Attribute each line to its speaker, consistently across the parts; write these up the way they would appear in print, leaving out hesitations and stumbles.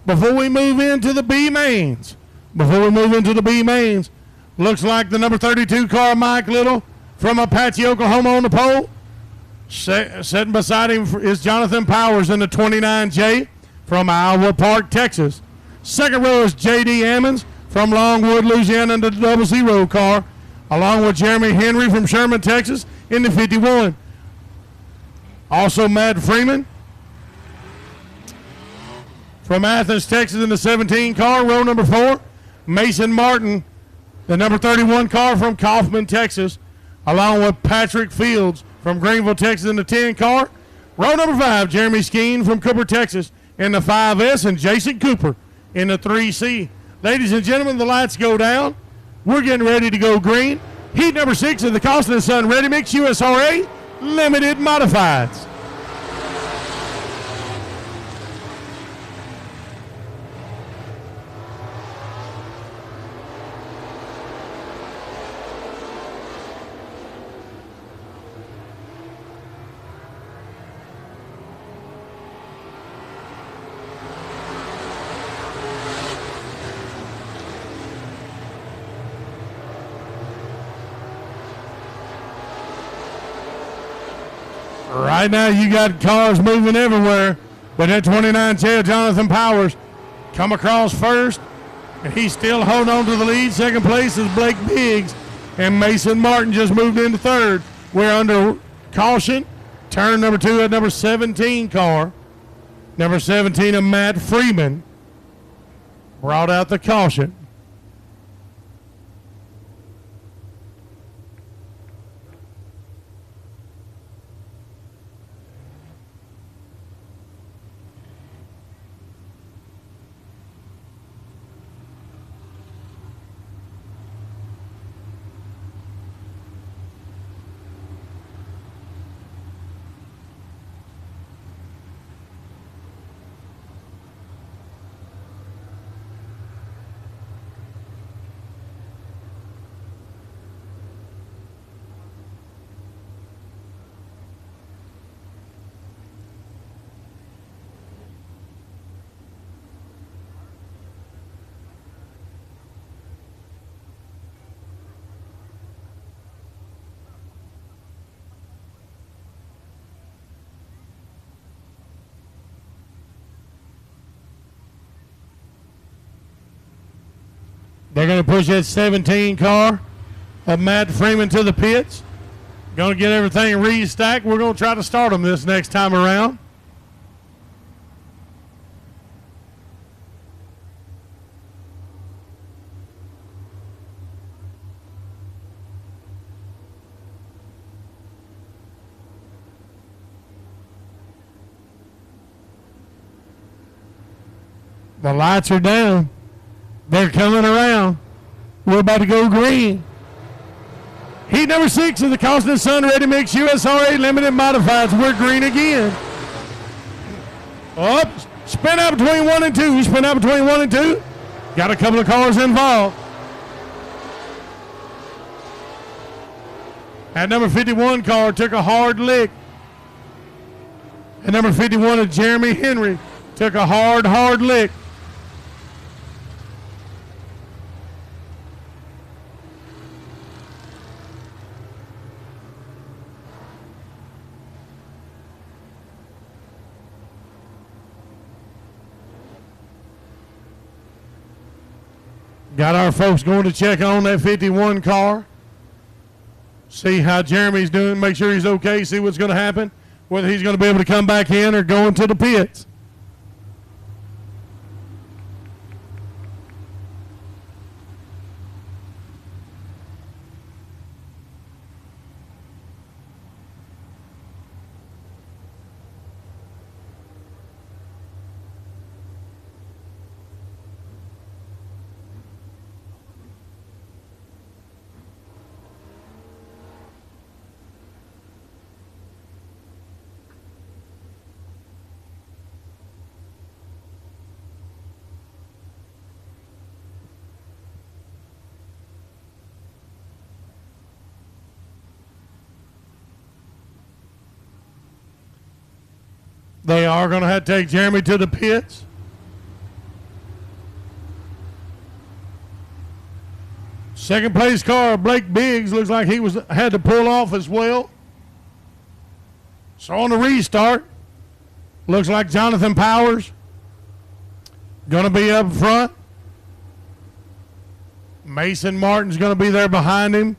Speaker 1: Before we move into the B mains, looks like the number 32 car, Mike Little, from Apache, Oklahoma, on the pole. Sitting beside him is Jonathan Powers in the 29J from Iowa Park, Texas. Second row is J.D. Ammons from Longwood, Louisiana, in the 00 car, along with Jeremy Henry from Sherman, Texas, in the 51. Also, Matt Freeman from Athens, Texas, in the 17 car, row number 4. Mason Martin, the number 31 car from Kaufman, Texas, along with Patrick Fields from Greenville, Texas, in the 10 car. Row number 5, Jeremy Skeen from Cooper, Texas, in the 5S, and Jason Cooper in the 3C. Ladies and gentlemen, the lights go down. We're getting ready to go green. Heat number 6 of the Costin & Son Ready Mix USRA Limited Modifieds. Right now, you got cars moving everywhere, but that 29 chair, Jonathan Powers, come across first, and he's still holding on to the lead. Second place is Blake Biggs, and Mason Martin just moved into third. We're under caution. Turn number 2 at number 17 car. Number 17 of Matt Freeman brought out the caution. They're going to push that 17 car of Matt Freeman to the pits. Going to get everything restacked. We're going to try to start them this next time around. The lights are down. They're coming around. We're about to go green. Heat number 6 of the Costin & Son Ready Mix USRA Limited Modifieds. We're green again. Up. Spin out between 1 and 2. Spin out between 1 and 2. Got a couple of cars involved. That number 51 car took a hard lick. And number 51 of Jeremy Henry took a hard lick. Got our folks going to check on that 51 car. See how Jeremy's doing, make sure he's okay, see what's going to happen, whether he's going to be able to come back in or go into the pits. They are going to have to take Jeremy to the pits. Second place car, Blake Biggs, looks like he had to pull off as well. So on the restart, looks like Jonathan Powers going to be up front. Mason Martin's going to be there behind him.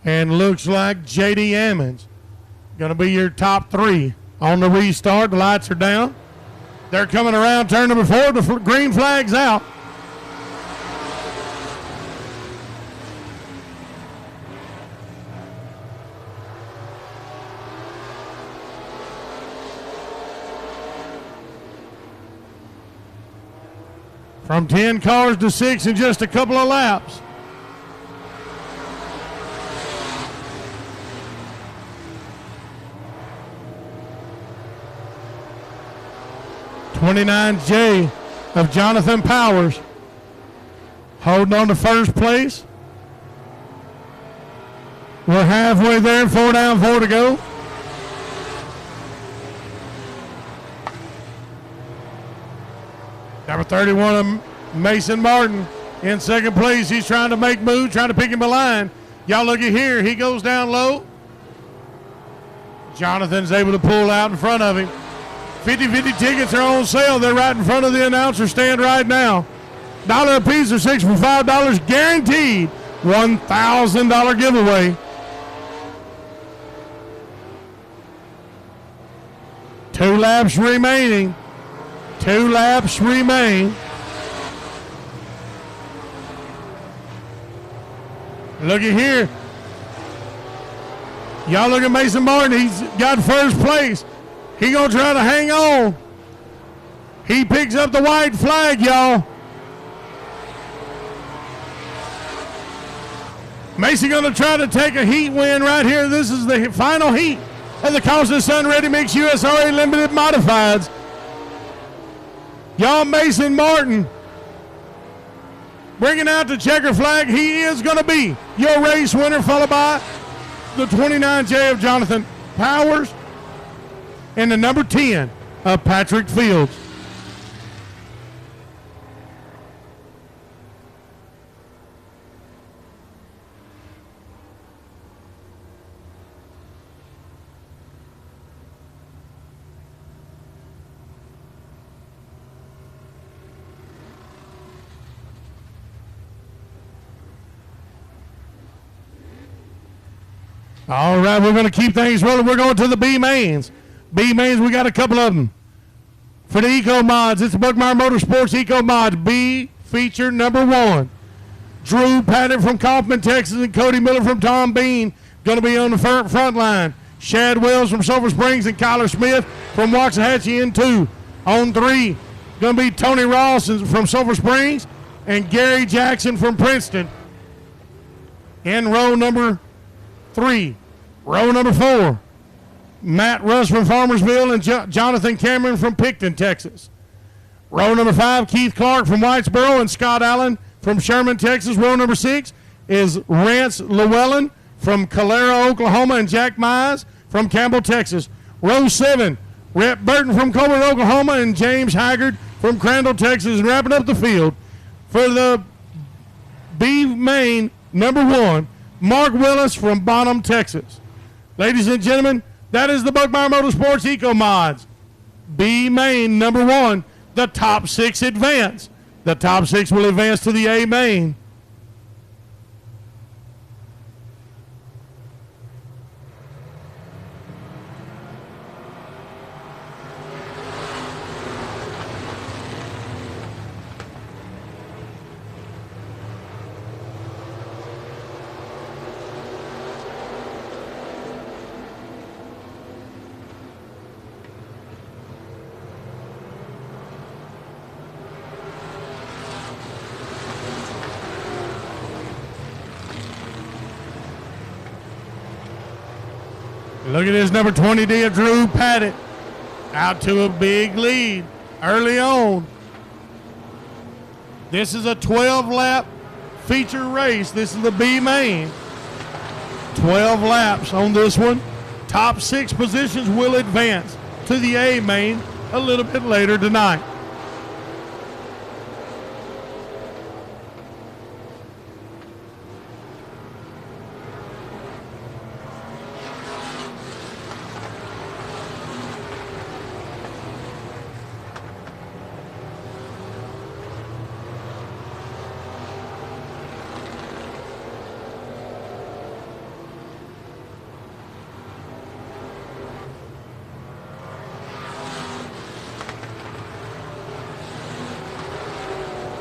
Speaker 1: And looks like J.D. Ammons going to be your top three. On the restart, the lights are down. They're coming around turn number 4. The green flag's out. From 10 cars to 6 in just a couple of laps. #29J of Jonathan Powers holding on to first place. We're halfway there, 4 down, 4 to go. Number 31, Mason Martin in second place. He's trying to make moves, trying to pick him a line. Y'all look at here. He goes down low. Jonathan's able to pull out in front of him. 50-50 tickets are on sale. They're right in front of the announcer stand right now. $1 a piece or 6 for $5 guaranteed. $1,000 giveaway. Two laps remaining. 2 laps remain. Look at here. Y'all look at Mason Martin. He's got first place. He gonna try to hang on. He picks up the white flag, y'all. Mason gonna try to take a heat win right here. This is the final heat of the Caution Sun Ready Mix USRA Limited Modifieds. Y'all, Mason Martin bringing out the checker flag. He is gonna be your race winner, followed by the 29J of Jonathan Powers and the number 10 of Patrick Fields. All right, we're going to keep things rolling. We're going to the B mains. B mains, we got a couple of them. For the Eco Mods, it's the Buckmeyer Motorsports Eco Mods B feature number 1. Drew Patton from Kaufman, Texas, and Cody Miller from Tom Bean going to be on the front line. Shad Wells from Silver Springs and Kyler Smith from Waxahachie in 2. On 3, going to be Tony Ross from Silver Springs and Gary Jackson from Princeton. In row number 3. Row number 4, Matt Russ from Farmersville and Jonathan Cameron from Picton, Texas. Row number 5, Keith Clark from Whitesboro and Scott Allen from Sherman, Texas. Row number 6 is Rance Llewellyn from Calera, Oklahoma, and Jack Mize from Campbell, Texas. Row 7, Rhett Burton from Coburn, Oklahoma, and James Haggard from Crandall, Texas. And wrapping up the field for the B main number 1, Mark Willis from Bonham, Texas. Ladies and gentlemen, that is the Buckmeyer Motorsports Eco Mods B main number 1. The top 6 advance. The top 6 will advance to the A main. Look at this number 20D of Drew Patton. Out to a big lead early on. This is a 12-lap feature race. This is the B main. 12 laps on this one. Top 6 positions will advance to the A main a little bit later tonight.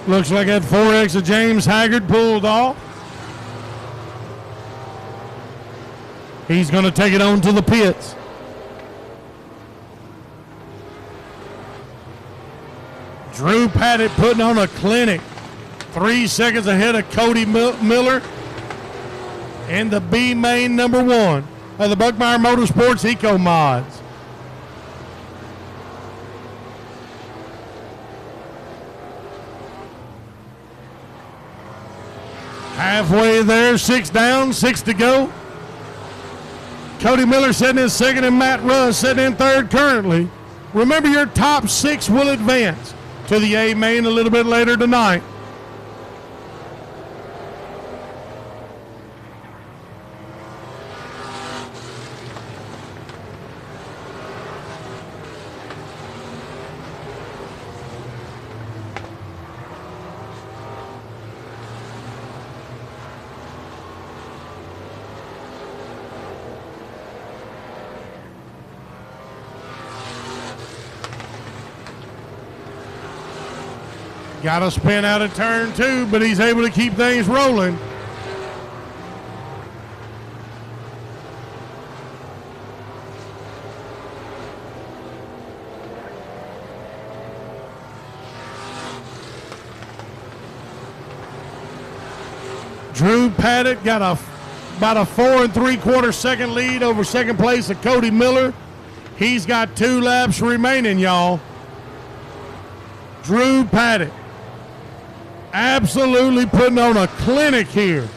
Speaker 1: Looks like that 4X of James Haggard pulled off. He's going to take it on to the pits. Drew Paddock putting on a clinic. 3 seconds ahead of Cody Miller in the B main number 1 of the Buckmeyer Motorsports Eco Mods. Halfway there, 6 down, 6 to go. Cody Miller sitting in second and Matt Russ sitting in third currently. Remember, your top 6 will advance to the A main a little bit later tonight. Got to spin out of turn 2, but he's able to keep things rolling. Drew Paddock got about a 4 3/4 second lead over second place of Cody Miller. He's got 2 laps remaining, y'all. Drew Paddock absolutely putting on a clinic here.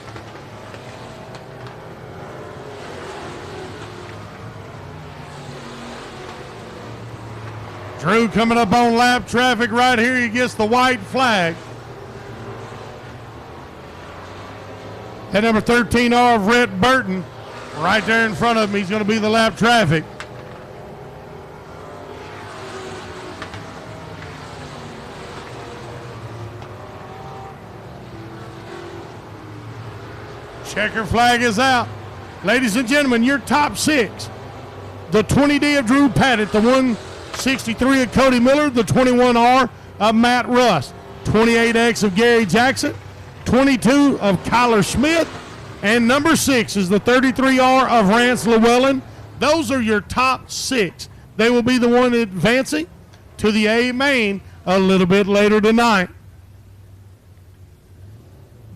Speaker 1: Drew coming up on lap traffic right here. He gets the white flag. That number 13R of Rhett Burton right there in front of him. He's going to be the lap traffic. Checker flag is out. Ladies and gentlemen, your top 6. The 20D of Drew Paddock, the 163 of Cody Miller, the 21R of Matt Russ, 28X of Gary Jackson, 22 of Kyler Smith, and number 6 is the 33R of Rance Llewellyn. Those are your top 6. They will be the one advancing to the A main a little bit later tonight.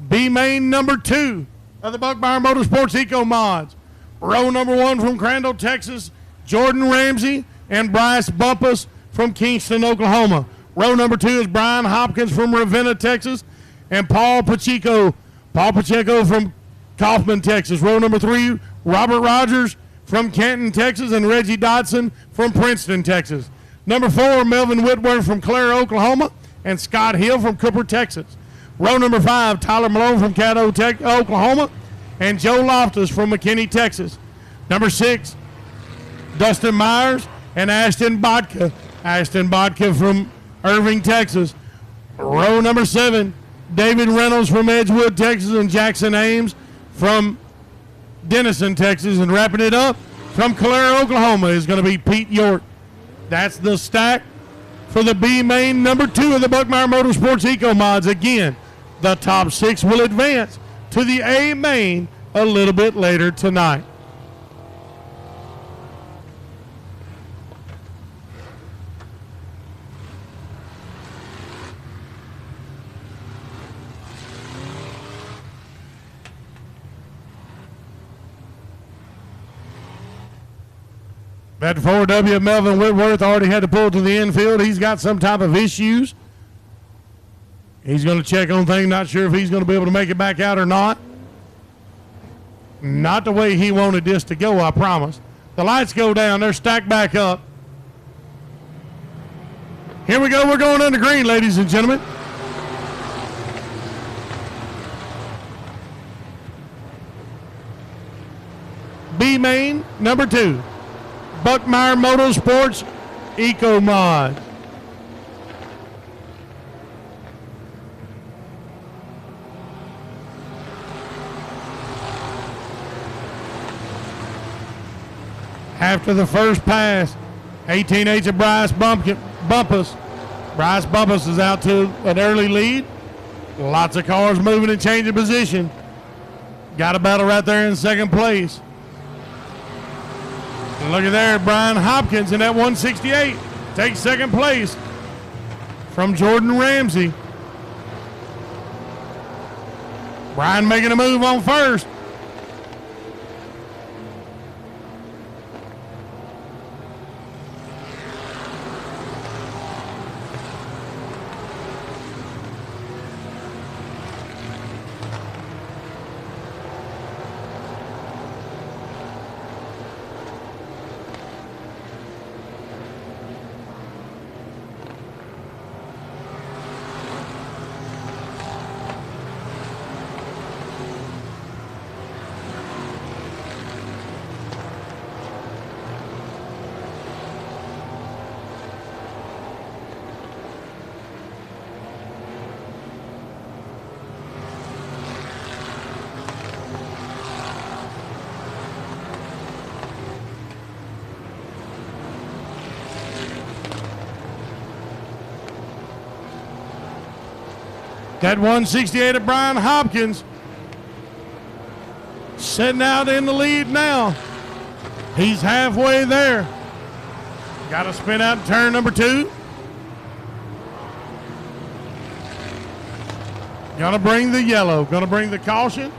Speaker 1: B main number 2 of the Buckmeyer Motorsports Eco Mods. Row number 1 from Crandall, Texas, Jordan Ramsey and Bryce Bumpus from Kingston, Oklahoma. Row number 2 is Brian Hopkins from Ravenna, Texas, and Paul Pacheco from Kaufman, Texas. Row number 3, Robert Rogers from Canton, Texas, and Reggie Dodson from Princeton, Texas. Number 4, Melvin Whitworth from Clare, Oklahoma, and Scott Hill from Cooper, Texas. Row number 5, Tyler Malone from Caddo, Oklahoma, and Joe Loftus from McKinney, Texas. Number 6, Dustin Myers and Ashton Bodka. Ashton Bodka from Irving, Texas. Row number 7, David Reynolds from Edgewood, Texas, and Jackson Ames from Denison, Texas. And wrapping it up from Calera, Oklahoma is going to be Pete York. That's the stack for the B main number 2 of the Buckmeyer Motorsports Eco Mods. Again, the top 6 will advance to the A main a little bit later tonight. That 4W Melvin Whitworth already had to pull to the infield. He's got some type of issues. He's going to check on things. Not sure if he's going to be able to make it back out or not. Not the way he wanted this to go, I promise. The lights go down. They're stacked back up. Here we go. We're going under green, ladies and gentlemen. B main number 2. Buckmeyer Motorsports Eco Mod. After the first pass, 18H of Bryce Bumpus. Bryce Bumpus is out to an early lead. Lots of cars moving and changing position. Got a battle right there in second place. And look at there, Brian Hopkins in that 168 takes second place from Jordan Ramsey. Brian making a move on first. That 168 of Brian Hopkins sitting out in the lead now. He's halfway there. Got to spin out in turn number 2. Gonna bring the yellow. Gonna bring the caution.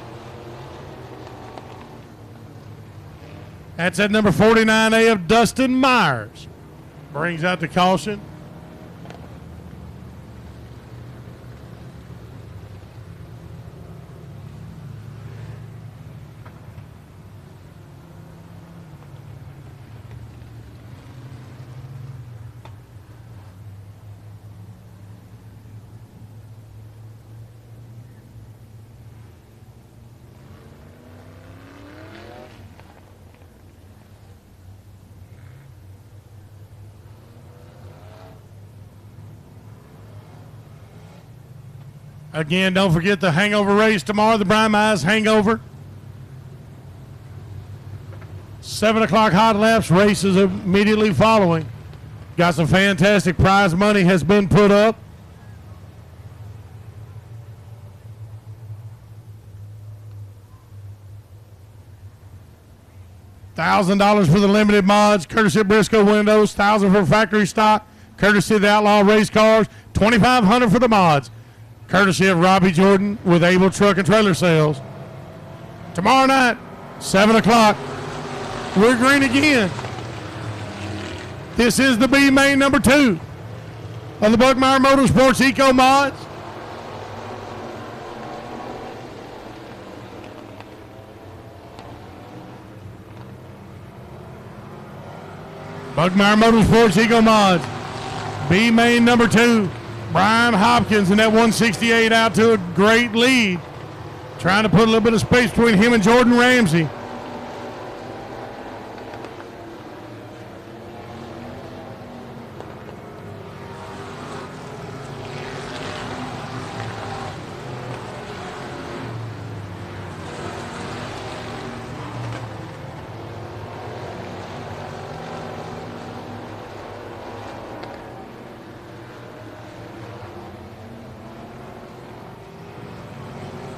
Speaker 1: That's at number 49A of Dustin Myers. Brings out the caution. Again, don't forget the hangover race tomorrow, the Brian Mize hangover. 7 o'clock hot laps, races immediately following. Got some fantastic prize money has been put up. $1,000 for the limited mods, courtesy of Briscoe Windows. $1,000 for factory stock, courtesy of the Outlaw Race Cars. $2,500 for the mods, courtesy of Robbie Jordan with Able Truck and Trailer Sales. Tomorrow night, 7 o'clock, we're green again. This is the B main number 2 of the Buckmeyer Motorsports Eco Mods. Buckmeyer Motorsports Eco Mods. B main number 2. Brian Hopkins in that 168 out to a great lead. Trying to put a little bit of space between him and Jordan Ramsey.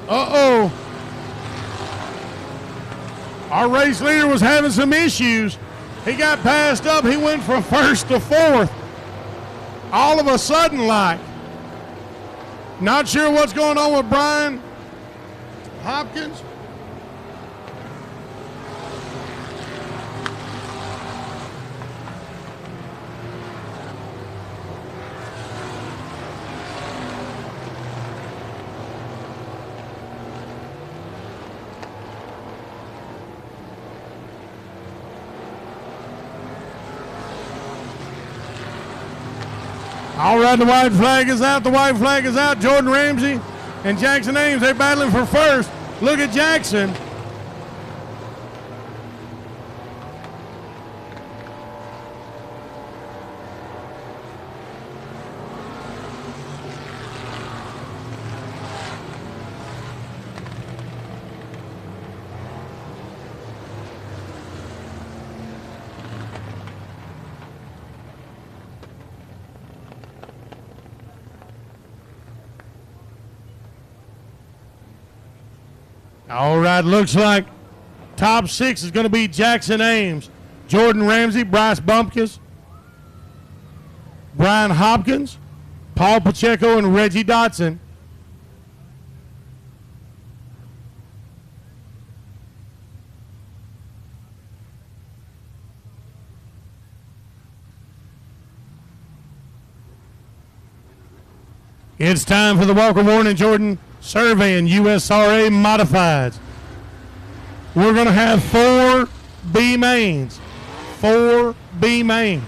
Speaker 1: Uh-oh. Our race leader was having some issues. He got passed up. He went from first to fourth. All of a sudden, like. Not sure what's going on with Brian Hopkins. All right, the white flag is out. The white flag is out. Jordan Ramsey and Jackson Ames, they're battling for first. Look at Jackson. All right, looks like top 6 is going to be Jackson Ames, Jordan Ramsey, Bryce Bumpkins, Brian Hopkins, Paul Pacheco, and Reggie Dotson. It's time for the Walker Warren and Jordan Surveying USRA Modifieds. We're going to have 4 B mains. 4 B mains.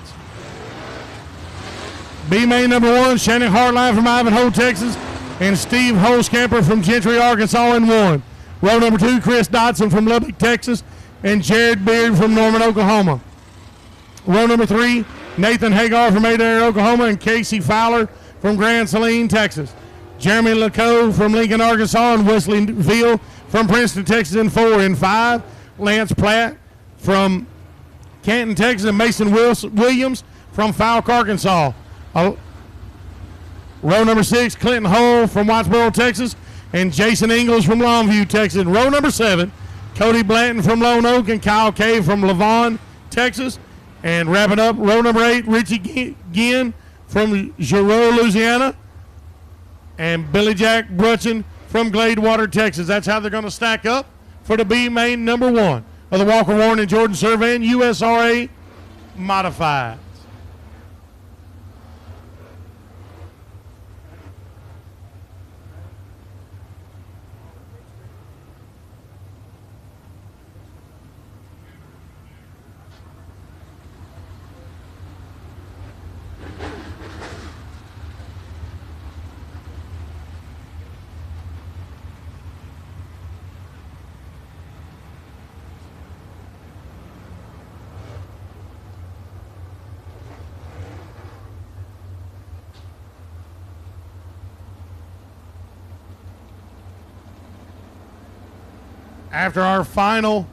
Speaker 1: B main number 1, Shannon Hartline from Ivanhoe, Texas, and Steve Holscamper from Gentry, Arkansas in 1. Row number 2, Chris Dotson from Lubbock, Texas, and Jared Beard from Norman, Oklahoma. Row number 3, Nathan Hagar from Adair, Oklahoma, and Casey Fowler from Grand Saline, Texas. Jeremy LeCaux from Lincoln, Arkansas, and Wesley Veal from Princeton, Texas in 4. In 5, Lance Platt from Canton, Texas, and Mason Williams from Falk, Arkansas. Row number 6, Clinton Hull from Whitesboro, Texas, and Jason Ingles from Longview, Texas. And row number 7, Cody Blanton from Lone Oak and Kyle Kay from Lavon, Texas. And wrapping up, row number 8, Richie Ginn from Giroux, Louisiana, and Billy Jack Brutchin from Gladewater, Texas. That's how they're going to stack up for the B main number 1 of the Walker Warren and Jordan Surveying USRA Modified. After our final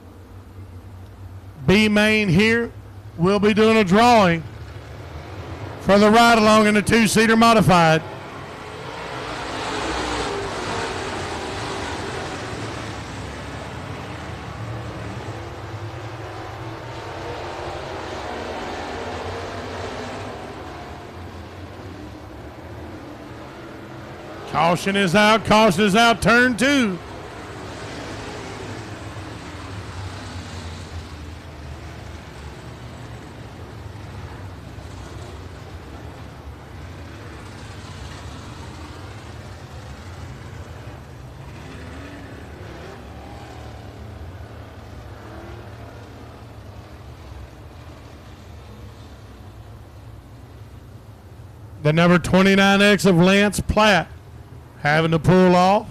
Speaker 1: B main here, we'll be doing a drawing for the ride along in the 2-seater modified. Caution is out, turn 2. The number 29X of Lance Platt having to pull off.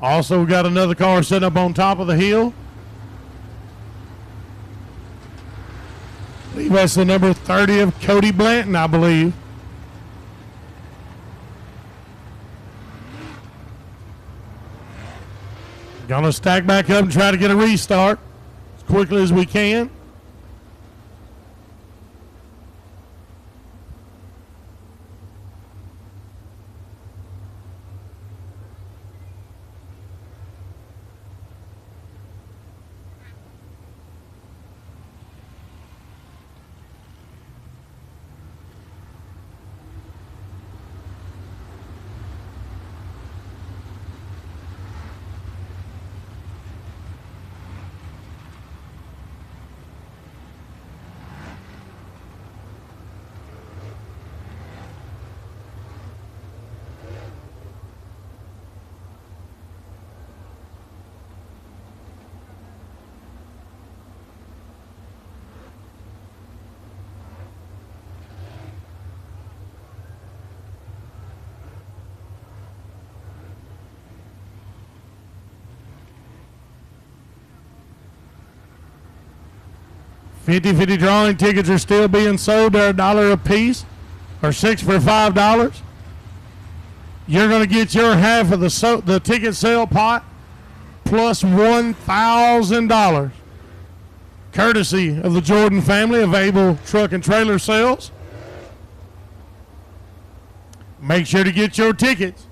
Speaker 1: Also got another car sitting up on top of the hill. I believe that's the number 30 of Cody Blanton, I believe. Gonna stack back up and try to get a restart as quickly as we can. $50 drawing tickets are still being sold. They're $1 a piece, or 6 for $5. You're going to get your half of the ticket sale pot plus $1,000, courtesy of the Jordan family of Able Truck and Trailer Sales. Make sure to get your tickets.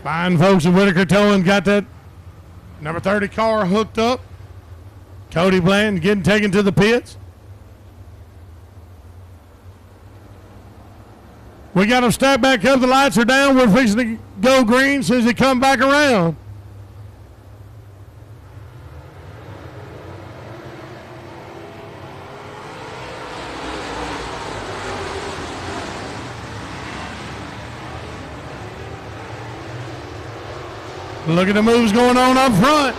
Speaker 1: Fine folks at Whitaker Towing got that number 30 car hooked up. Cody Bland getting taken to the pits. We got them stacked back up. The lights are down. We're fixing to go green as soon as they come back around. Look at the moves going on up front.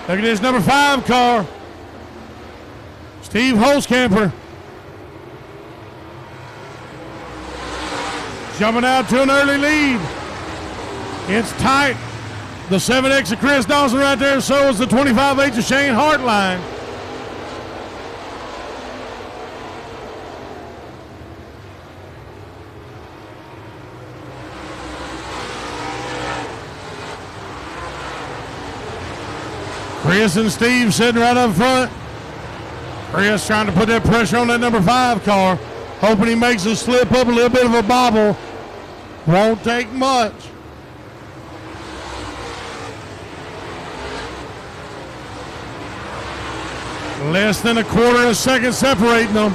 Speaker 1: Look at this number 5 car. Steve Holzkamper. Jumping out to an early lead. It's tight. The 7X of Chris Dawson right there. So is the 25H of Shane Hartline. Chris and Steve sitting right up front. Chris trying to put that pressure on that number 5 car, hoping he makes a slip up, a little bit of a bobble. Won't take much. Less than a quarter of a second separating them.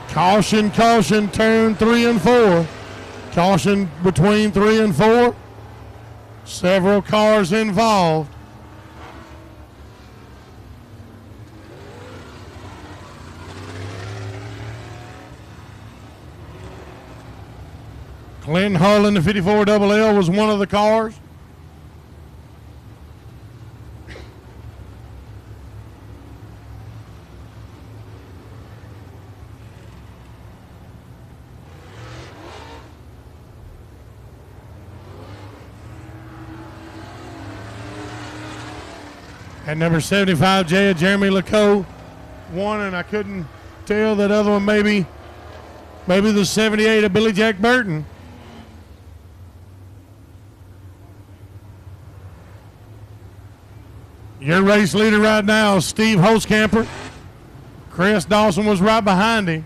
Speaker 1: Caution, caution, turn 3 and 4. Caution between 3 and 4. Several cars involved. Clinton Hull in the 54 LL was one of the cars. At number 75, Jeremy Lacoe won, and I couldn't tell that other one maybe the 78 of Billy Jack Burton. Your race leader right now is Steve Holzkamper. Chris Dawson was right behind him.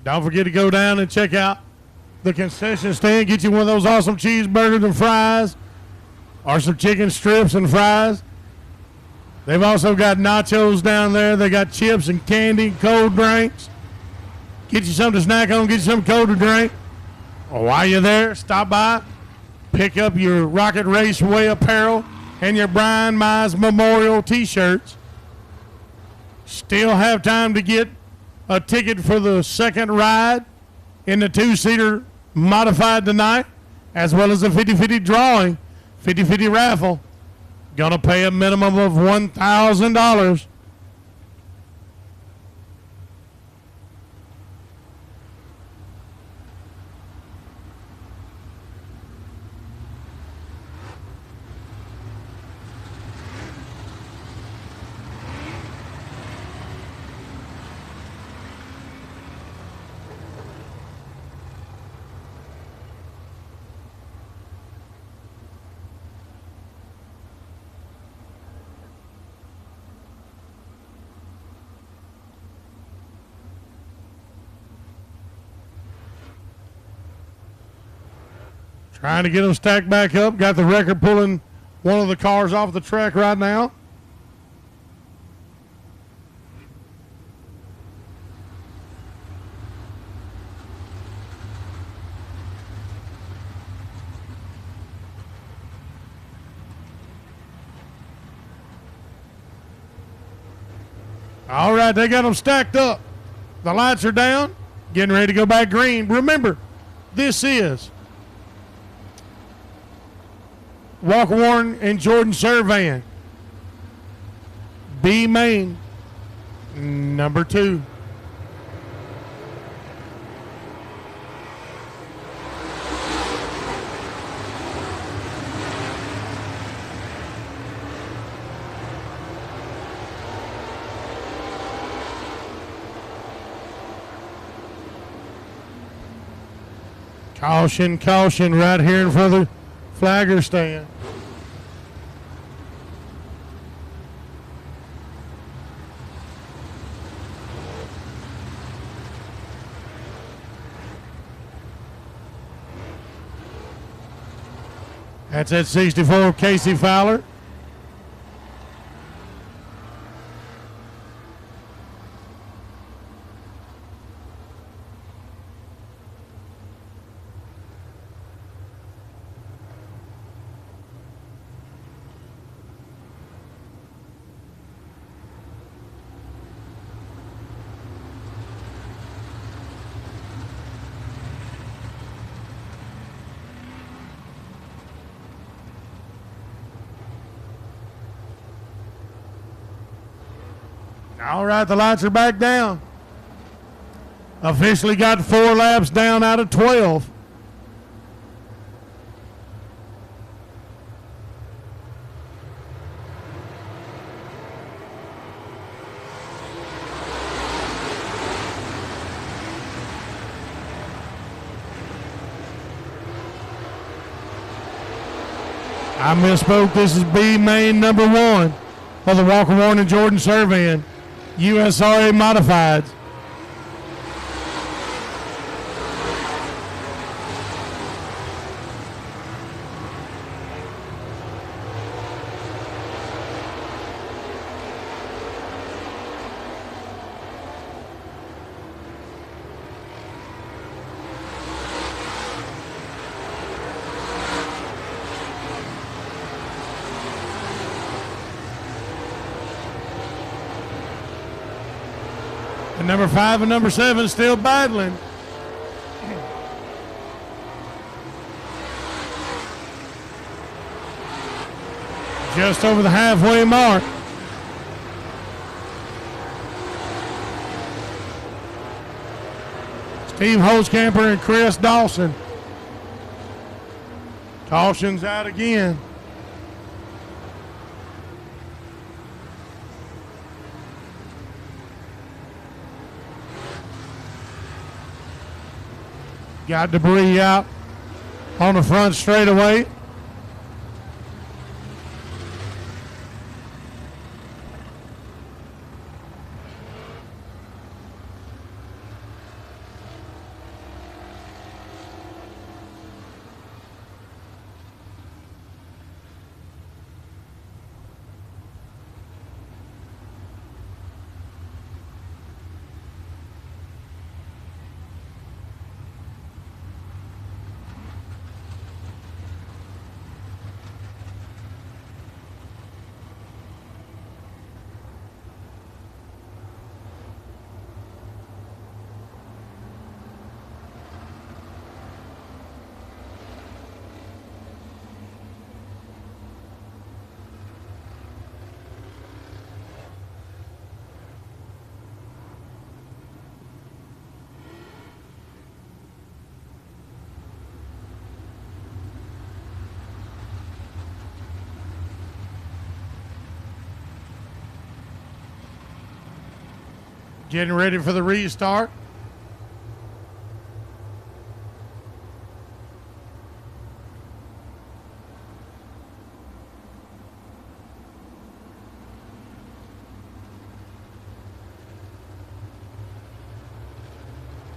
Speaker 1: Don't forget to go down and check out the concession stand. Get you one of those awesome cheeseburgers and fries, or some chicken strips and fries. They've also got nachos down there. They got chips and candy, cold drinks. Get you something to snack on, get you something cold to drink. Or while you're there, stop by, pick up your Rocket Raceway apparel and your Brian Mize Memorial t-shirts. Still have time to get a ticket for the second ride in the 2-seater modified tonight, as well as a 50-50 drawing, 50-50 raffle. Gonna pay a minimum of $1,000. Trying to get them stacked back up. Got the wrecker pulling one of the cars off the track right now. All right, they got them stacked up. The lights are down, getting ready to go back green. Remember, this is Walker Warren and Jordan Surveyan. B main, number 2. Caution, caution, right here in front of the flagger stand. That's at 64, Casey Fowler. All right, the lights are back down. Officially got 4 laps down out of 12. I misspoke. This is B main number 1 of the Walker Warren and Jordan Surveyan USRA Modifieds. And number 5 and number 7 still battling. Just over the halfway mark. Steve Holzcamper and Chris Dawson. Caution's out again. Got debris out on the front straightaway. Getting ready for the restart.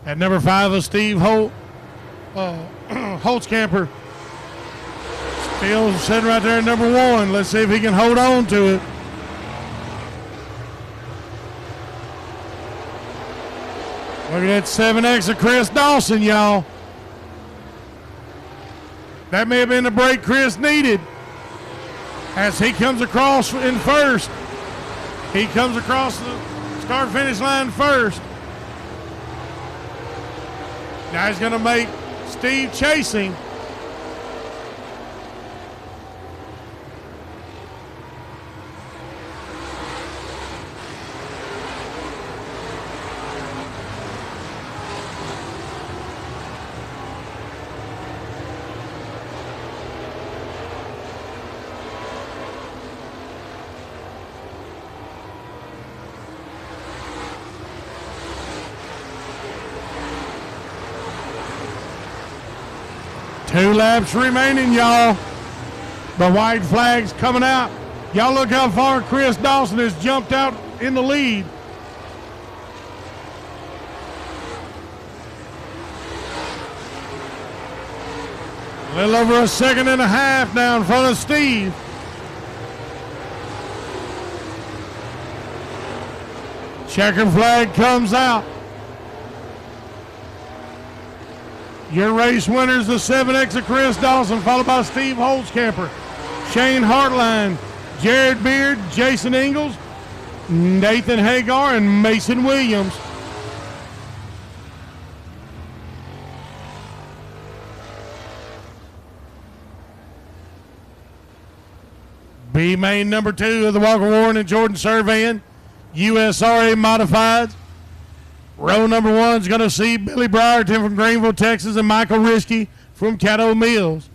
Speaker 1: At number 5 is Steve Holtzcamper Fields sitting right there at number 1. Let's see if he can hold on to it. Look at that 7X of Chris Dawson, y'all. That may have been the break Chris needed as he comes across in first. He comes across the start-finish line first. Now he's going to make Steve chasing. Two laps remaining, y'all. The white flag's coming out. Y'all look how far Chris Dawson has jumped out in the lead. A little over a second and a half now in front of Steve. Checker flag comes out. Your race winners, the 7X of Chris Dawson, followed by Steve Holzkamper, Shane Hartline, Jared Beard, Jason Ingalls, Nathan Hagar, and Mason Williams. B main number 2 of the Walker Warren and Jordan Surveying, USRA Modifieds. Row number 1 is going to see Billy Brierton from Greenville, Texas, and Michael Risky from Caddo Mills.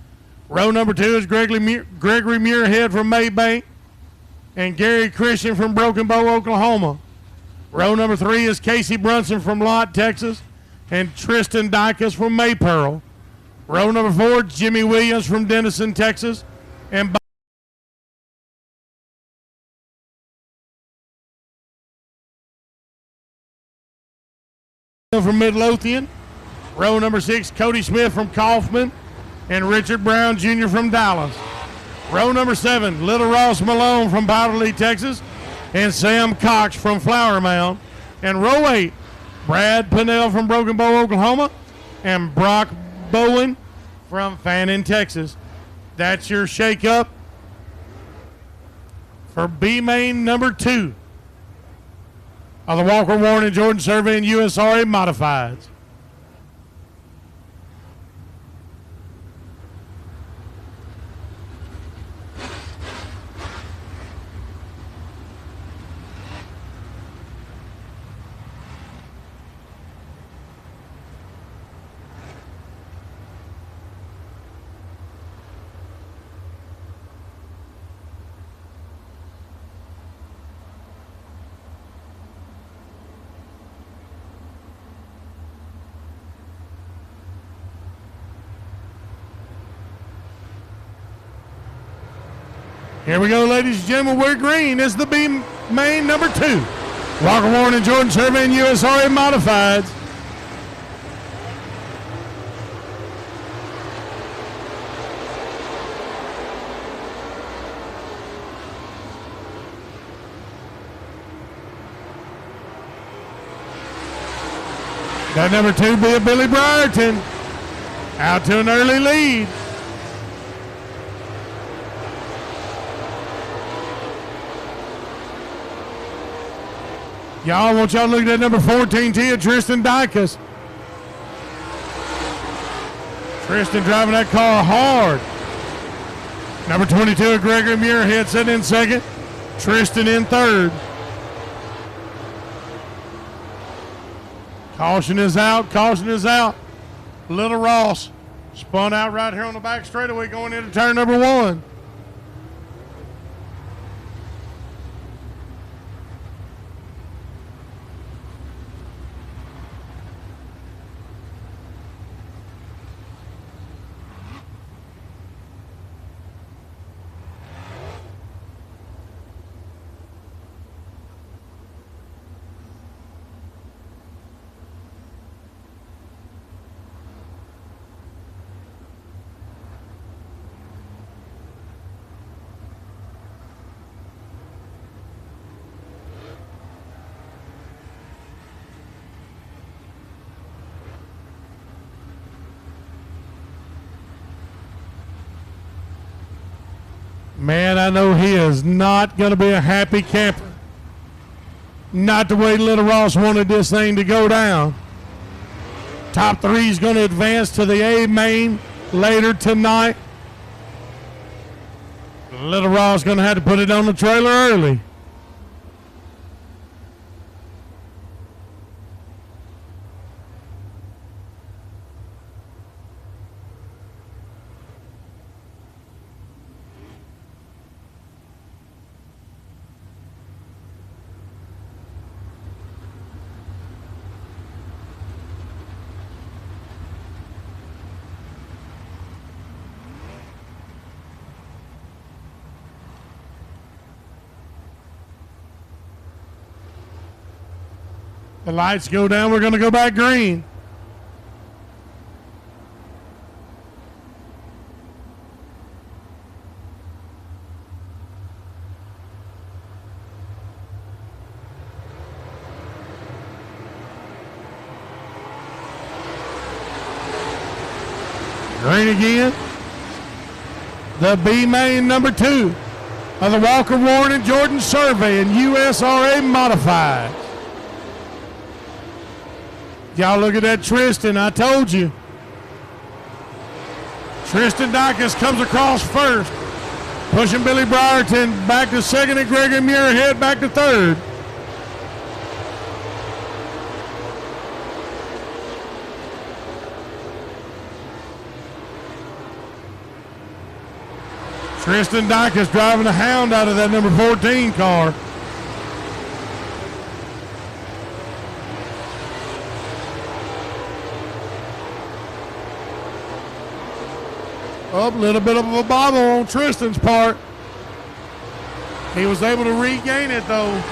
Speaker 1: Row number 2 is Gregory Muirhead from Maybank and Gary Christian from Broken Bow, Oklahoma. Row number 3 is Casey Brunson from Lott, Texas, and Tristan Dykus from Maypearl. Row number 4, Jimmy Williams from Denison, Texas, and from Midlothian. Row number 6, Cody Smith from Kaufman and Richard Brown Jr. from Dallas. Row number 7, Little Ross Malone from Powderly, Texas, and Sam Cox from Flower Mound. And row 8, Brad Pinnell from Broken Bow, Oklahoma, and Brock Bowen from Fannin, Texas. That's your shake-up for B main number 2 of the Walker Warren and Jordan Survey and USRA Modifieds. Here we go, ladies and gentlemen. We're green. This is the B main number 2. Walker Warren and Jordan Survey and USRA Modifieds. That number 2 be a Billy Brierton. Out to an early lead. Y'all, want y'all to look at that number 14 Tia Tristan Dykus. Tristan driving that car hard. Number 22, Gregory Muirhead sitting in second. Tristan in third. Caution is out. Caution is out. Little Ross spun out right here on the back straightaway going into turn number 1. Man, I know he is not going to be a happy camper. Not the way Little Ross wanted this thing to go down. Top three is going to advance to the A main later tonight. Little Ross going to have to put it on the trailer early. The lights go down. We're going to go back green. Green again. The B main number 2 of the Walker, Warren, and Jordan Survey and USRA Modified. Y'all look at that Tristan, I told you. Tristan Dykes comes across first, pushing Billy Brierton back to second and Gregory Muirhead back to third. Tristan Dykes driving the hound out of that number 14 car. A little bit of a bobble on Tristan's part. He was able to regain it, though.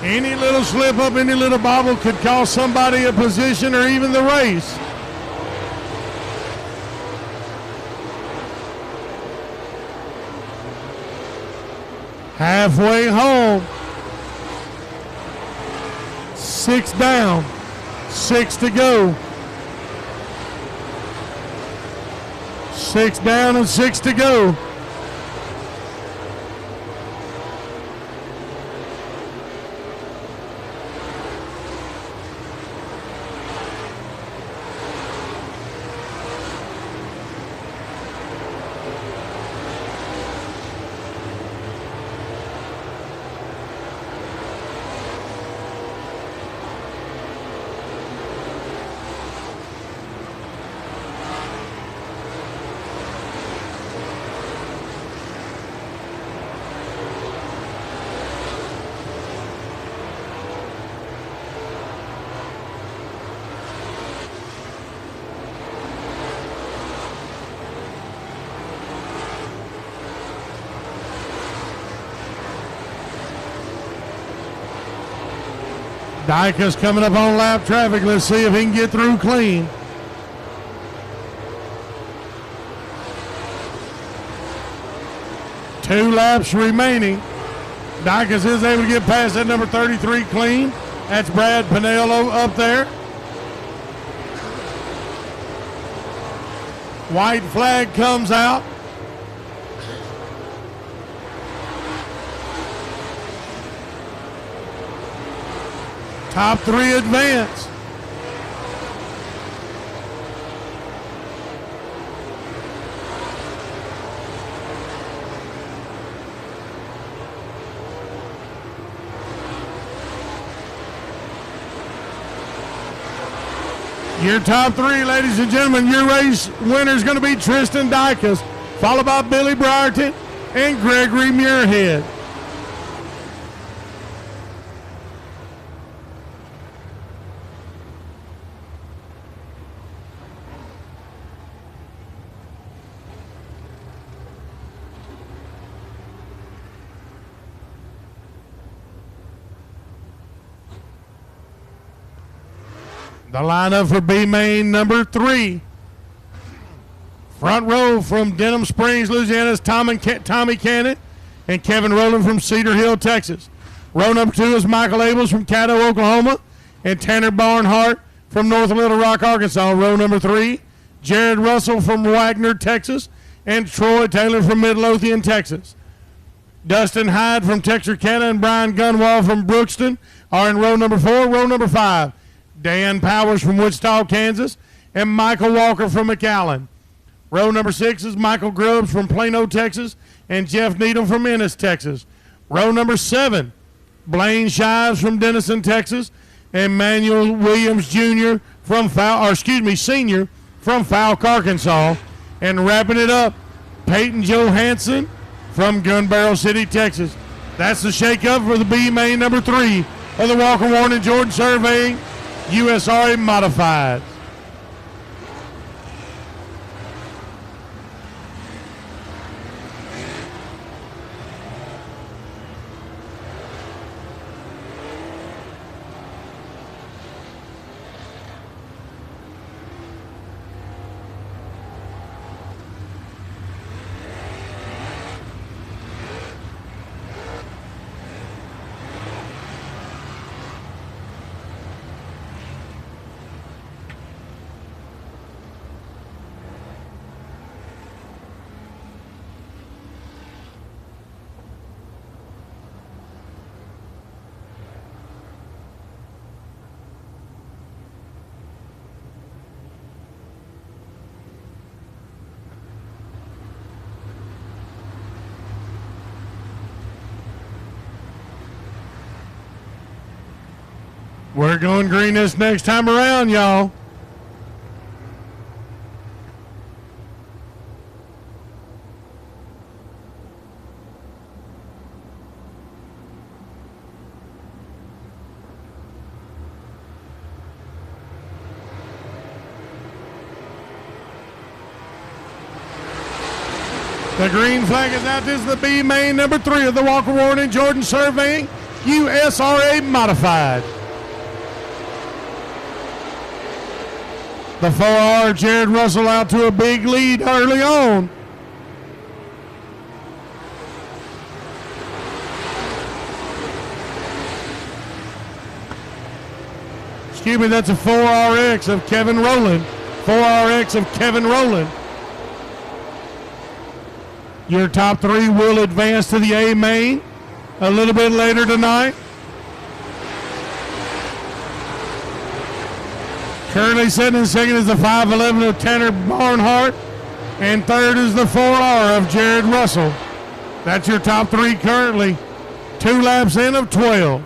Speaker 1: Any little slip up, any little bobble could cost somebody a position or even the race. Halfway home. 6 down, 6 to go. 6 down and 6 to go. Dykes coming up on lap traffic. Let's see if he can get through clean. Two laps remaining. Dykes is able to get past that number 33 clean. That's Brad Pinello up there. White flag comes out. Top three advance. Your top three, ladies and gentlemen, your race winner is going to be Tristan Dykes, followed by Billy Brierton and Gregory Muirhead. The lineup for B main number 3. Front row from Denham Springs, Louisiana is Tommy Cannon and Kevin Rowland from Cedar Hill, Texas. Row number 2 is Michael Abels from Caddo, Oklahoma, and Tanner Barnhart from North Little Rock, Arkansas. Row number 3, Jared Russell from Wagner, Texas, and Troy Taylor from Midlothian, Texas. Dustin Hyde from Texarkana and Brian Gunwall from Brookston are in row number 4. Row number 5, Dan Powers from Wichita, Kansas, and Michael Walker from McAllen. Row number 6 is Michael Grubbs from Plano, Texas, and Jeff Needham from Ennis, Texas. Row number 7, Blaine Shives from Denison, Texas, and Manuel Williams Jr. from Senior from Falk, Arkansas. And wrapping it up, Peyton Johansson from Gun Barrel City, Texas. That's the shake-up for the B main number 3 of the Walker Warren and Jordan Surveying USRA Modified. We're going green this next time around, y'all. The green flag is out. This is the B main number 3 of the Walker Warren and Jordan Surveying USRA Modified. The 4R, Jared Russell, out to a big lead early on. Excuse me, that's a 4RX of Kevin Rowland. 4RX of Kevin Rowland. Your top 3 will advance to the A main a little bit later tonight. Currently sitting in second is the 511 of Tanner Barnhart, and third is the 4R of Jared Russell. That's your top 3 currently. 2 laps in of 12.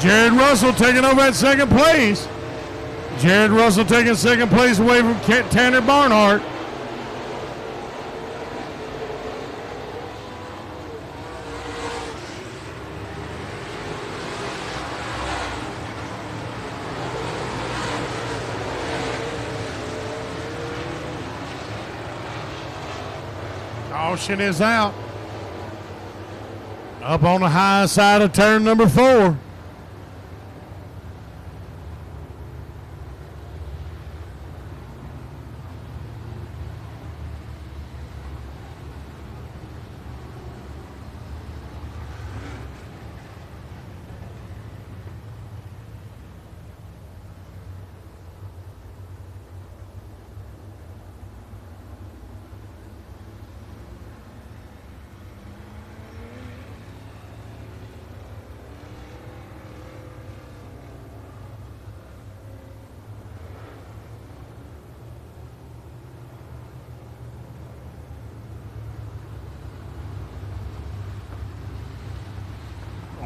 Speaker 1: Jared Russell taking over at second place. Jared Russell taking second place away from Tanner Barnhart. Caution is out. Up on the high side of turn number 4.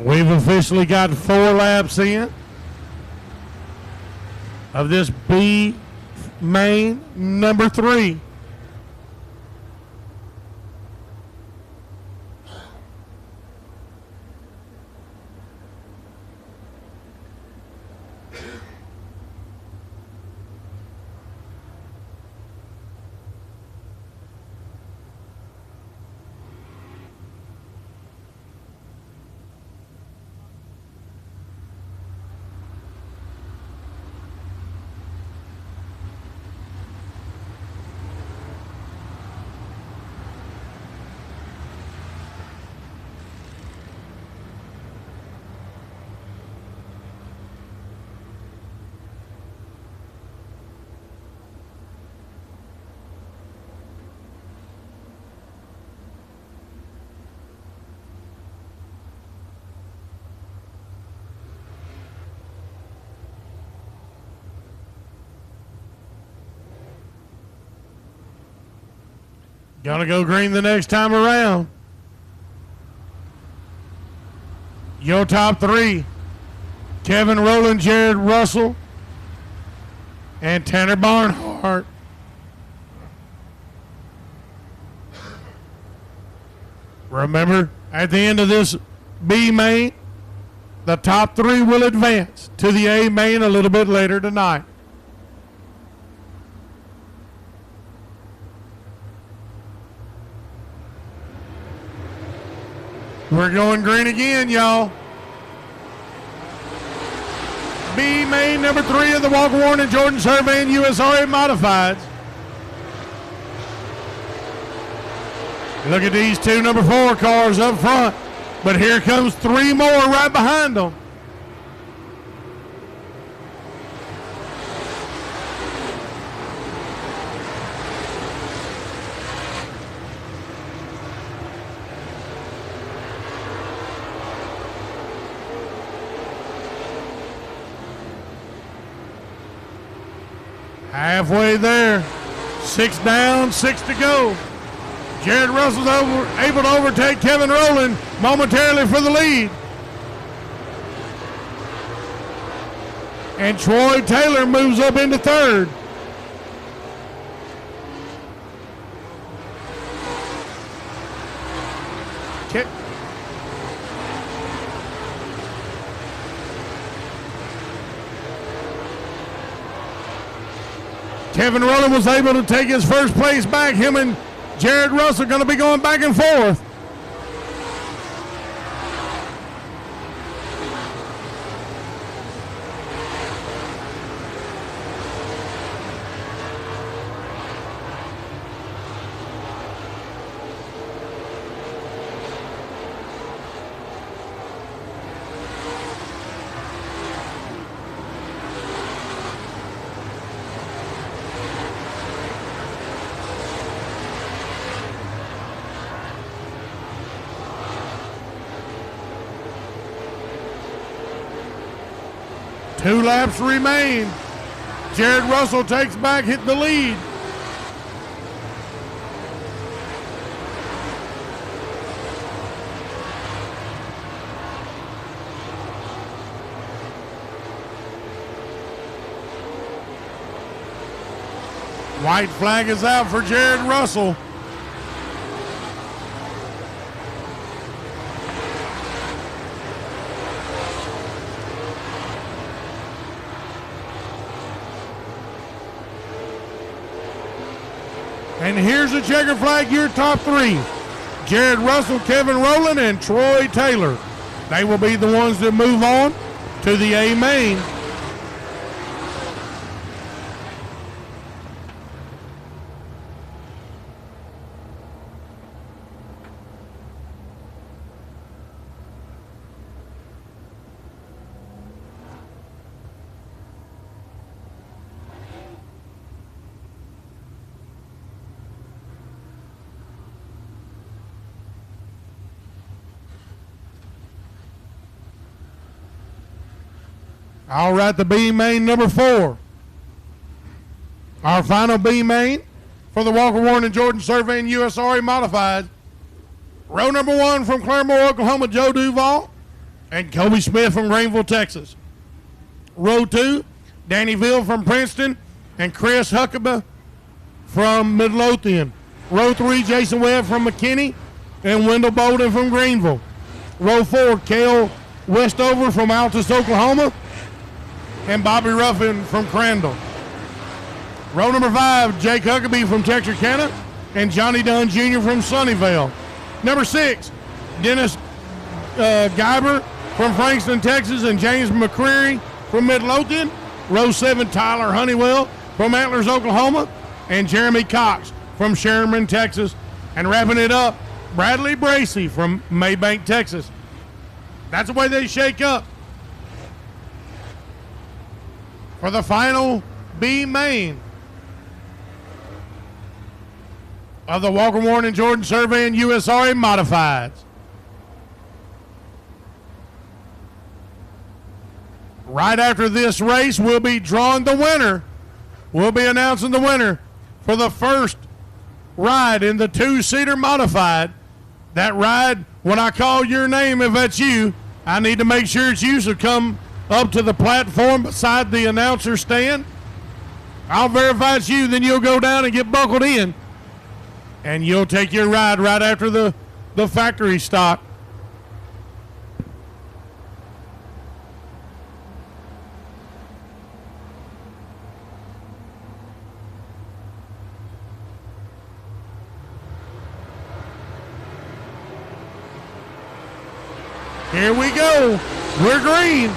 Speaker 1: We've officially got 4 laps in of this B main number 3. Gonna go green the next time around. Your top three: Kevin Rowland, Jared Russell, and Tanner Barnhart. Remember, at the end of this B main, the top three will advance to the A main a little bit later tonight. We're going green again, y'all. B main number 3 of the Walker Warren and Jordan Survey and USRA Modifieds. Look at these two number 4 cars up front, but here comes 3 more right behind them. Halfway there, 6 down, 6 to go. Jared Russell's able to overtake Kevin Rowland momentarily for the lead. And Troy Taylor moves up into 3rd. Kevin Rowland was able to take his first place back. Him and Jared Russell going to be going back and forth. Two laps remain. Jared Russell takes back, hit the lead. White flag is out for Jared Russell. And here's the checker flag, your top 3. Jared Russell, Kevin Rowland, and Troy Taylor. They will be the ones that move on to the A main. All right, the B main number 4. Our final B main for the Walker Warren and Jordan Survey and USRA Modified. Row number 1 from Claremore, Oklahoma, Joe Duval and Kobe Smith from Greenville, Texas. Row 2, Dannyville from Princeton and Chris Huckabee from Midlothian. Row 3, Jason Webb from McKinney and Wendell Bolden from Greenville. Row 4, Cale Westover from Altus, Oklahoma and Bobby Ruffin from Crandall. Row number 5, Jake Huckabee from Texarkana and Johnny Dunn Jr. from Sunnyvale. Number 6, Dennis Guyber from Frankston, Texas and James McCreary from Midlothian. Row 7, Tyler Honeywell from Antlers, Oklahoma and Jeremy Cox from Sherman, Texas. And wrapping it up, Bradley Bracey from Maybank, Texas. That's the way they shake up for the final B main of the Walker Warren and Jordan Survey and USRA Modifieds. Right after this race, we'll be drawing the winner. We'll be announcing the winner for the first ride in the two-seater modified. That ride, when I call your name, if that's you, I need to make sure it's you, so come up to the platform beside the announcer stand. I'll verify it's you, then you'll go down and get buckled in, and you'll take your ride right after the factory stock. Here we go. We're green.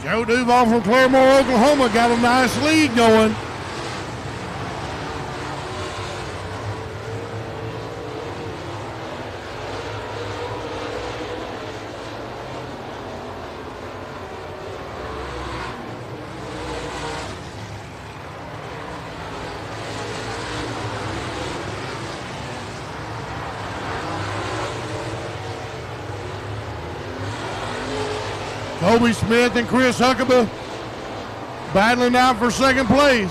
Speaker 1: Joe Duval from Claremore, Oklahoma got a nice lead going. Kobe Smith and Chris Huckabee battling out for second place.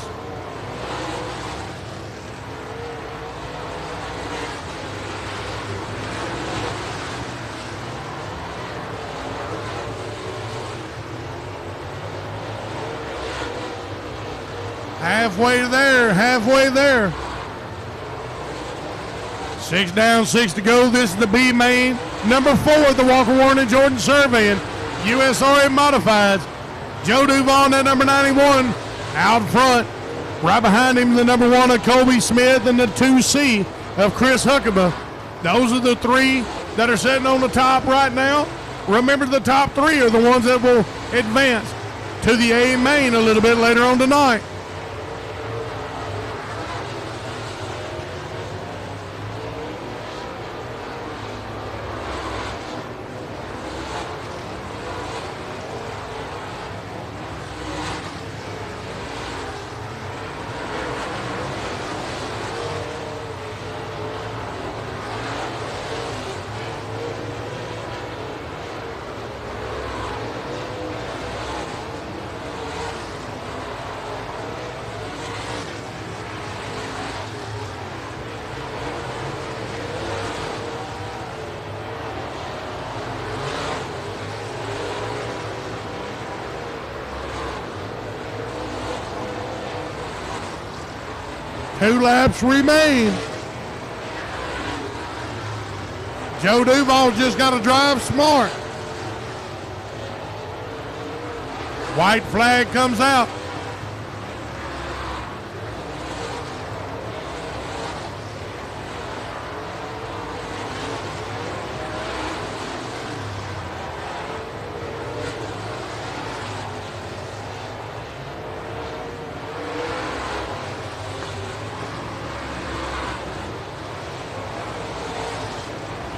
Speaker 1: Halfway there, halfway there. 6 down, 6 to go. This is the B main. Number 4 at the Walker Warren and Jordan Surveying. USRA Modifieds. Joe Duval at number 91 out front. Right behind him, the number 1 of Kobe Smith and the 2C of Chris Huckabee. Those are the 3 that are sitting on the top right now. Remember, the top 3 are the ones that will advance to the A main a little bit later on tonight. Two laps remain. Joe Duval just got to drive smart. White flag comes out.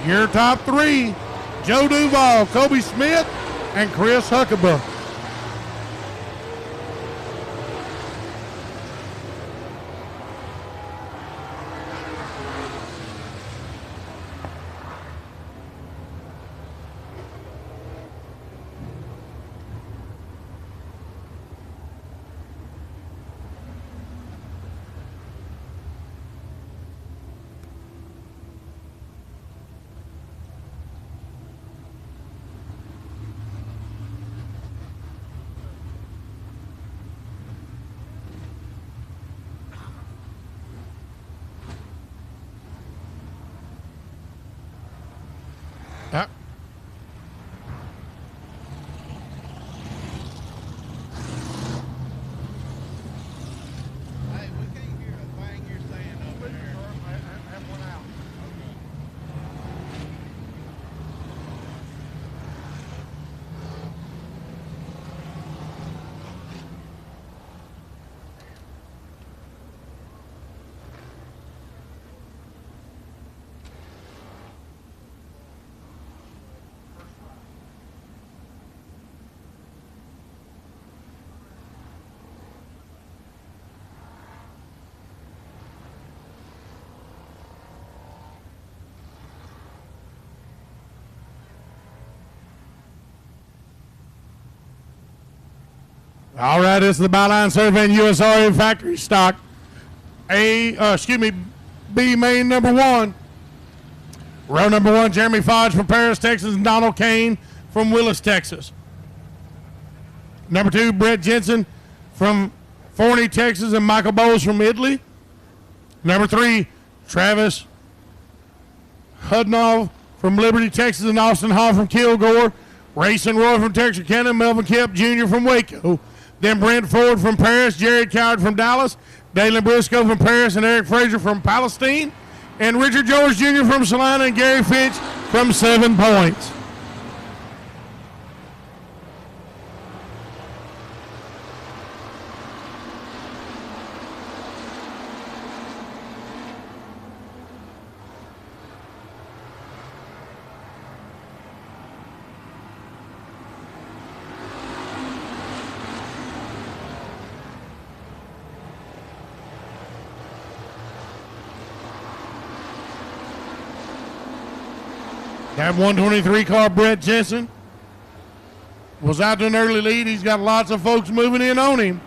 Speaker 1: Your top 3, Joe Duval, Kobe Smith, and Chris Huckabee. All right, this is the Byline Survey and USRA factory stock. B main number 1. Row number 1, Jeremy Fodge from Paris, Texas, and Donald Kane from Willis, Texas. Number 2, Brett Jensen from Forney, Texas, and Michael Bowles from Italy. Number 3, Travis Hudnall from Liberty, Texas, and Austin Hall from Kilgore. Racing Roy from Texarkana, Melvin Kemp Jr. from Waco. Then Brent Ford from Paris, Jared Coward from Dallas, Dalen Briscoe from Paris, and Eric Fraser from Palestine. And Richard George Jr. from Salina, and Gary Fitch from 7 Points. That 123 car, Brett Jensen, was out to an early lead. He's got lots of folks moving in on him.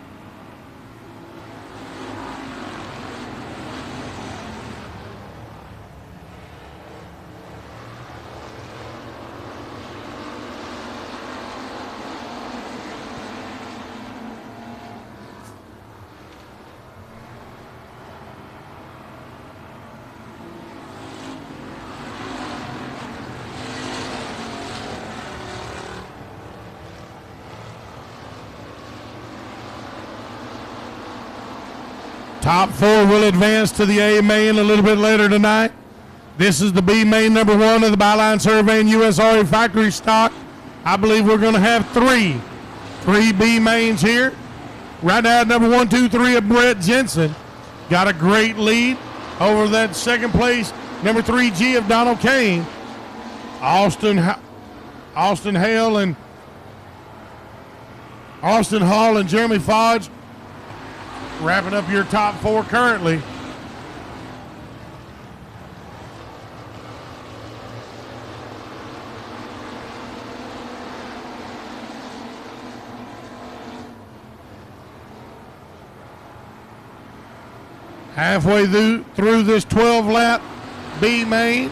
Speaker 1: Top 4 will advance to the A main a little bit later tonight. This is the B main number 1 of the Byline Survey and USRA factory stock. I believe we're going to have three B mains here. Right now, number 1, 2, 3 of Brett Jensen got a great lead over that second place, number 3G of Donald Kane. Austin Hall and Jeremy Fodge wrapping up your top 4 currently. Halfway through this 12-lap B main.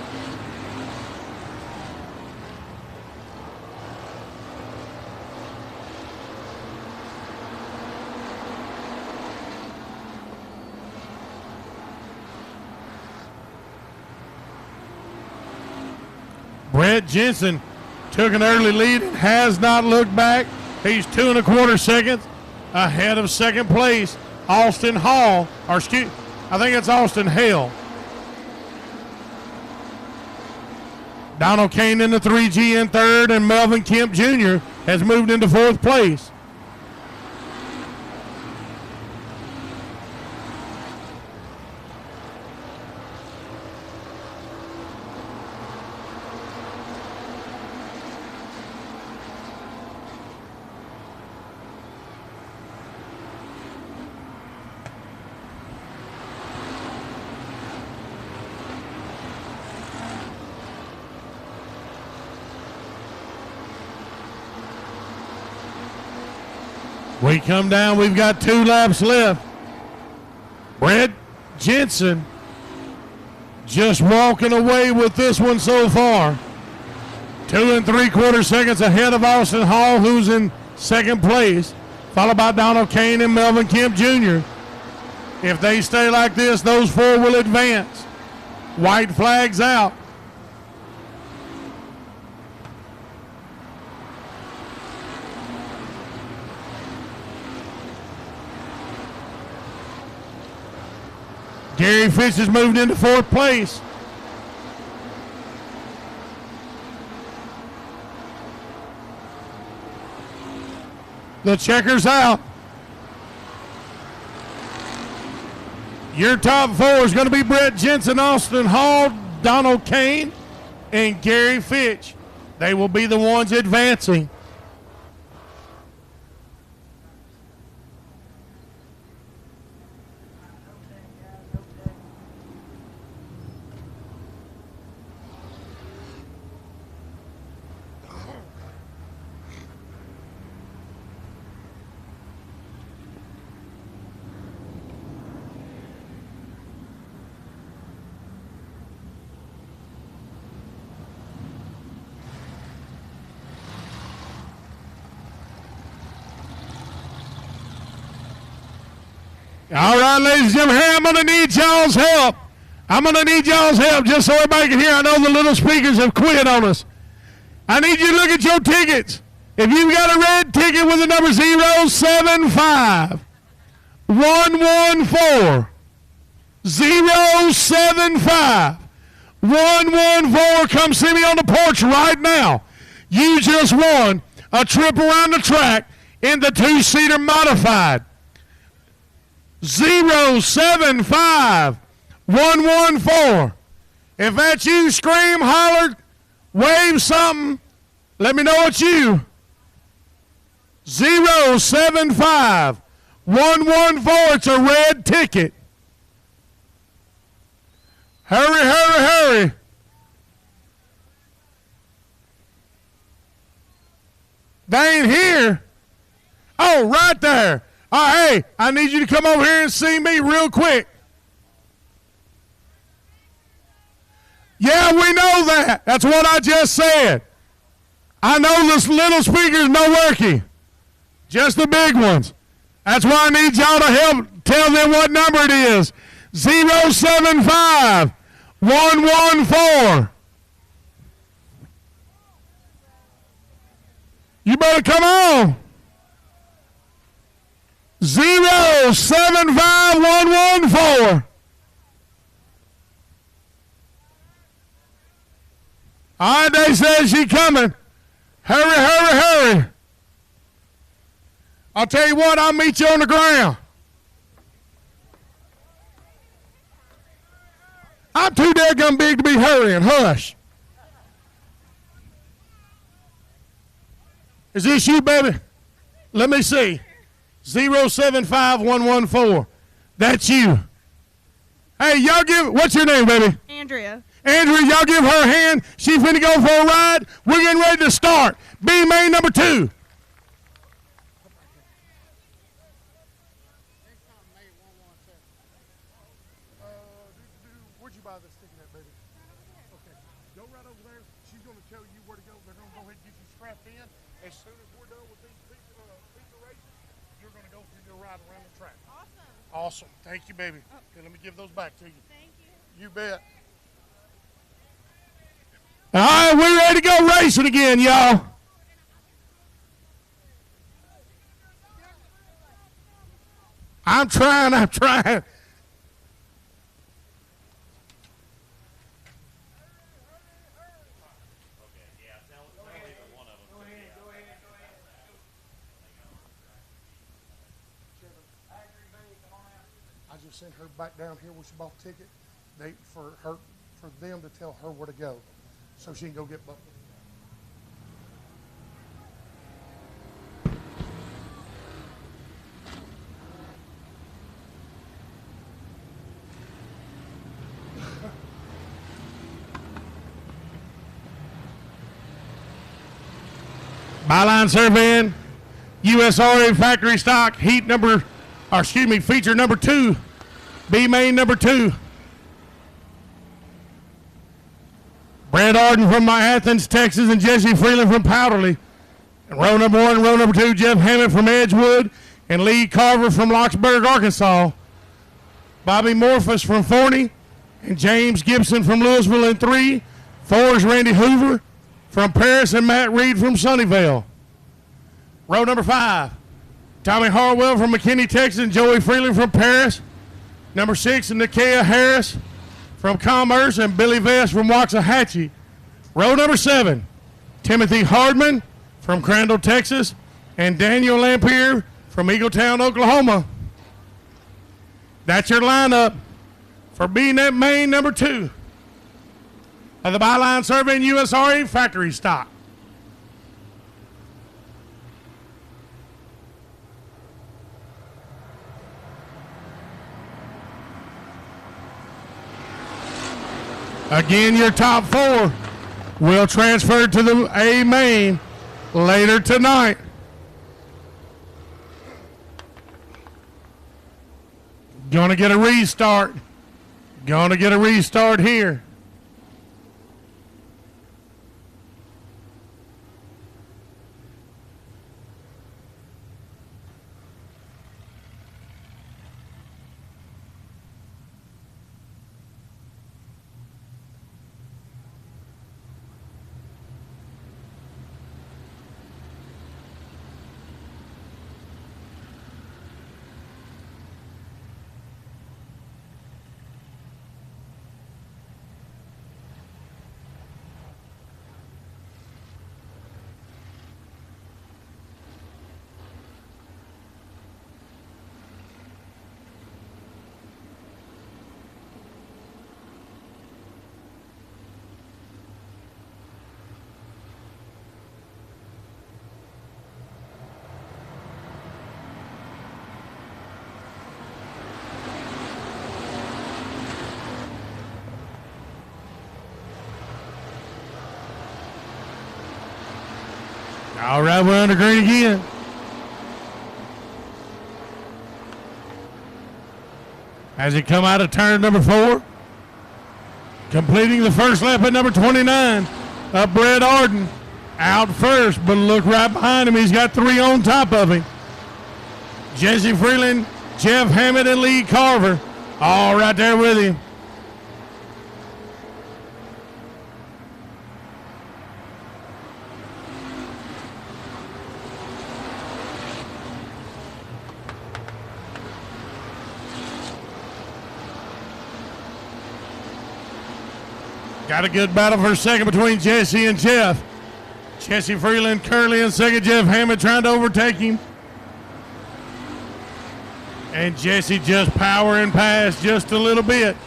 Speaker 1: Brett Jensen took an early lead and has not looked back. He's 2 1/4 seconds ahead of second place, Austin Hall, or excuse, I think it's Austin Hale. Donald Kane in the 3G in third, and Melvin Kemp Jr. has moved into 4th place. We come down, we've got 2 laps left. Brett Jensen just walking away with this one so far. 2 3/4 seconds ahead of Austin Hall, who's in second place, followed by Donald Kane and Melvin Kemp Jr. If they stay like this, those 4 will advance. White flags out. Gary Fitch has moved into 4th place. The checker's out. Your top 4 is going to be Brett Jensen, Austin Hall, Donald Kane, and Gary Fitch. They will be the ones advancing. All right, ladies and gentlemen, here I'm going to need y'all's help. I'm going to need y'all's help just so everybody can hear. I know the little speakers have quit on us. I need you to look at your tickets. If you've got a red ticket with the number 075 114 075 114, come see me on the porch right now. You just won a trip around the track in the two-seater modified. 075 114. If that's you, scream, holler, wave something. Let me know it's you. 075 114. It's a red ticket. Hurry, hurry, hurry. They ain't here. Oh, right there. Hey, I need you to come over here and see me real quick. Yeah, we know that. That's what I just said. I know the little speakers no working. Just the big ones. That's why I need y'all to help tell them what number it is. 075 114. You better come on. 075 114. All right, they said she coming. Hurry, hurry, hurry. I'll tell you what, I'll meet you on the ground. I'm too daggum big to be hurrying. Hush. Is this you, baby? Let me see. 075 114. That's you. Hey, y'all give, what's your name, baby?
Speaker 2: Andrea.
Speaker 1: Andrea, y'all give her a hand. She's finna go for a ride. We're getting ready to start. B main number 2. Where'd you buy this ticket at, baby? Okay. Go right over there. She's going to tell you where to go. They're going to go ahead and get you strapped in. As soon as we're done with these feature races, you're going to go for your ride around the track. Awesome. Thank you, baby. Okay, let me give those back to you.
Speaker 2: Thank you.
Speaker 1: You bet. All right, we're ready to go racing again, y'all. I'm trying. I just sent her back down here where she bought the ticket. For them to tell her where to go, so she can go get buffalo. Byline surveying, USRA factory stock, feature number 2, B main number 2. Brad Arden from Athens, Texas, and Jesse Freeland from Powderly. And row number 1 and row number 2, Jeff Hammond from Edgewood, and Lee Carver from Locksburg, Arkansas. Bobby Morphus from Forney, and James Gibson from Louisville in 3. 4 is Randy Hoover from Paris, and Matt Reed from Sunnyvale. Row number 5, Tommy Harwell from McKinney, Texas, and Joey Freeland from Paris. Number 6 is Nakia Harris from Commerce, and Billy Vest from Waxahachie. Row number 7, Timothy Hardman from Crandall, Texas, and Daniel Lampier from Eagletown, Oklahoma. That's your lineup for being that main number 2 of the Byline Survey and USRA factory stock. Again, your top 4 will transfer to the A main later tonight. Gonna get a restart. Here. All right, we're under green again. As he come out of turn number 4. Completing the first lap at number 29. Brett Arden out first, but look right behind him. He's got 3 on top of him. Jesse Freeland, Jeff Hammett, and Lee Carver all right there with him. Got a good battle for a second between Jesse and Jeff. Jesse Freeland currently in second. Jeff Hammett trying to overtake him. And Jesse just powering past just a little bit.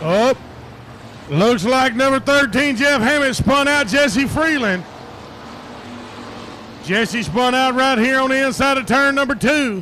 Speaker 1: Oh, looks like number 13, Jeff Hammett, spun out Jesse Freeland. Jesse spun out right here on the inside of turn number 2.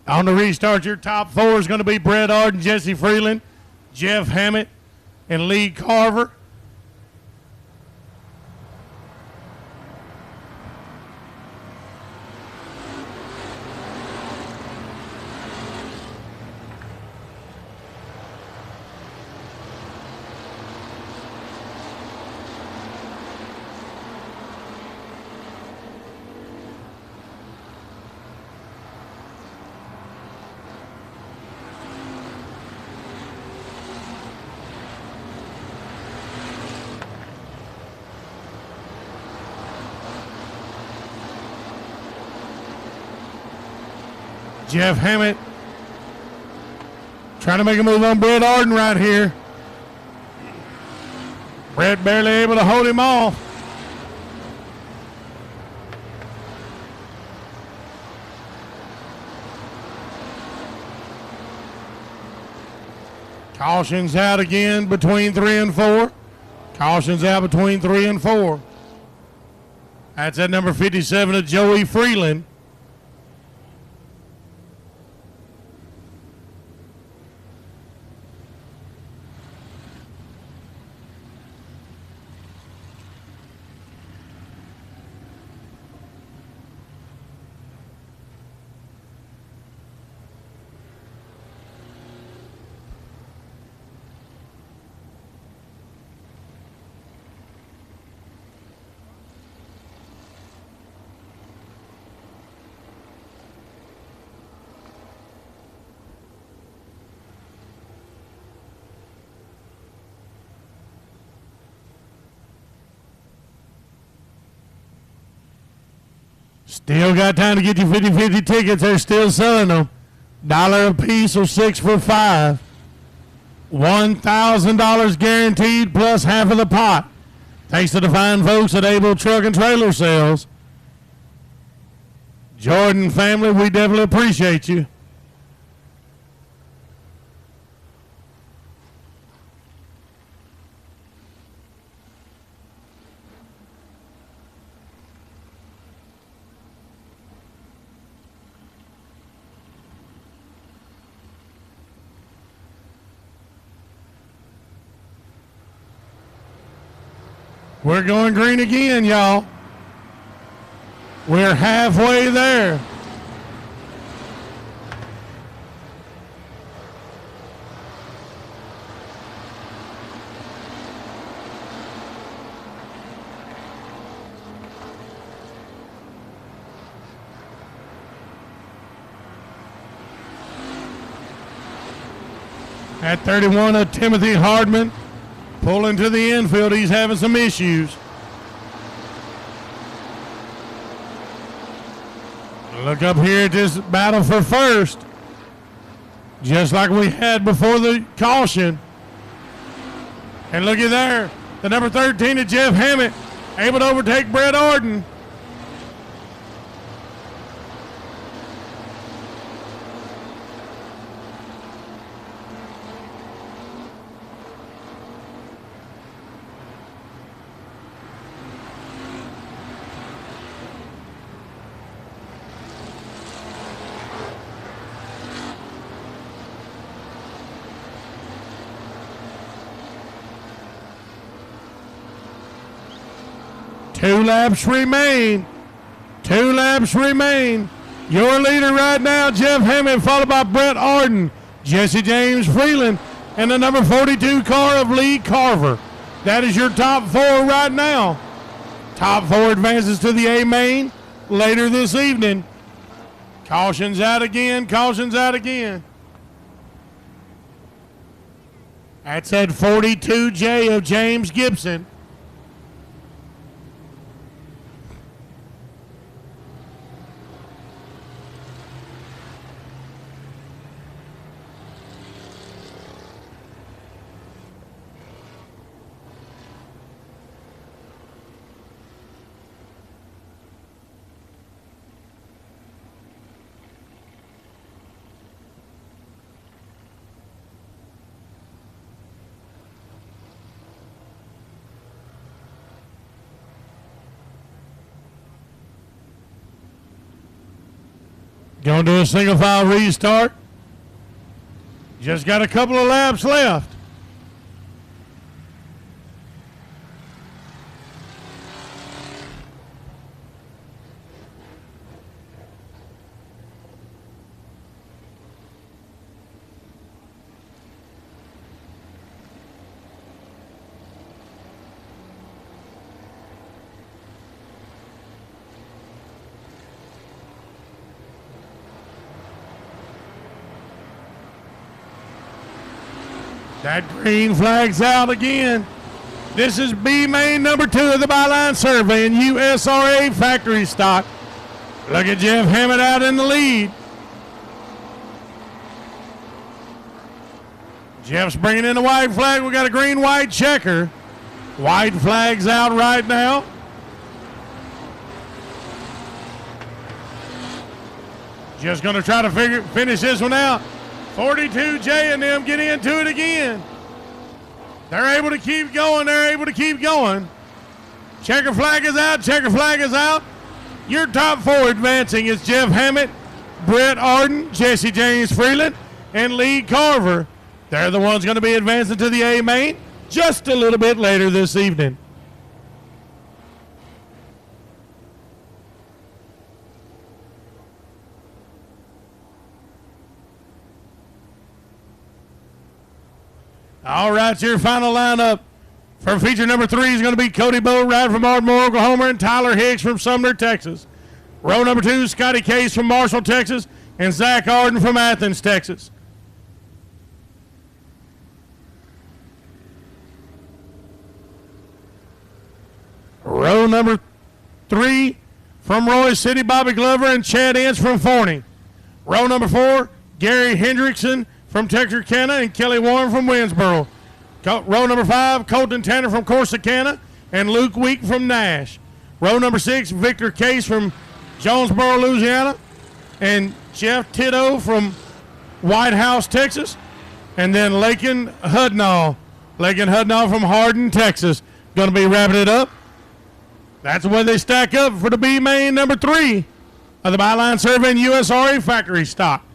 Speaker 1: On the restart, your top 4 is going to be Brett Arden, Jesse Freeland, Jeff Hammett, and Lee Carver. Jeff Hammett trying to make a move on Brett Arden right here. Brett barely able to hold him off. Caution's out again between 3 and 4. Caution's out between 3 and 4. That's at number 57 of Joey Freeland. Still got time to get your 50-50 tickets. They're still selling them. $1 a piece or 6 for 5. $1,000 guaranteed plus half of the pot. Thanks to the fine folks at Able Truck and Trailer Sales. Jordan family, we definitely appreciate you. We're going green again, y'all. We're halfway there. At 31, Timothy Hardman pulling to the infield. He's having some issues. Look up here at this battle for first. Just like we had before the caution. And look at there. The number 13 of Jeff Hammett able to overtake Brett Arden. Two laps remain. Your leader right now, Jeff Hammond, followed by Brett Arden, Jesse James Freeland, and the number 42 car of Lee Carver. That is your top 4 right now. Top 4 advances to the A main later this evening. Caution's out again. That's at 42J of James Gibson. Going to do a single file restart. Just got a couple of laps left. That green flag's out again. This is B main number 2 of the Byline Survey in USRA factory stock. Look at Jeff Hammond out in the lead. Jeff's bringing in the white flag. We got a green-white checker. White flag's out right now. Just going to try to finish this one out. 42J and them get into it again. They're able to keep going. Checker flag is out. Your top 4 advancing is Jeff Hammett, Brett Arden, Jesse James Freeland, and Lee Carver. They're the ones going to be advancing to the A main just a little bit later this evening. All right, your final lineup for feature number 3 is going to be Cody Boatwright from Ardmore, Oklahoma, and Tyler Hicks from Sumner, Texas. Row number 2, Scotty Case from Marshall, Texas, and Zach Arden from Athens, Texas. Row number 3, from Roy's City, Bobby Glover and Chad Ince from Forney. Row number 4, Gary Hendrickson from Texarkana and Kelly Warren from Winsboro. Row number 5, Colton Tanner from Corsicana and Luke Week from Nash. Row number 6, Victor Case from Jonesboro, Louisiana, and Jeff Tito from White House, Texas. And then Lakin Hudnall from Hardin, Texas, going to be wrapping it up. That's when they stack up for the B main number 3 of the Byline Survey and USRA factory stock.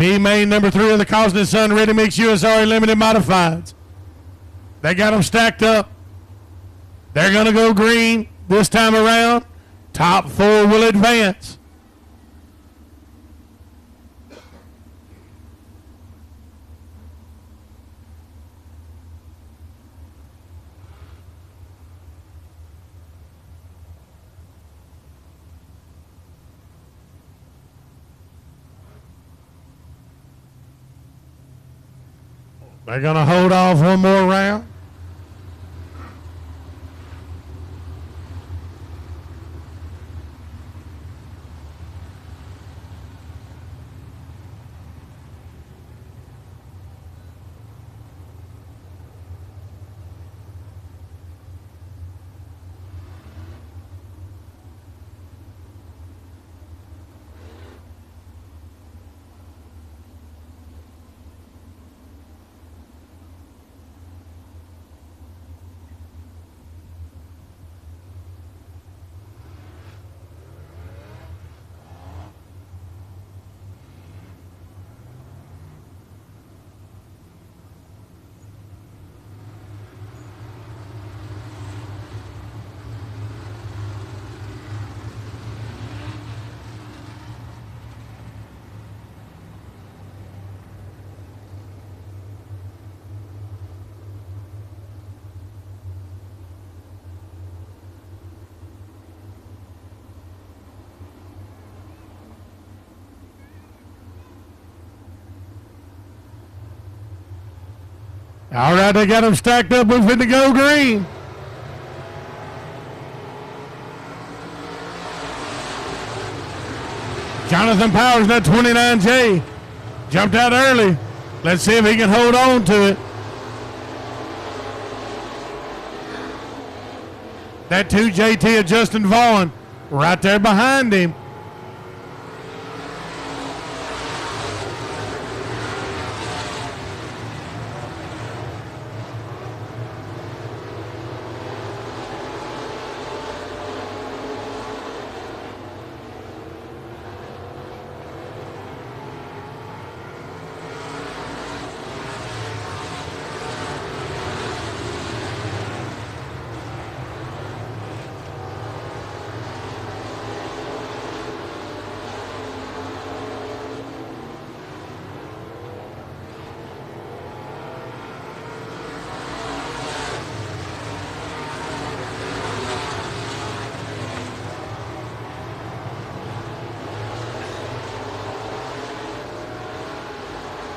Speaker 1: B main number 3 of the Cosnet Sun Ready Mix USRA Limited Modifieds. They got them stacked up. They're going to go green this time around. Top 4 will advance. They're going to hold off one more round. All right, they got them stacked up. We're finna go green. Jonathan Powers, that 29J, jumped out early. Let's see if he can hold on to it. That 2JT of Justin Vaughn right there behind him.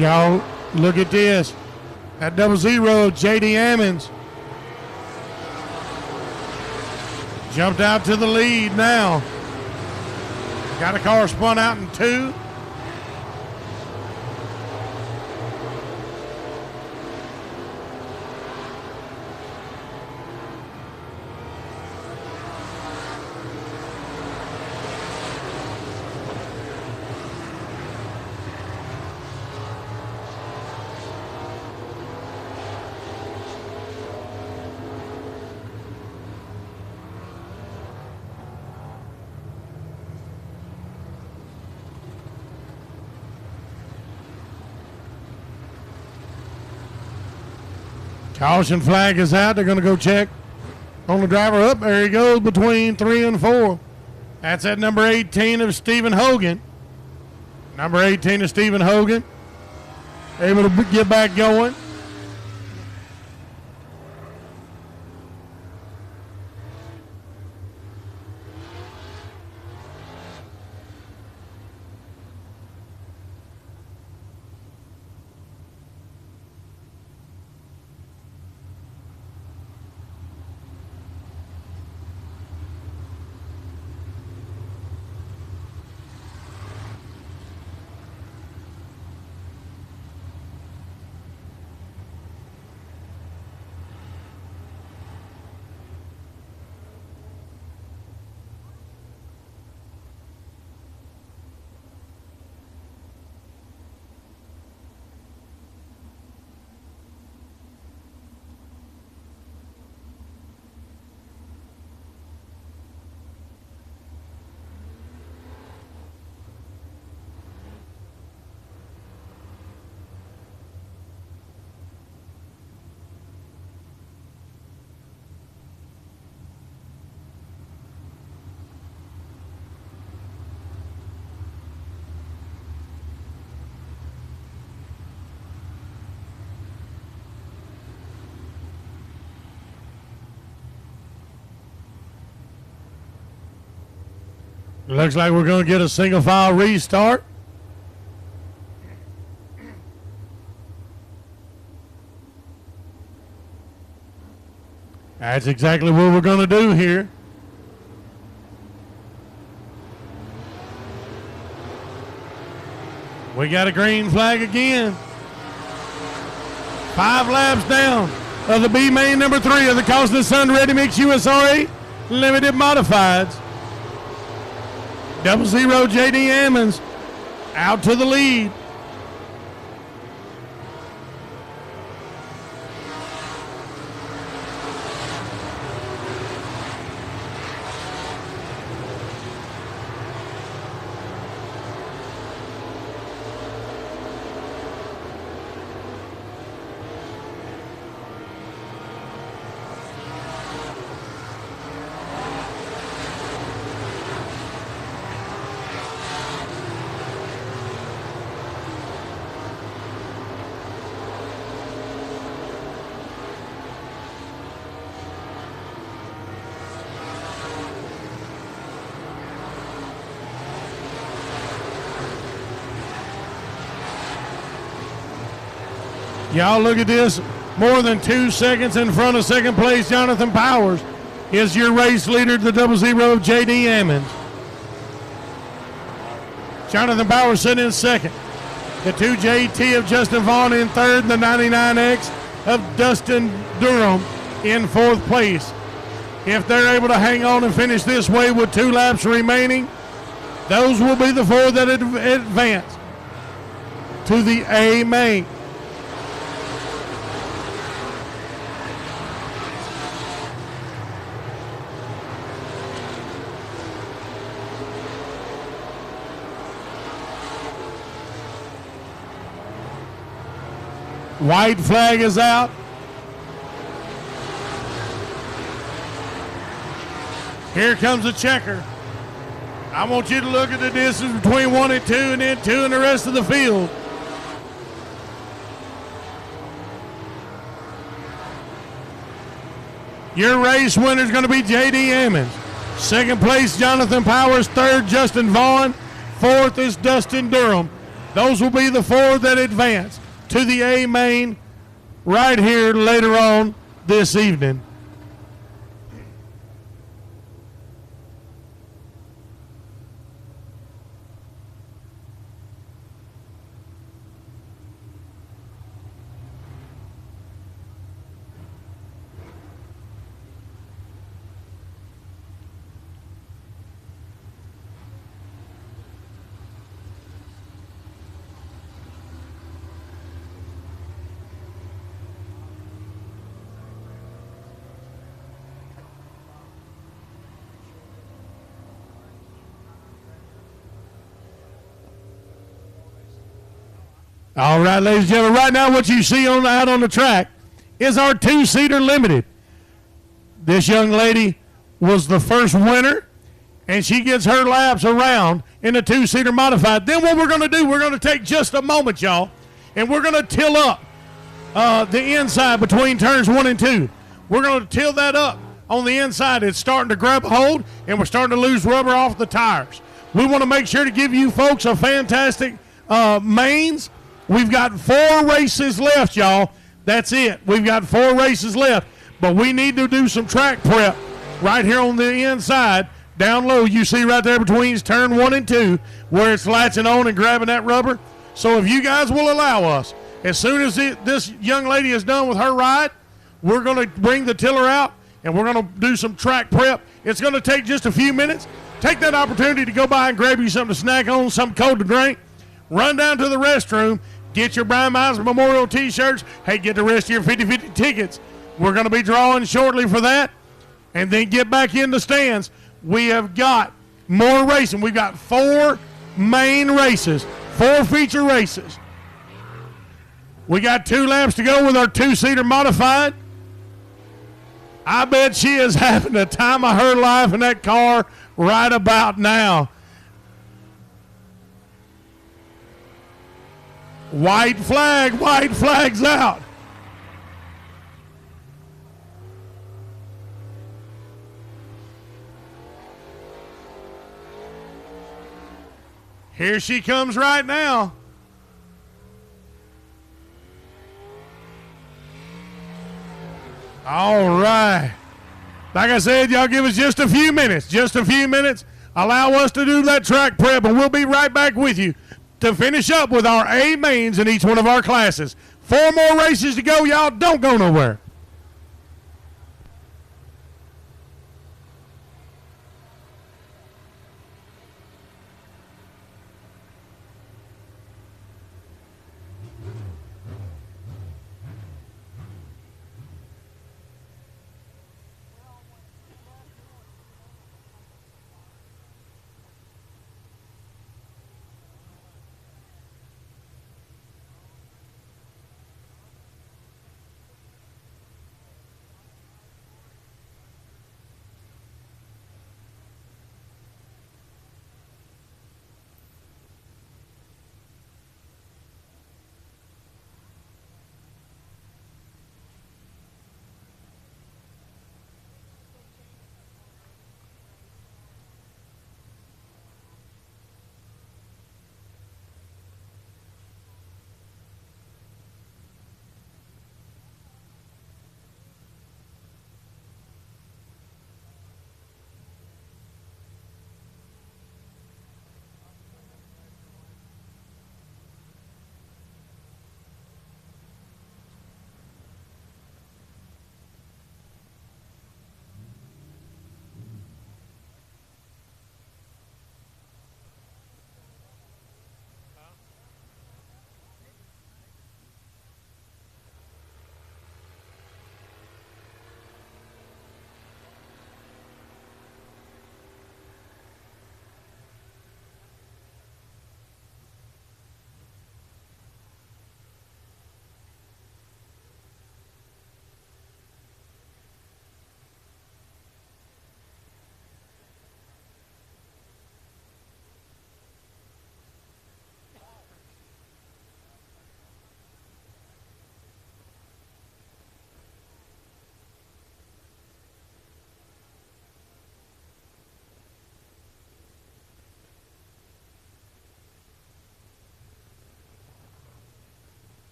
Speaker 1: Y'all, look at this. That 00, J.D. Ammons, jumped out to the lead now. Got a car spun out in 2. Caution flag is out. They're going to go check on the driver. Up there he goes between 3 and 4. That's at number 18 of Stephen Hogan. Number 18 of Stephen Hogan. Able to get back going. Looks like we're going to get a single file restart. That's exactly what we're going to do here. We got a green flag again. 5 laps down of the B main number 3 of the Costin Sun Ready Mix USRA Limited Modifieds. 00 JD Ammons out to the lead. Y'all look at this. More than 2 seconds in front of second place, Jonathan Powers is your race leader, the 00 J.D. Ammons. Jonathan Powers sitting in second. The 2JT of Justin Vaughn in third. The 99X of Dustin Durham in fourth place. If they're able to hang on and finish this way with 2 laps remaining, those will be the 4 that advance to the A main. White flag is out. Here comes the checker. I want you to look at the distance between 1 and 2 and then 2 and the rest of the field. Your race winner is going to be J.D. Ammons. Second place, Jonathan Powers. Third, Justin Vaughn. Fourth is Dustin Durham. Those will be the 4 that advance to the A main right here later on this evening. All right, ladies and gentlemen, right now what you see out on the track is our 2-seater limited. This young lady was the first winner, and she gets her laps around in the 2-seater modified. Then what we're going to do, we're going to take just a moment, y'all, and we're going to till up the inside between turns 1 and 2. We're going to till that up on the inside. It's starting to grab a hold, and we're starting to lose rubber off the tires. We want to make sure to give you folks a fantastic mains. We've got 4 races left, y'all. That's it. We've got 4 races left. But we need to do some track prep right here on the inside. Down low, you see right there between turn 1 and 2 where it's latching on and grabbing that rubber. So if you guys will allow us, as soon as this young lady is done with her ride, we're going to bring the tiller out and we're going to do some track prep. It's going to take just a few minutes. Take that opportunity to go by and grab you something to snack on, something cold to drink. Run down to the restroom. Get your Brian Mize Memorial T-shirts. Hey, get the rest of your 50-50 tickets. We're going to be drawing shortly for that. And then get back in the stands. We have got more racing. We've got 4 main races, 4 feature races. We got 2 laps to go with our 2-seater modified. I bet she is having the time of her life in that car right about now. White flag's out. Here she comes right now. All right. Like I said, y'all give us just a few minutes. Just a few minutes. Allow us to do that track prep, and we'll be right back with you to finish up with our A mains in each one of our classes. 4 more races to go, y'all. Don't go nowhere.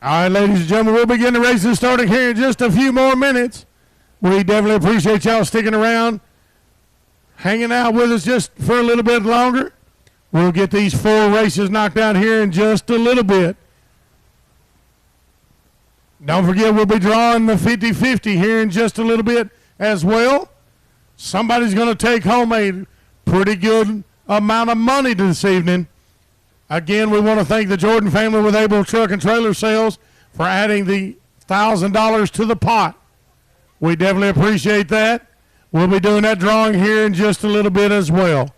Speaker 1: All right, ladies and gentlemen, we'll begin the races starting here in just a few more minutes. We definitely appreciate y'all sticking around, hanging out with us just for a little bit longer. We'll get these 4 races knocked out here in just a little bit. Don't forget, we'll be drawing the 50-50 here in just a little bit as well. Somebody's going to take home a pretty good amount of money this evening. Again, we want to thank the Jordan family with Able Truck and Trailer Sales for adding the $1,000 to the pot. We definitely appreciate that. We'll be doing that drawing here in just a little bit as well.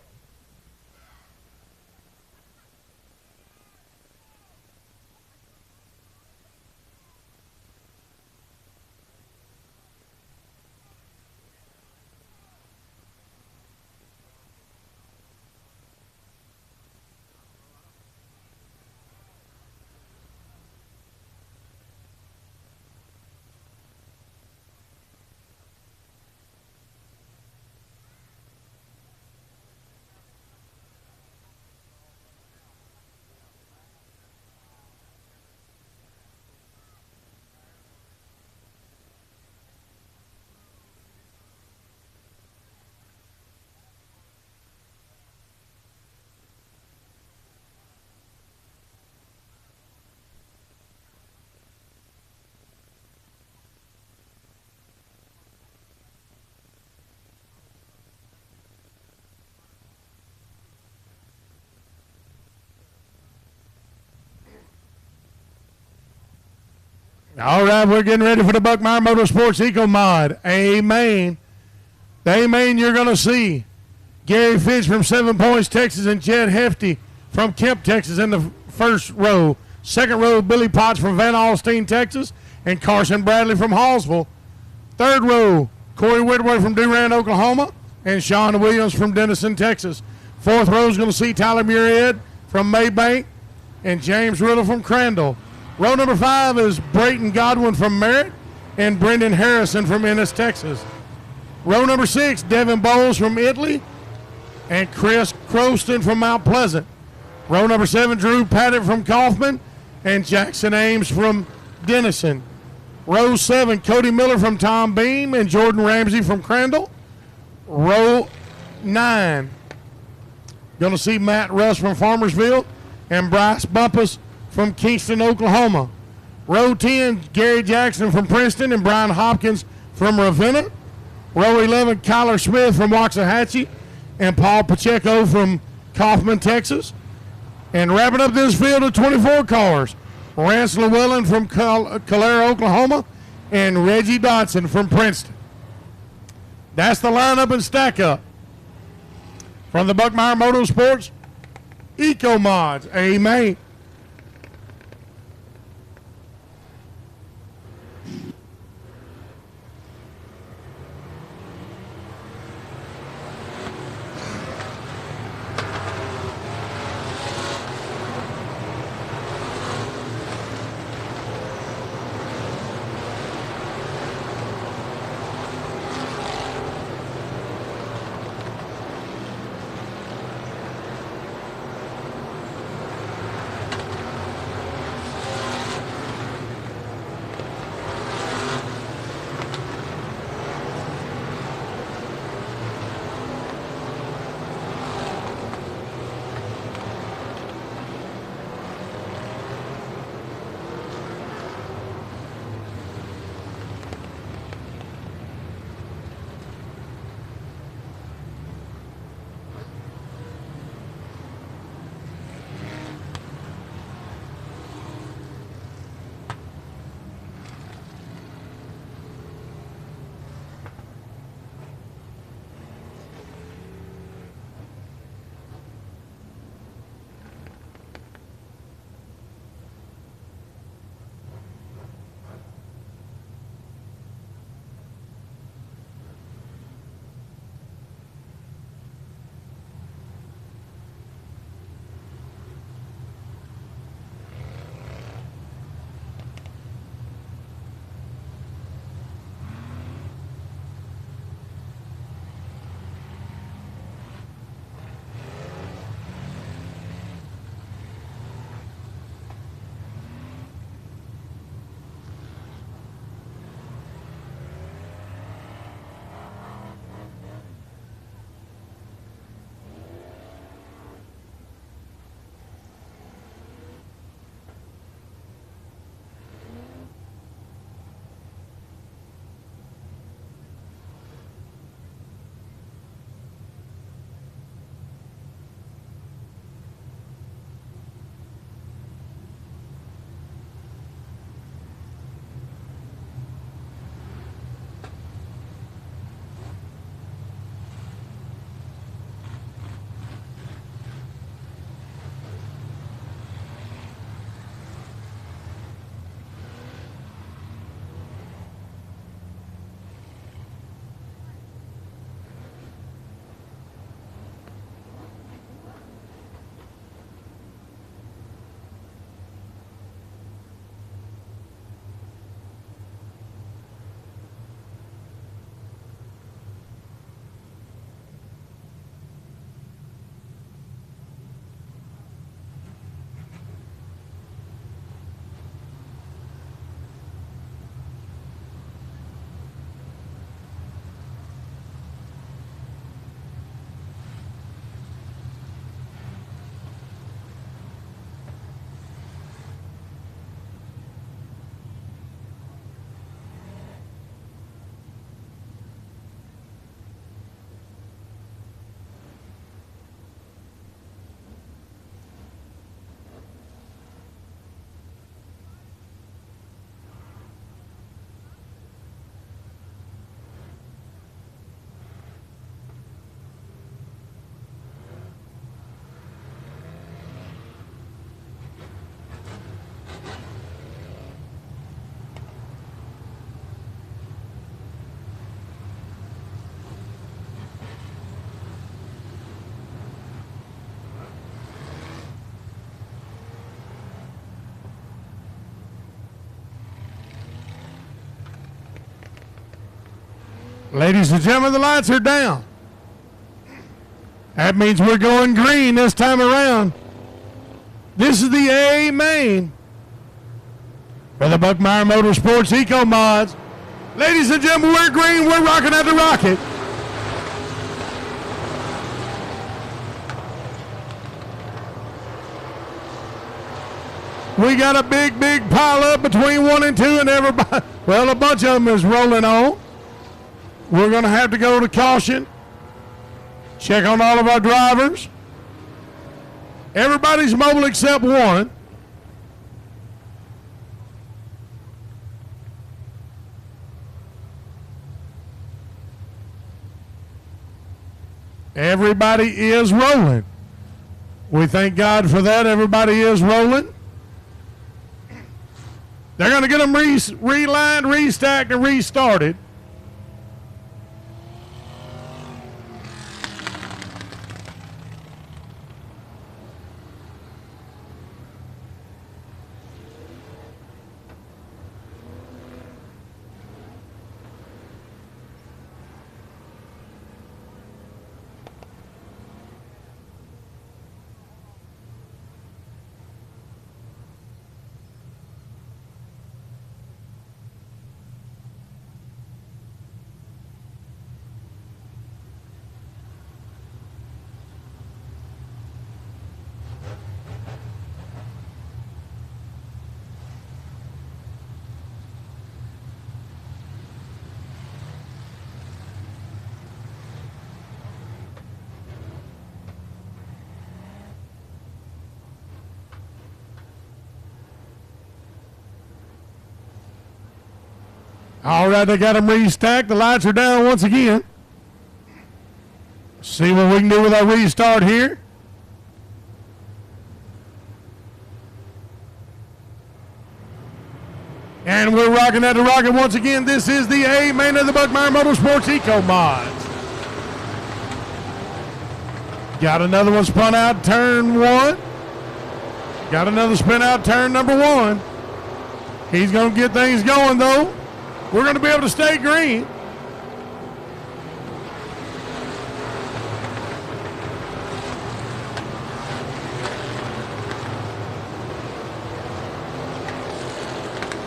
Speaker 1: All right, we're getting ready for the Buckmeyer Motorsports Eco Mod. Amen. The Amen you're going to see Gary Fitch from 7 Points, Texas, and Jed Hefty from Kemp, Texas in the first row. Second row, Billy Potts from Van Alstyne, Texas, and Carson Bradley from Hallsville. Third row, Corey Whitworth from Durand, Oklahoma, and Sean Williams from Denison, Texas. Fourth row is going to see Tyler Muried from Maybank and James Riddle from Crandall. Row number 5 is Brayton Godwin from Merritt and Brendan Harrison from Ennis, Texas. Row number 6, Devin Bowles from Italy and Chris Croston from Mount Pleasant. Row number 7, Drew Paddock from Kaufman and Jackson Ames from Denison. Row 7, Cody Miller from Tom Beam and Jordan Ramsey from Crandall. Row 9, going to see Matt Russ from Farmersville and Bryce Bumpus from Kingston, Oklahoma. Row 10, Gary Jackson from Princeton and Brian Hopkins from Ravenna. Row 11, Kyler Smith from Waxahachie and Paul Pacheco from Kaufman, Texas. And wrapping up this field of 24 cars, Rance Llewellyn from Calera, Oklahoma and Reggie Dotson from Princeton. That's the lineup and stack up from the Buckmeyer Motorsports Eco Mods. Amen. Ladies and gentlemen, the lights are down. That means we're going green this time around. This is the A main for the Buckmeyer Motorsports Eco Mods. Ladies and gentlemen, we're green. We're rocking at the rocket. We got a big pile up between 1 and 2, and everybody, well, a bunch of them is rolling on. We're going to have to go to caution. Check on all of our drivers. Everybody's mobile except one. Everybody is rolling. We thank God for that. Everybody is rolling. They're going to get them relined, restacked, and restarted. All right, they got them restacked. The lights are down once again. See what we can do with our restart here. And we're rocking at the rocket once again. This is the A main of the Buckmeyer Motorsports Eco Mods. Got another one spun out, turn 1. Got another spin out, turn number 1. He's going to get things going, though. We're going to be able to stay green.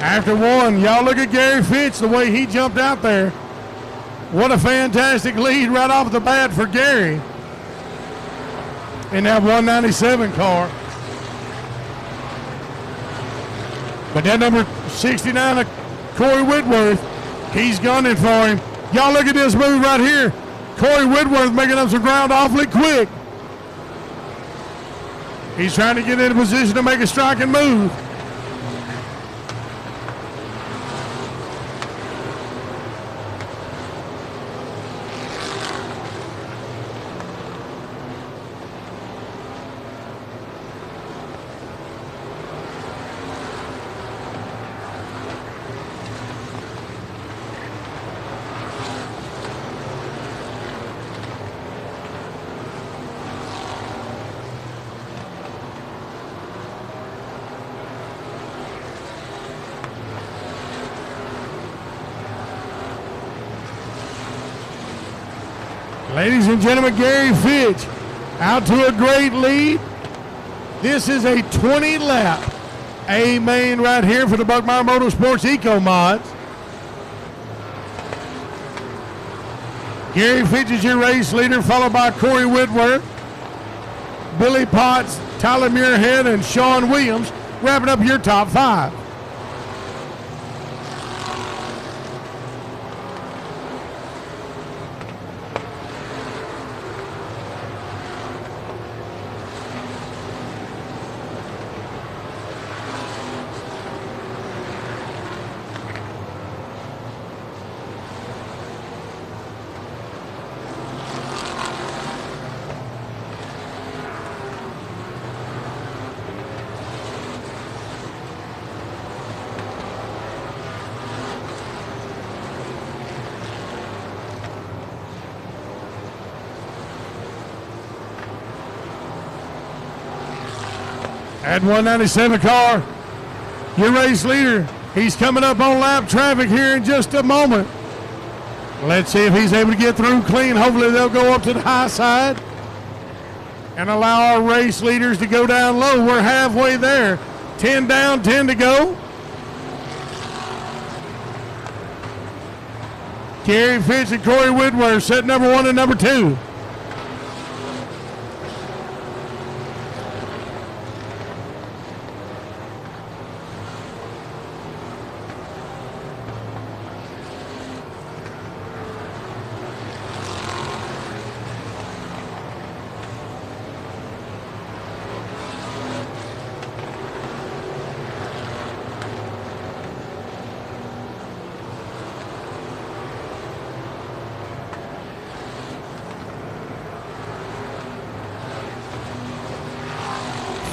Speaker 1: After 1, y'all look at Gary Fitch, the way he jumped out there. What a fantastic lead right off the bat for Gary in that 197 car. But that number 69, Corey Whitworth, he's gunning for him. Y'all look at this move right here. Corey Whitworth making up some ground awfully quick. He's trying to get in a position to make a striking move. Ladies and gentlemen, Gary Fitch out to a great lead. This is a 20-lap A main right here for the Buckmeyer Motorsports Eco Mods. Gary Fitch is your race leader, followed by Corey Whitworth, Billy Potts, Tyler Muirhead, and Sean Williams, wrapping up your top 5. At 197 car, your race leader. He's coming up on lap traffic here in just a moment. Let's see if he's able to get through clean. Hopefully they'll go up to the high side and allow our race leaders to go down low. We're halfway there. 10 down, 10 to go. Gary Fitch and Corey Whitworth set number 1 and number 2.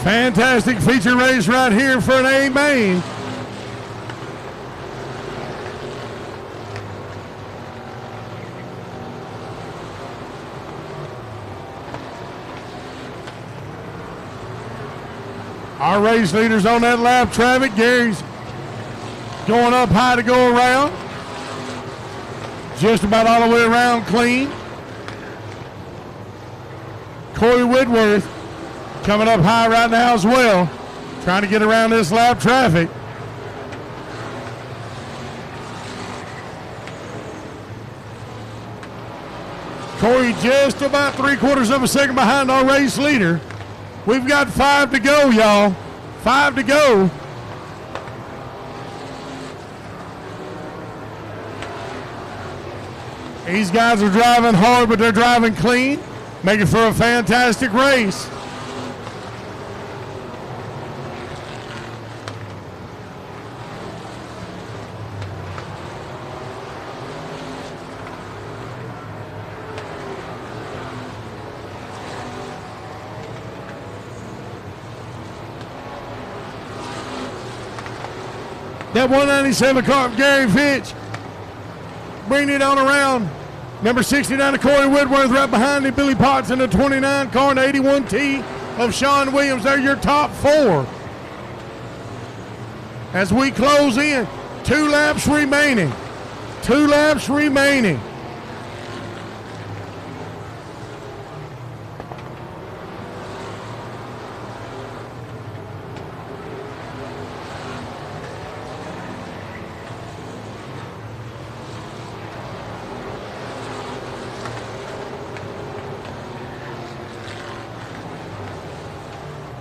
Speaker 1: Fantastic feature race right here for an A main. Our race leaders on that lap traffic. Gary's going up high to go around. Just about all the way around clean. Corey Whitworth coming up high right now as well, trying to get around this lap traffic. Corey just about 3/4 of a second behind our race leader. We've got 5 to go, y'all. 5 to go. These guys are driving hard, but they're driving clean, making for a fantastic race. That 197 car of Gary Fitch. Bring it on around. Number 69 of Corey Whitworth right behind him. Billy Potts in the 29 car and 81T of Sean Williams. They're your top 4. As we close in, 2 laps remaining. 2 laps remaining.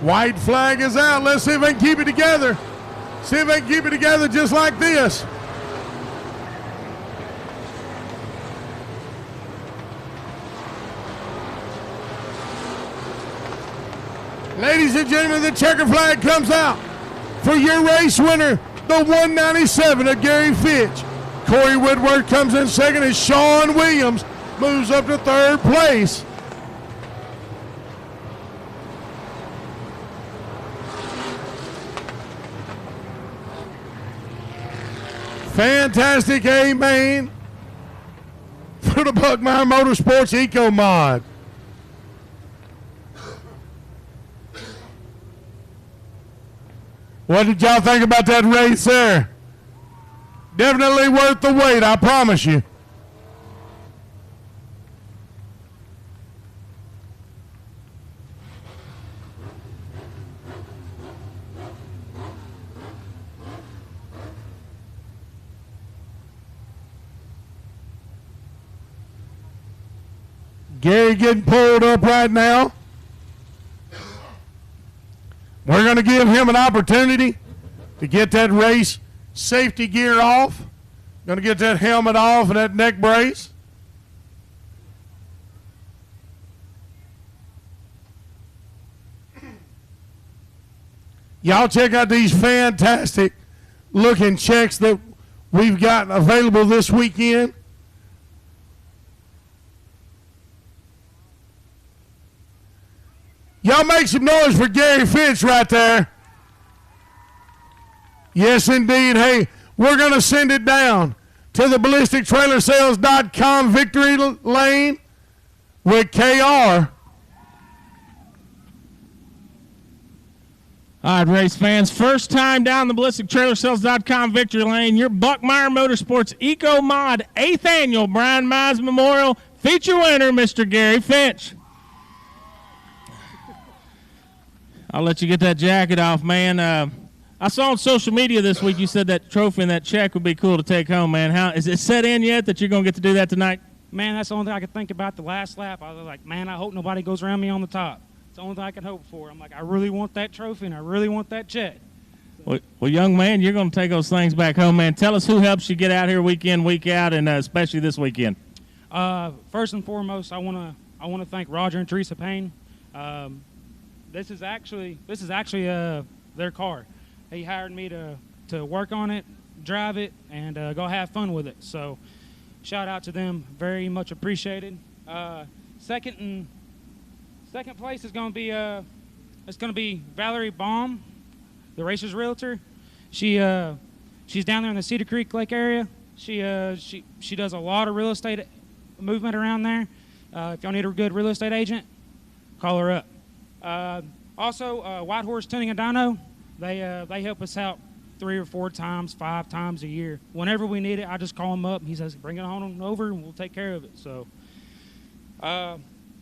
Speaker 1: White flag is out. Let's see if they can keep it together. See if they can keep it together just like this. Ladies and gentlemen, the checker flag comes out for your race winner, the 197 of Gary Fitch. Corey Whitworth comes in second as Sean Williams moves up to 3rd place. Fantastic A main for the Buckmeyer Motorsports Eco Mod. What did y'all think about that race there? Definitely worth the wait, I promise you. Gary getting pulled up right now. We're going to give him an opportunity to get that race safety gear off. Going to get that helmet off and that neck brace. Y'all check out these fantastic looking checks that we've got available this weekend. Y'all make some noise for Gary Fitch right there. Yes, indeed. Hey, we're going to send it down to the ballistictrailersales.com victory lane with KR.
Speaker 2: All right, race fans, first time down the BallisticTrailerSales.com victory lane, your Buckmeyer Motorsports Eco Mod 8th Annual Brian Mize Memorial feature winner, Mr. Gary Finch. I'll let you get that jacket off, man. I saw on social media this week you said that trophy and that check would be cool to take home, man. How is it set in yet that you're going to get to do that tonight?
Speaker 3: Man, that's the only thing I could think about the last lap. I was like, man, I hope nobody goes around me on the top. It's the only thing I can hope for. I'm like, I really want that trophy, and I really want that check.
Speaker 2: Well, young man, you're going to take those things back home, man. Tell us who helps you get out here week in, week out, and especially this weekend.
Speaker 3: First and foremost, I want to thank Roger and Teresa Payne. This is actually their car. He hired me to work on it, drive it, and go have fun with it. So, shout out to them, very much appreciated. Second place is going to be Valerie Baum, the racer's realtor. She's down there in the Cedar Creek Lake area. She does a lot of real estate movement around there. If y'all need a good real estate agent, call her up. Also, White Horse Tuning and Dyno, they help us out 3 or 4 times, 5 times a year. Whenever we need it, I just call him up. He says, "Bring it on over, and we'll take care of it." So,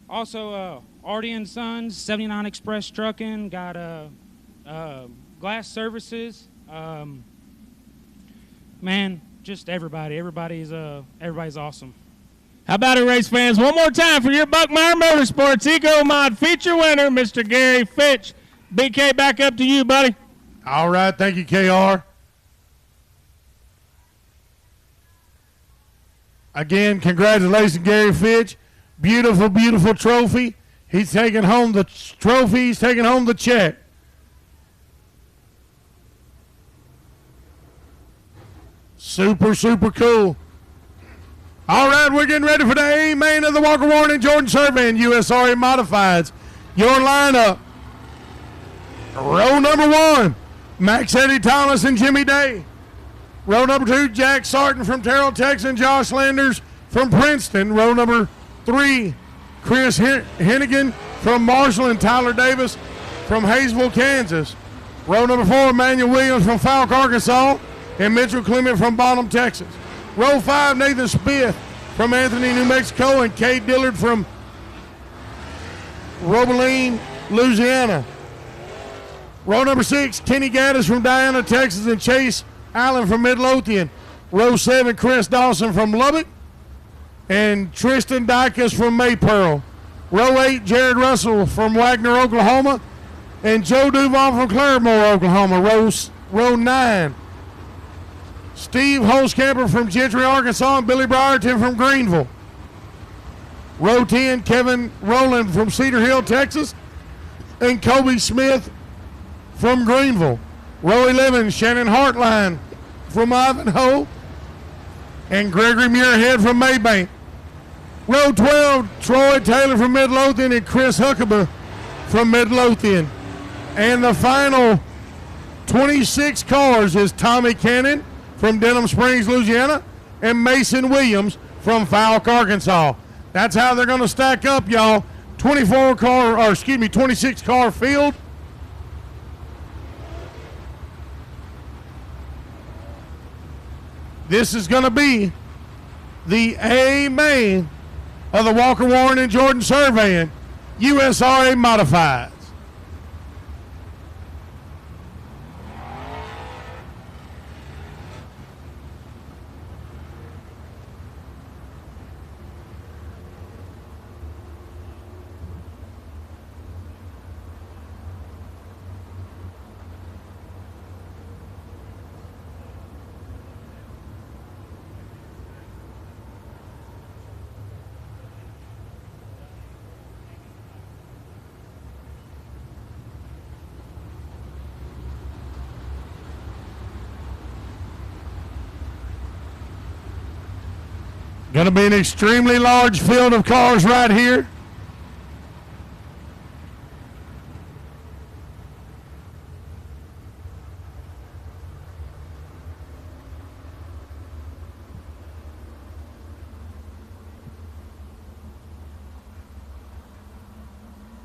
Speaker 3: also, Artie and Sons, 79 Express Trucking, got glass services. Man, just everybody. Everybody's awesome.
Speaker 2: How about it, race fans? One more time for your Buckmeyer Motorsports Eco Mod feature winner, Mr. Gary Finch. BK, back up to you, buddy.
Speaker 1: All right, thank you, KR. Again, congratulations, Gary Finch. Beautiful, beautiful trophy. He's taking home the trophy. He's taking home the check. Super, super cool. All right, we're getting ready for the A main of the Walker Warren and Jordan Surveying USRA Modifieds. Your lineup. Row number 1, Max Eddie Thomas and Jimmy Day. Row number 2, Jack Sarton from Terrell, Texas, and Josh Landers from Princeton. Row number 3, Chris Hennigan from Marshall and Tyler Davis from Hayesville, Kansas. Row number 4, Emmanuel Williams from Falk, Arkansas, and Mitchell Clement from Bonham, Texas. Row 5, Nathan Smith from Anthony, New Mexico, and Cade Dillard from Robeline, Louisiana. Row number 6, Kenny Gaddis from Diana, Texas, and Chase Allen from Midlothian. Row 7, Chris Dawson from Lubbock, and Tristan Dykus from Maypearl. Row 8, Jared Russell from Wagner, Oklahoma, and Joe Duval from Claremore, Oklahoma. Row 9, Steve Holzcamper from Gentry, Arkansas, and Billy Brierton from Greenville. Row 10, Kevin Rowland from Cedar Hill, Texas, and Kobe Smith from Greenville. Row 11, Shannon Hartline from Ivanhoe, and Gregory Muirhead from Maybank. Row 12, Troy Taylor from Midlothian and Chris Huckabee from Midlothian. And the final 26 cars is Tommy Cannon from Denham Springs, Louisiana, and Mason Williams from Falk, Arkansas. That's how they're going to stack up, y'all. 26 car field. This is going to be the A main of the Walker Warren and Jordan Surveying USRA Modifieds. Going to be an extremely large field of cars right here.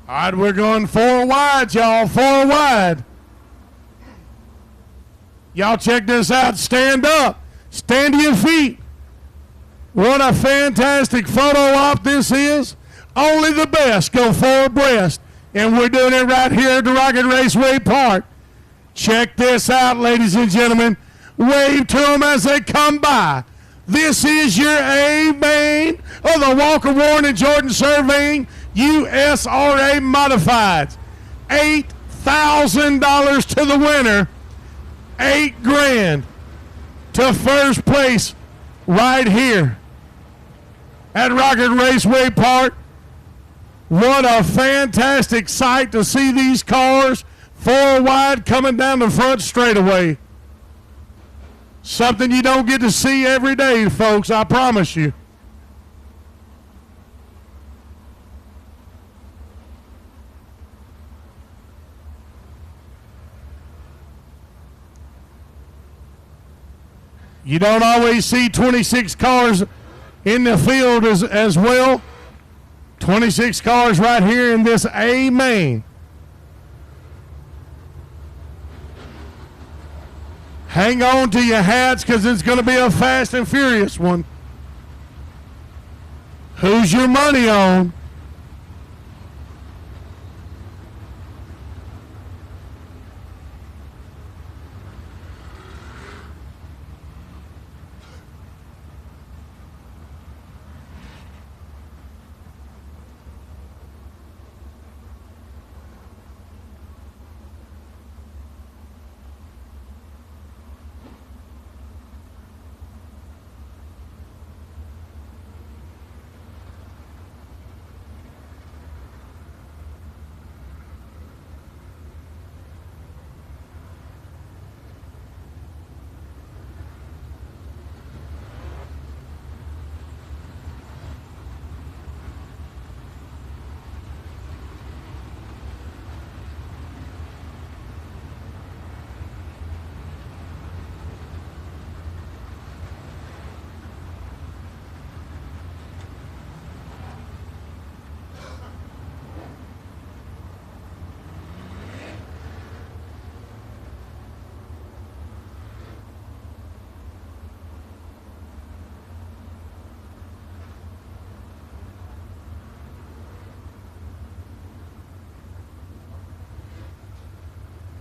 Speaker 1: All right, we're going 4 wide, y'all, 4 wide. Y'all check this out. Stand up. Stand to your feet. What a fantastic photo op this is. Only the best go forward abreast. And we're doing it right here at the Rocket Raceway Park. Check this out, ladies and gentlemen. Wave to them as they come by. This is your A main of the Walker Warren and Jordan Surveying USRA Modifieds. $8,000 to the winner. $8,000 to first place right here at Rocket Raceway Park. What a fantastic sight to see these cars four wide coming down the front straightaway. Something you don't get to see every day, folks, I promise you. You don't always see 26 cars in the field as well. 26 cars right here in this A main. Hang on to your hats because it's going to be a fast and furious one. Who's your money on?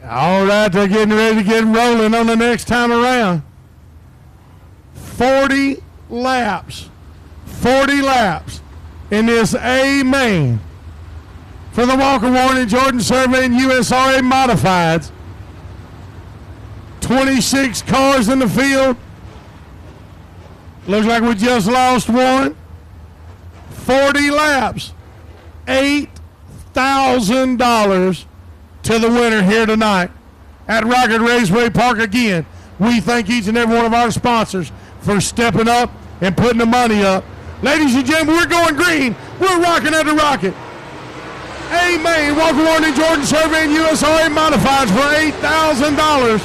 Speaker 1: All right, they're getting ready to get rolling on the next time around. 40 laps. 40 laps in this A main for the Walker Warren and Jordan Surveying USRA Modifieds. 26 cars in the field. Looks like we just lost one. 40 laps. $8,000 to the winner here tonight at Rocket Raceway Park. Again, we thank each and every one of our sponsors for stepping up and putting the money up. Ladies and gentlemen, we're going green. We're rocking at the Rocket. A main, Walker Warren and Jordan Surveying USRA Modifieds for $8,000.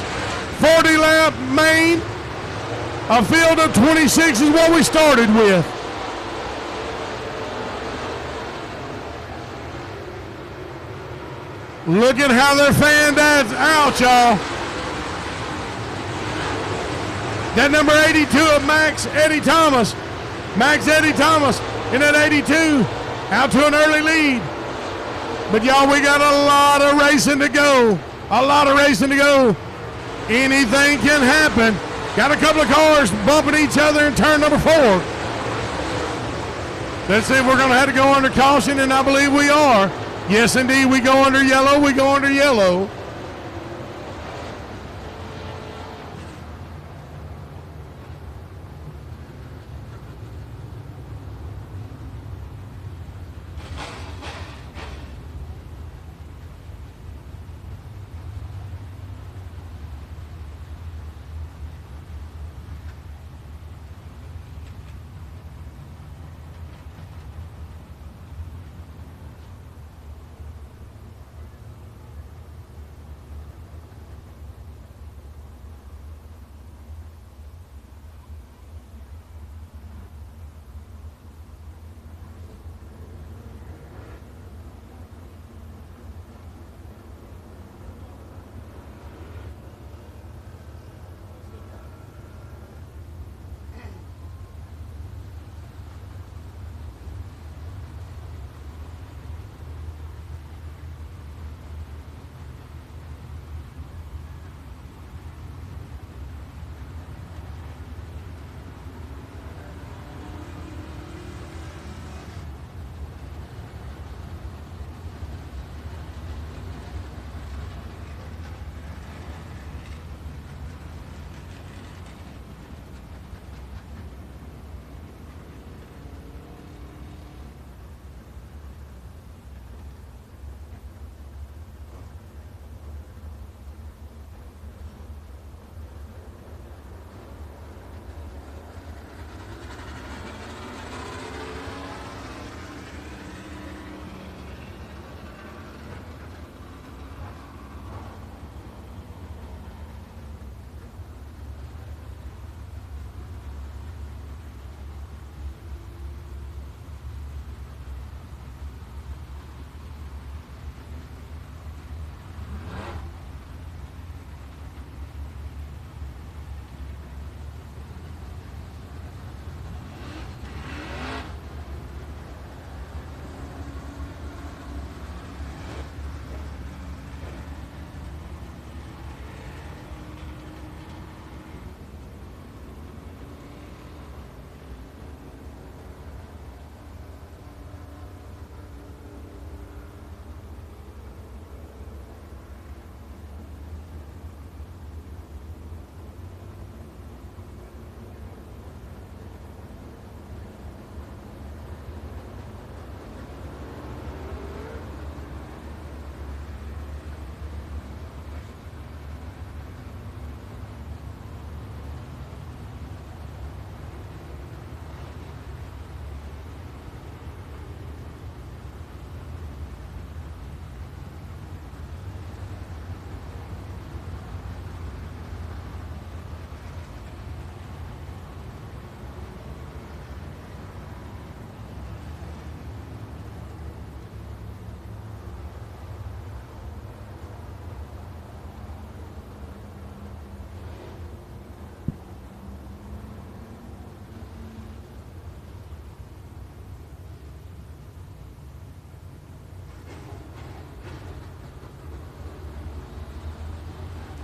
Speaker 1: 40 lap main. A field of 26 is what we started with. Look at how they're fanned out, y'all. That number 82 of Max Eddie Thomas. Max Eddie Thomas in that 82. Out to an early lead. But, y'all, we got a lot of racing to go. A lot of racing to go. Anything can happen. Got a couple of cars bumping each other in turn number 4. Let's see if we're going to have to go under caution, and I believe we are. Yes, indeed, we go under yellow. We go under yellow.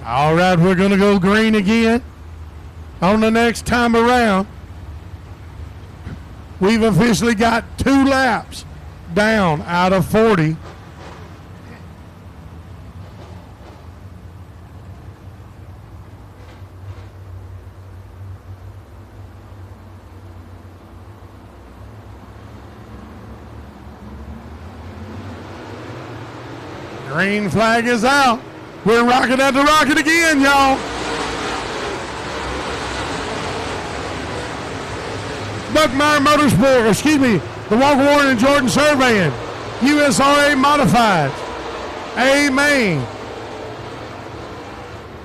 Speaker 1: All right, we're going to go green again on the next time around. We've officially got 2 laps down out of 40. Green flag is out. We're rocking at the rocket again, y'all. Buckmeyer Motorsport, the Walker Warren and Jordan Surveying, USRA Modified, A main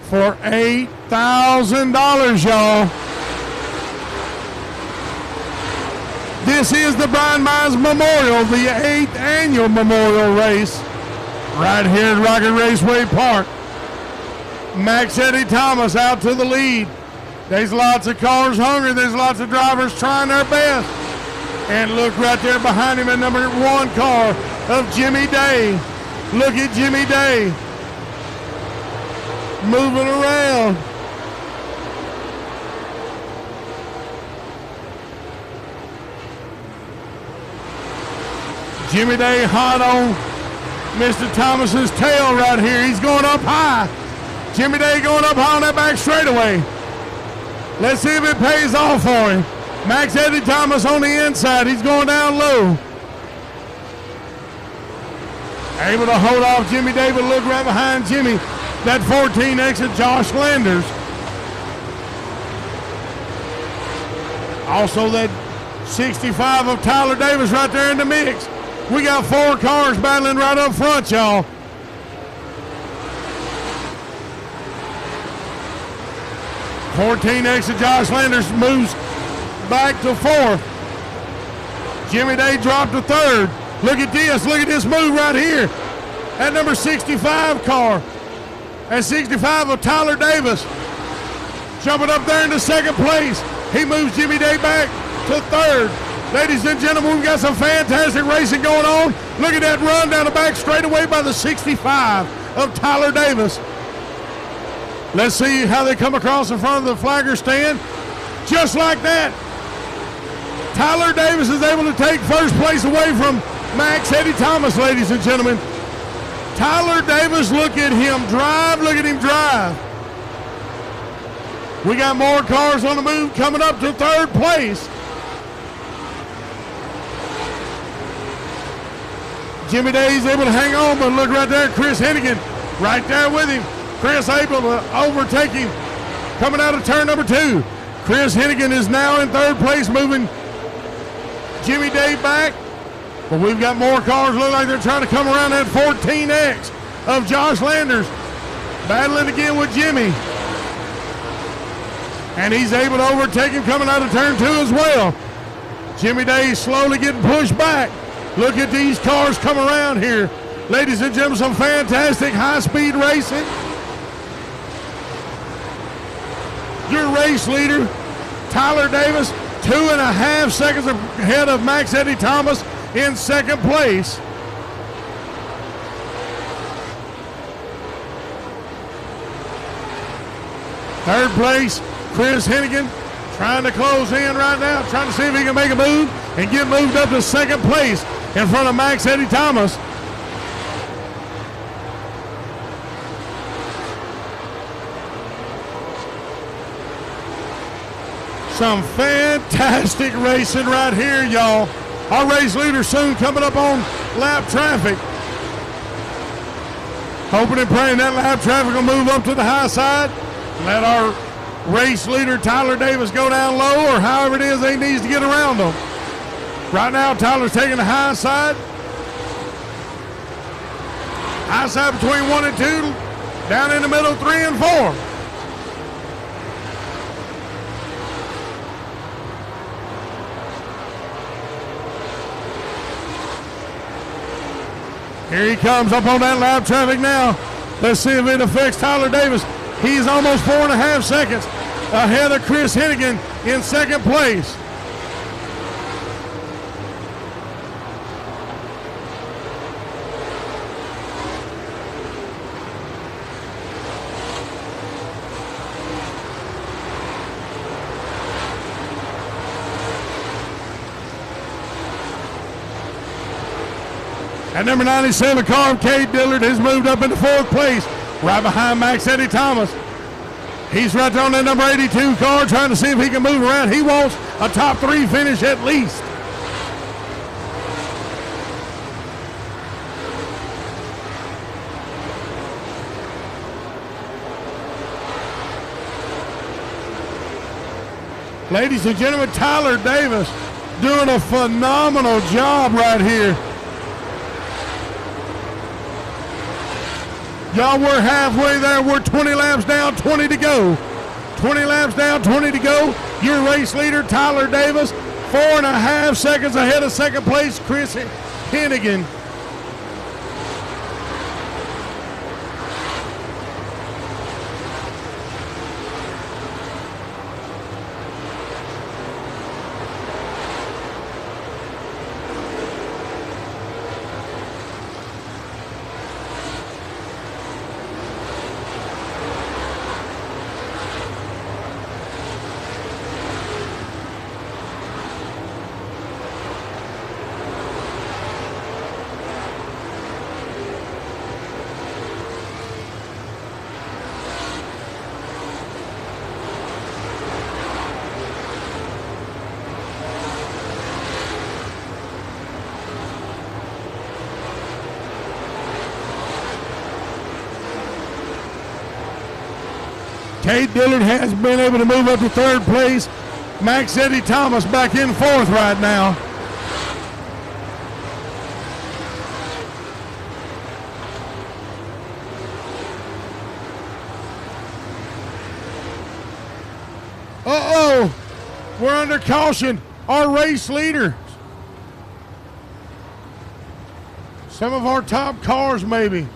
Speaker 1: for $8,000, y'all. This is the Brian Mize Memorial, the 8th annual memorial race, right here at Rocket Raceway Park. Max Eddie Thomas out to the lead. There's lots of cars hungry. There's lots of drivers trying their best. And look right there behind him at number 1 car of Jimmy Day. Look at Jimmy Day moving around. Jimmy Day hot on Mr. Thomas's tail right here. He's going up high. Jimmy Day going up high on that back straightaway. Let's see if it pays off for him. Max Eddie Thomas on the inside. He's going down low. Able to hold off Jimmy Day, but look right behind Jimmy. That 14 exit Josh Landers. Also that 65 of Tyler Davis right there in the mix. We got 4 cars battling right up front, y'all. .14 exit Josh Landers moves back to 4th. Jimmy Day dropped to 3rd. Look at this. Look at this move right here. That number 65 car. That 65 of Tyler Davis. Jumping up there into 2nd place. He moves Jimmy Day back to 3rd. Ladies and gentlemen, we've got some fantastic racing going on. Look at that run down the back straightaway by the 65 of Tyler Davis. Let's see how they come across in front of the flagger stand. Just like that, Tyler Davis is able to take 1st place away from Max Eddie Thomas, ladies and gentlemen. Tyler Davis, look at him drive. Look at him drive. We got more cars on the move coming up to 3rd place. Jimmy Day's able to hang on, but look right there, Chris Hennigan right there with him. Chris able to overtake him coming out of turn number 2. Chris Hennigan is now in 3rd place, moving Jimmy Day back. But we've got more cars. Look like they're trying to come around that 14X of Josh Landers. Battling again with Jimmy. And he's able to overtake him coming out of turn 2 as well. Jimmy Day slowly getting pushed back. Look at these cars come around here. Ladies and gentlemen, some fantastic high-speed racing. Your race leader, Tyler Davis, 2.5 seconds ahead of Max Eddie Thomas in 2nd place. Third place, Chris Hennigan, trying to close in right now, trying to see if he can make a move and get moved up to 2nd place in front of Max Eddie Thomas. Some fantastic racing right here, y'all. Our race leader soon coming up on lap traffic. Hoping and praying that lap traffic will move up to the high side. Let our race leader Tyler Davis go down low, or however it is they needs to get around them. Right now, Tyler's taking the high side. High side between 1 and 2. Down in the middle, 3 and 4. Here he comes up on that lap traffic now. Let's see if it affects Tyler Davis. He's almost 4.5 seconds ahead of Chris Hennigan in 2nd place. And number 97 car of Cade Dillard has moved up into 4th place, right behind Max Eddie Thomas. He's right there on that number 82 car trying to see if he can move around. He wants a top 3 finish at least. Ladies and gentlemen, Tyler Davis doing a phenomenal job right here. Y'all, we're halfway there. We're 20 laps down, 20 to go. 20 laps down, 20 to go. Your race leader, Tyler Davis, 4.5 seconds ahead of second place, Chris Hennigan. Cade Dillard has been able to move up to 3rd place. Max Eddie Thomas back in 4th right now. Uh-oh, we're under caution. Our race leader. Some of our top cars maybe.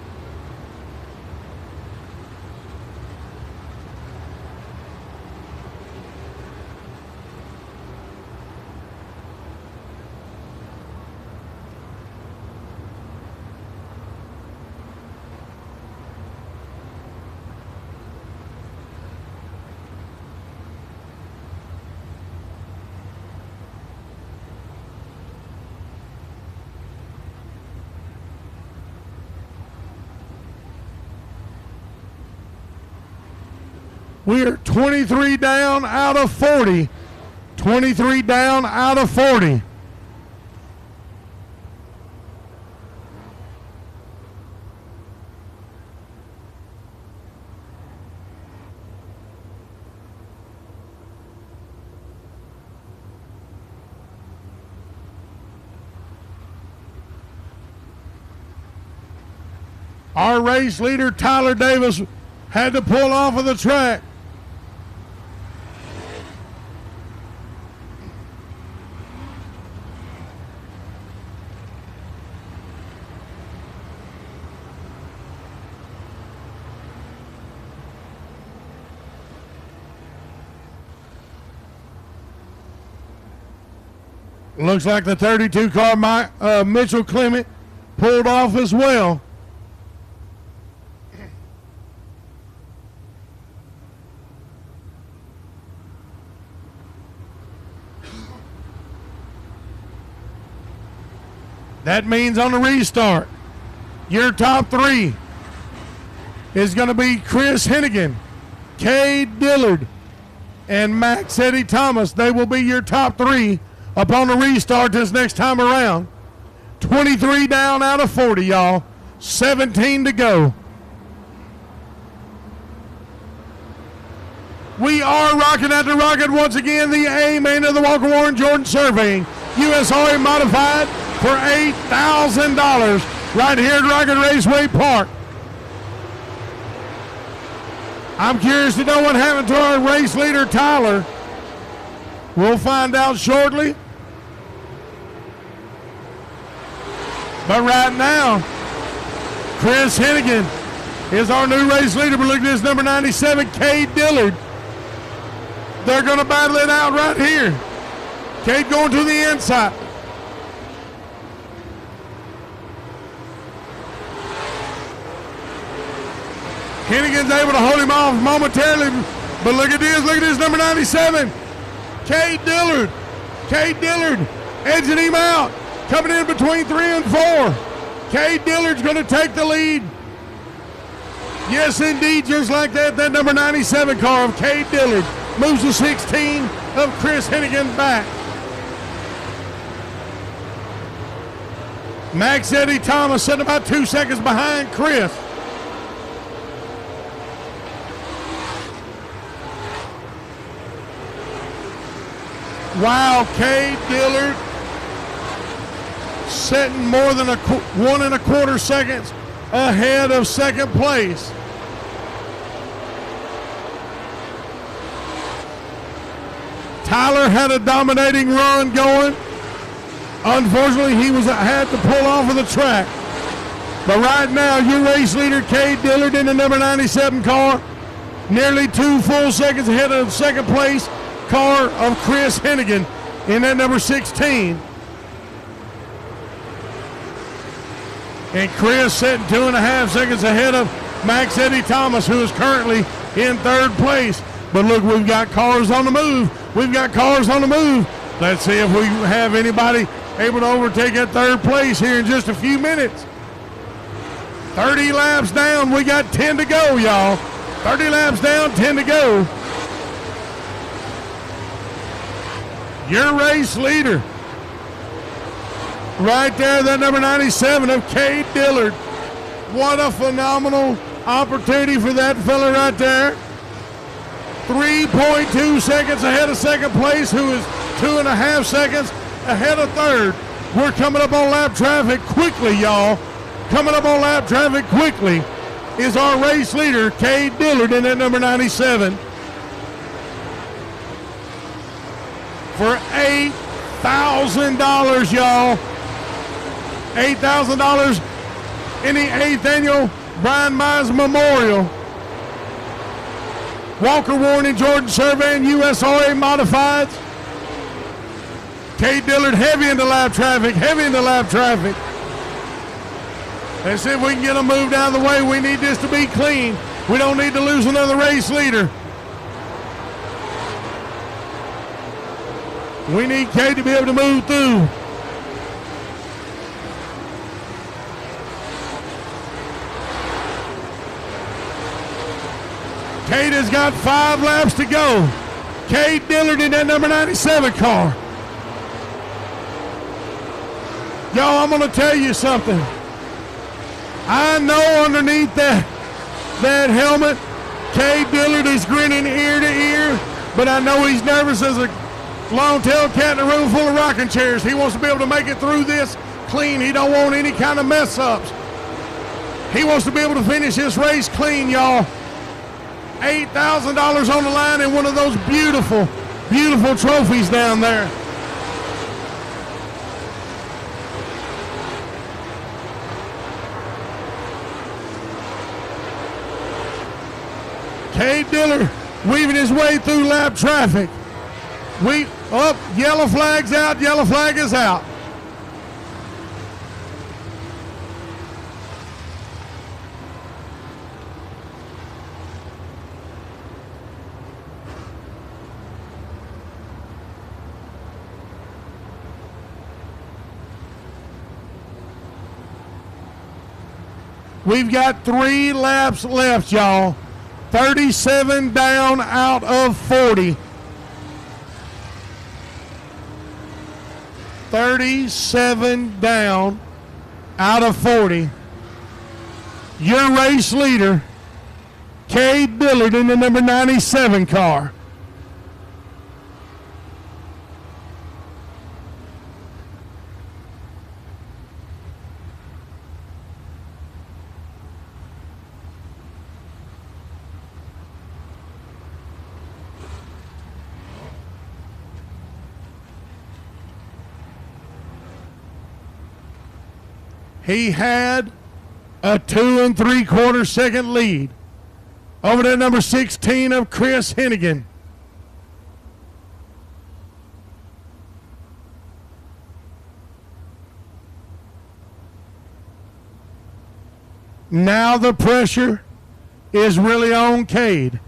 Speaker 1: We're 23 down out of 40. 23 down out of 40. Our race leader, Tyler Davis, had to pull off of the track. Looks like the 32 car, Mitchell Clement, pulled off as well. That means on the restart, your top 3 is going to be Chris Hennigan, Cade Dillard, and Max Eddie Thomas. They will be your top 3 upon the restart this next time around. 23 down out of 40, y'all. 17 to go. We are rocking at the rocket once again. The A main of the Walker Warren Jordan Surveying USRA Modified for $8,000 right here at Rocket Raceway Park. I'm curious to know what happened to our race leader, Tyler. We'll find out shortly. But right now, Chris Hennigan is our new race leader. But look at this, number 97, Cade Dillard. They're going to battle it out right here. Cade going to the inside. Hennigan's able to hold him off momentarily. But look at this, number 97. Cade Dillard edging him out, coming in between 3 and 4. Cade Dillard's going to take the lead. Yes, indeed, just like that. That number 97 car of Cade Dillard moves the 16 of Chris Hennigan back. Max Eddie Thomas sitting about 2 seconds behind Chris. Wow, Cade Dillard sitting more than 1 1/4 seconds ahead of second place. Tyler had a dominating run going. Unfortunately, he had to pull off of the track. But right now, your race leader, Cade Dillard, in the number 97 car, nearly 2 full seconds ahead of second place car of Chris Hennigan in that number 16. And Chris sitting 2.5 seconds ahead of Max Eddie Thomas, who is currently in third place. But look, we've got cars on the move. We've got cars on the move. Let's see if we have anybody able to overtake that third place here in just a few minutes. 30 laps down. We got 10 to go, y'all. 30 laps down, 10 to go. Your race leader. Right there, that number 97 of Cade Dillard. What a phenomenal opportunity for that fella right there. 3.2 seconds ahead of second place, who is 2.5 seconds ahead of third. We're coming up on lap traffic quickly, y'all. Coming up on lap traffic quickly is our race leader, Cade Dillard, in that number 97. For $8,000, y'all. $8,000 in the 8th annual Brian Mize Memorial. Walker Warren and Jordan Surveying, USRA Modifieds. Cade Dillard heavy into lap traffic, Let's see if we can get them moved out of the way. We need this to be clean. We don't need to lose another race leader. We need Cade to be able to move through. Cade has got 5 laps to go. Cade Dillard in that number 97 car. Y'all, I'm going to tell you something. I know underneath that helmet, Cade Dillard is grinning ear to ear, but I know he's nervous as a long-tailed cat in a room full of rocking chairs. He wants to be able to make it through this clean. He don't want any kind of mess-ups. He wants to be able to finish this race clean, y'all. $8,000 on the line and one of those beautiful, beautiful trophies down there. Cade Dillard weaving his way through lap traffic. Yellow flag's out, yellow flag is out. We've got 3 laps left, y'all. 37 down out of 40. 37 down out of 40. Your race leader, Cade Dillard, in the number 97 car. He had a 2 3/4 second lead over that number 16 of Chris Hennigan. Now the pressure is really on Cade.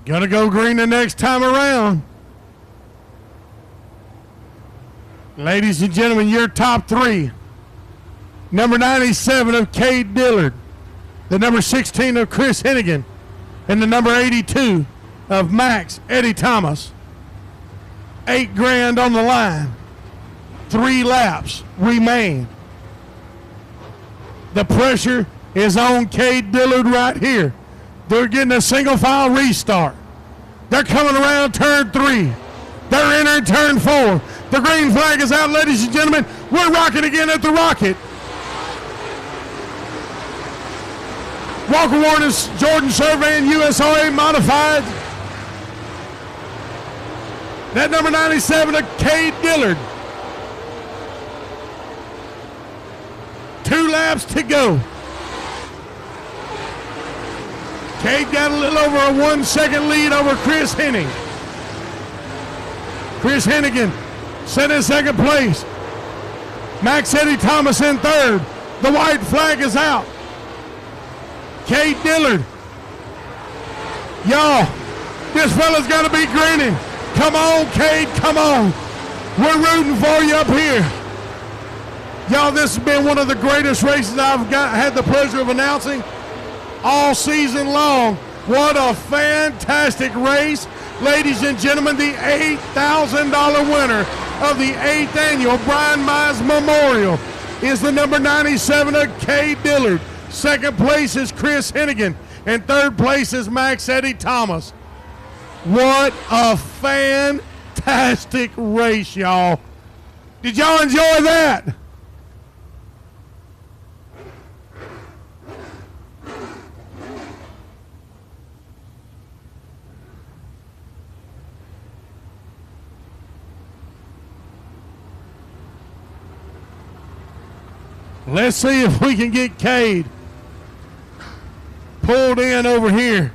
Speaker 1: Gonna go green the next time around. Ladies and gentlemen, your top three. Number 97 of Cade Dillard, the number 16 of Chris Hennigan, and the number 82 of Max Eddie Thomas. $8,000 on the line. 3 laps remain. The pressure is on Cade Dillard right here. They're getting a single file restart. They're coming around turn 3. They're entering turn 4. The green flag is out, ladies and gentlemen. We're rocking again at the Rocket. Walker Warner's Jordan Surveying USOA modified. That number 97 of Cade Dillard. 2 laps to go. Cade got a little over a 1-second lead over Chris Henning. Chris Hennigan set in second place. Max Eddie Thomas in third. The white flag is out. Cade Dillard. Y'all, this fella's got to be grinning. Come on, Cade, come on. We're rooting for you up here. Y'all, this has been one of the greatest races I've had the pleasure of announcing all season long. What a fantastic race. Ladies and gentlemen, the $8,000 winner of the 8th annual Brian Mize Memorial is the number 97 of Cade Dillard. Second place is Chris Hennigan, and third place is Max Eddie Thomas. What a fantastic race, y'all. Did y'all enjoy that? Let's see if we can get Cade pulled in over here.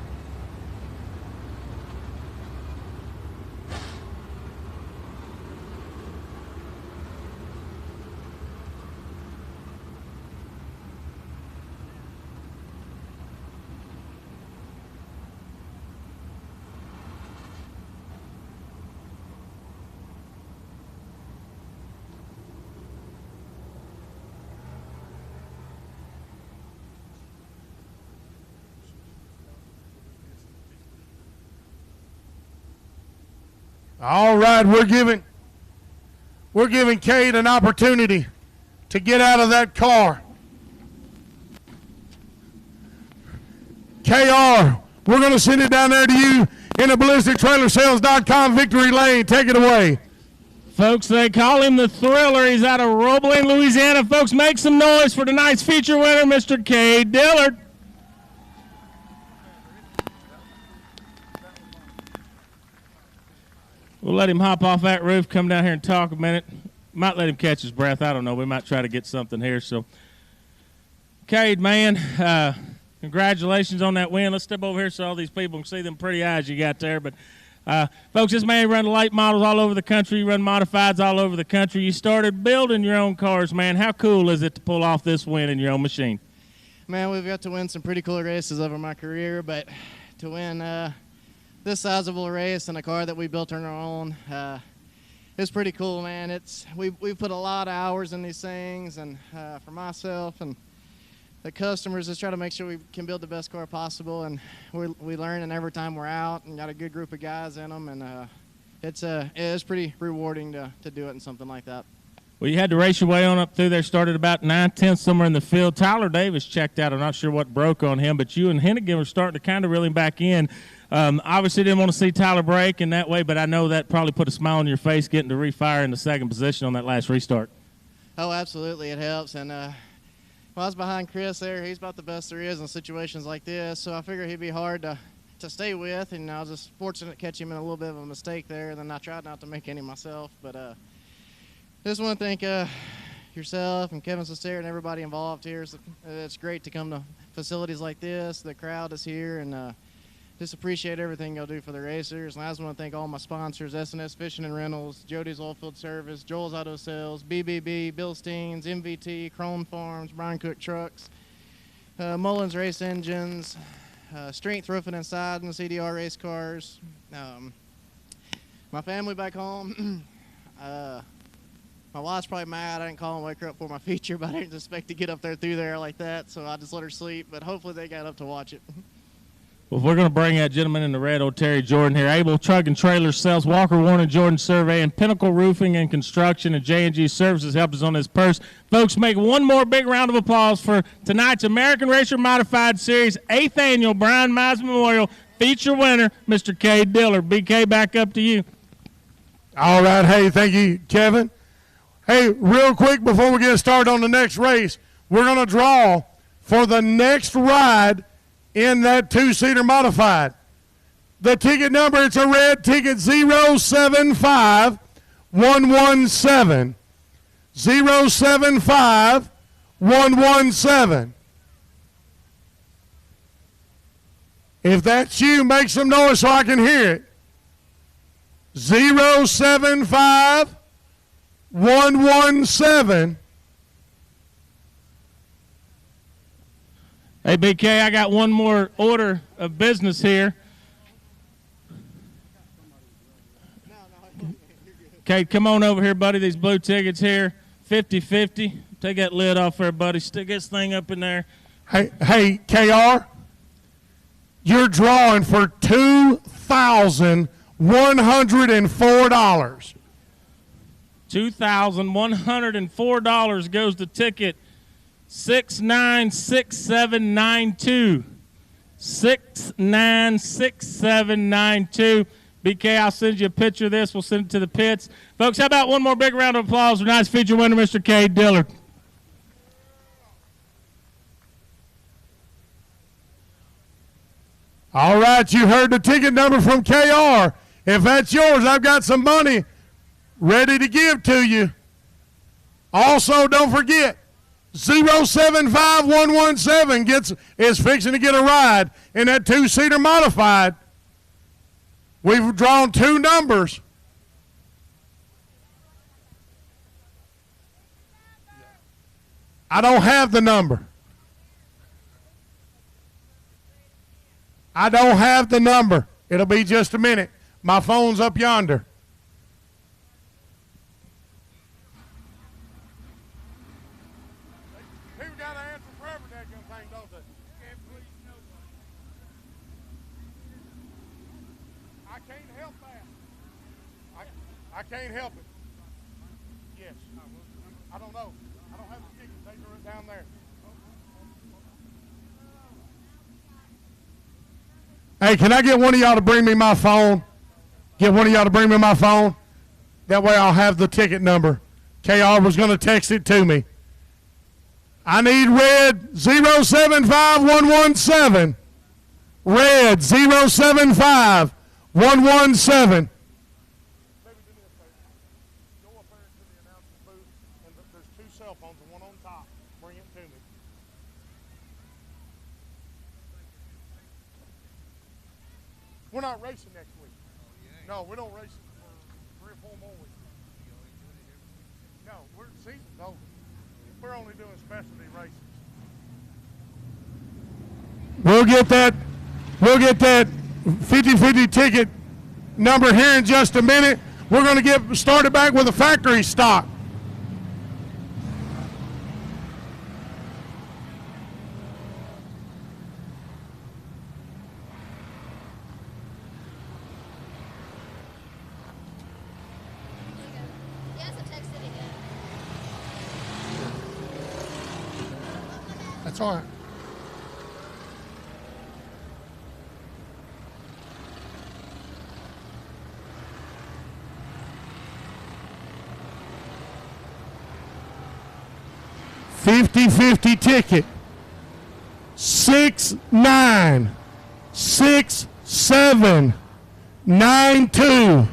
Speaker 1: All right, we're giving Cade an opportunity to get out of that car. KR, we're going to send it down there to you in the ballistictrailersales.com victory lane. Take it away.
Speaker 2: Folks, they call him the Thriller. He's out of Roebling, Louisiana. Folks, make some noise for tonight's feature winner, Mr. Cade Dillard. We'll let him hop off that roof, come down here and talk a minute. Might let him catch his breath. I don't know. We might try to get something here. So, Cade, man, congratulations on that win. Let's step over here so all these people can see them pretty eyes you got there. But, folks, this man run late models all over the country. You run modifieds all over the country. You started building your own cars, man. How cool is it to pull off this win in your own machine?
Speaker 4: Man, we've got to win some pretty cool races over my career, but to win this sizable race in a car that we built on our own, it's pretty cool, man. We've put a lot of hours in these things, and for myself and the customers, just try to make sure we can build the best car possible, and we learn, and every time we're out, and got a good group of guys in them, and it's pretty rewarding to do it in something like that.
Speaker 2: Well, you had to race your way on up through there, started about 9/10 somewhere in the field. Tyler Davis checked out. I'm not sure what broke on him, but you and Hennigan were starting to kind of reel him back in. Obviously didn't want to see Tyler break in that way, but I know that probably put a smile on your face getting to refire in the second position on that last restart.
Speaker 4: Oh, absolutely, it helps. And I was behind Chris there. He's about the best there is in situations like this, so I figured he'd be hard to stay with, and I was just fortunate to catch him in a little bit of a mistake there, and then I tried not to make any myself. But just want to thank yourself and Kevin Sester and everybody involved here. It's great to come to facilities like this. The crowd is here, and just appreciate everything y'all do for the racers. And I just want to thank all my sponsors, S&S Fishing and Rentals, Jody's Oilfield Service, Joel's Auto Sales, BBB, Bilsteins, MVT, Chrome Farms, Brian Cook Trucks, Mullins Race Engines, Strength Roofing inside and the CDR race cars. My family back home. My wife's probably mad I didn't call and wake her up for my feature, but I didn't expect to get up there through there like that, so I just let her sleep. But hopefully they got up to watch it.
Speaker 2: Well, we're going to bring that gentleman in the red, old Terry Jordan here. Able Truck and Trailer Sales, Walker, Warren, and Jordan Survey, and Pinnacle Roofing and Construction, and J&G Services helped us on this purse. Folks, make one more big round of applause for tonight's American Racer Modified Series 8th Annual Brian Mize Memorial feature winner, Mr. K. Diller. BK, back up to you.
Speaker 1: All right. Hey, thank you, Kevin. Hey, real quick before we get started on the next race, we're going to draw for the next ride in that two-seater modified. The ticket number, it's a red ticket, 075117. 075117. If that's you, make some noise so I can hear it. 075117.
Speaker 2: Hey, BK, I got one more order of business here. Okay, come on over here, buddy. These blue tickets here, 50-50. Take that lid off there, buddy. Stick this thing up in there.
Speaker 1: Hey, KR, you're drawing for $2,104.
Speaker 2: $2,104 goes the ticket. 696792. 696792. BK, I'll send you a picture of this. We'll send it to the pits. Folks, how about one more big round of applause for tonight's feature winner, Mr. K. Dillard.
Speaker 1: All right, you heard the ticket number from KR. If that's yours, I've got some money ready to give to you. Also, don't forget, 075117 is fixing to get a ride in that two-seater modified. We've drawn two numbers. I don't have the number. I don't have the number. It'll be just a minute. My phone's up yonder. People got to answer for every damn thing, don't they? I can't help that. I can't help it. Yes. I don't know. I don't have the ticket. They threw it down there. Hey, can I get one of y'all to bring me my phone? Get one of y'all to bring me my phone. That way I'll have the ticket number. KR was going to text it to me. I need red 075117. Red 075117. There's two cell phones and one on top. Bring it to me. We're not racing next week. No, we don't race for 3 or 4 more weeks. No, season's over. We're only doing specialty races. We'll get that 50-50 ticket number here in just a minute. We're going to get started back with the factory stock. That's all right. $50-50 ticket. 696792.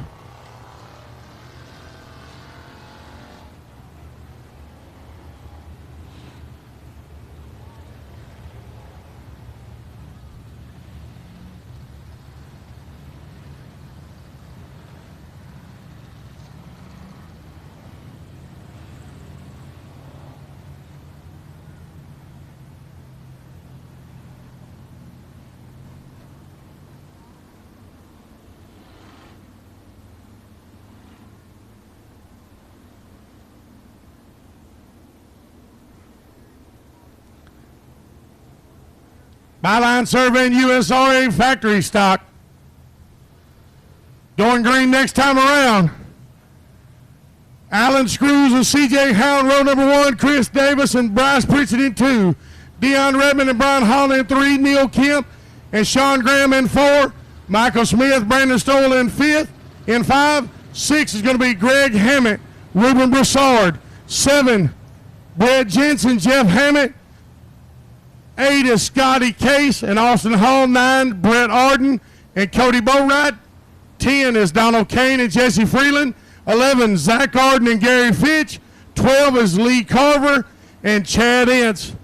Speaker 1: Byline Surveying USRA factory stock. Going green next time around. Alan Screws and C.J. Hound, row number 1. Chris Davis and Bryce Pritchett in 2. Deion Redmond and Brian Holland in 3. Neil Kemp and Sean Graham in 4. Michael Smith, Brandon Stoll in 5th. In 5. 6 is going to be Greg Hammett, Ruben Broussard. 7, Brett Jensen, Jeff Hammett. 8 is Scotty Case and Austin Hall. 9, Brett Arden and Cody Boatwright. 10 is Donald Kane and Jesse Freeland. 11, Zach Arden and Gary Fitch. 12 is Lee Carver and Chad Ince.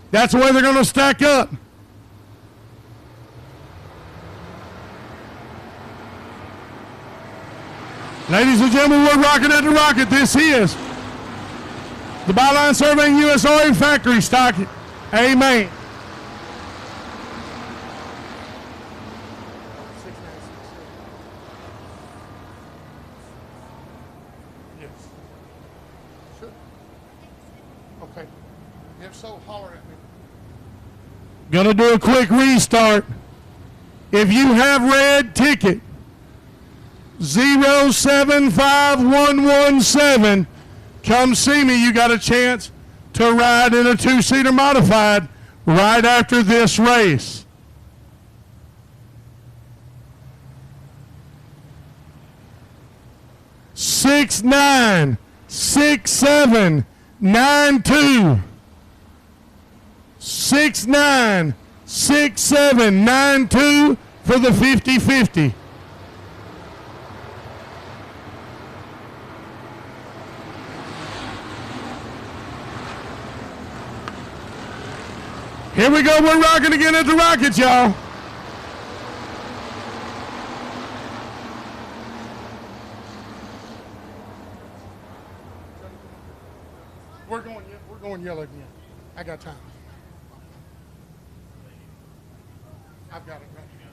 Speaker 1: That's the way they're going to stack up. Ladies and gentlemen, we're rocking at the Rocket. This is the Byline Surveying USRA factory stock. Amen. Yes. Sure. Okay. If so, holler at me. Gonna do a quick restart. If you have red ticket 075117, come see me. You got a chance to ride in a 2-seater modified right after this race. Six, 9, 6, 7, 9, 2. 6, 9, 6, 7, 9, 2 for the 50-50. Here we go, we're rocking again at the Rocket, y'all. We're going yellow again. I got time. I've got it right here.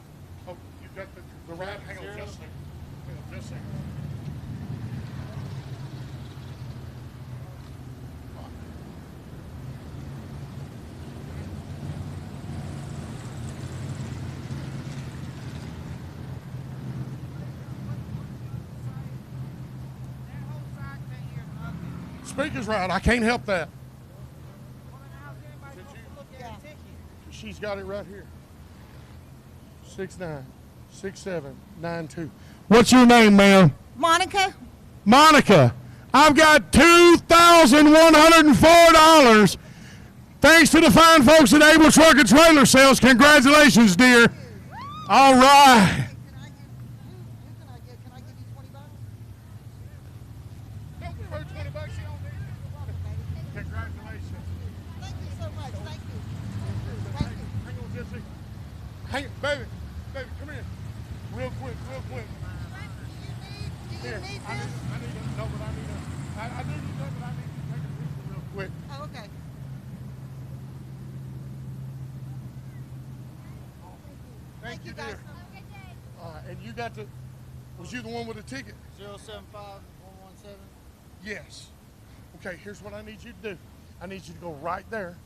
Speaker 1: Oh, you got the right? Hang on just a second. Hang on just a second. Speaker's right. I can't help that. She's got it right here. 696792. What's your name, ma'am?
Speaker 5: Monica?
Speaker 1: Monica. I've got $2,104. Thanks to the fine folks at Able Truck and Trailer Sales. Congratulations, dear. All right. Hey, baby, come here. Real quick. Here, I do need to take a picture real quick.
Speaker 5: Oh, okay.
Speaker 1: Thank you, dear. And you got the, was you the one with the ticket?
Speaker 6: 075117.
Speaker 1: Yes. Okay, here's what I need you to do. I need you to go right there,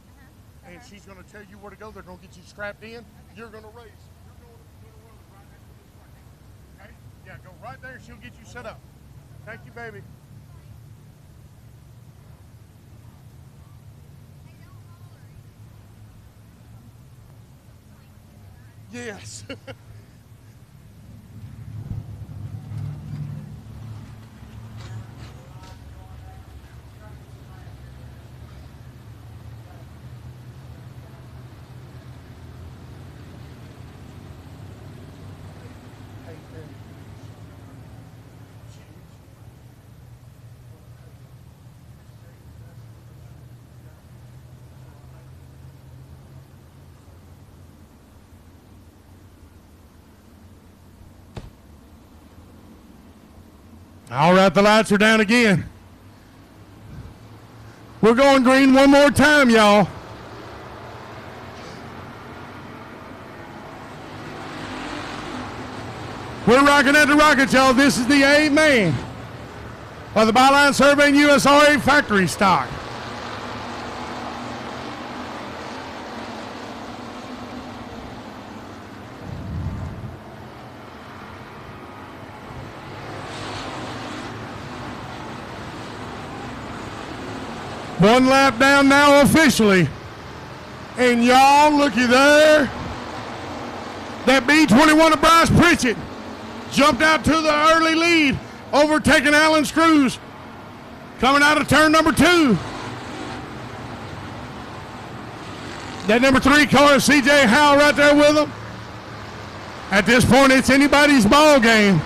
Speaker 1: and she's going to tell you where to go. They're going to get you strapped in. You're going to race. You're going to run right after this right here. Okay? Yeah, go right there. She'll get you set up. Thank you, baby. Yes. All right, the lights are down again. We're going green one more time, y'all. We're rocking at the Rocket, y'all. This is the A main of the Byline Surveying USRA factory stock. 1 lap down now officially. And y'all, looky there. That B21 of Bryce Pritchett jumped out to the early lead, overtaking Alan Screws. Coming out of turn number 2. That number 3 car is CJ Howell right there with him. At this point, it's anybody's ball game.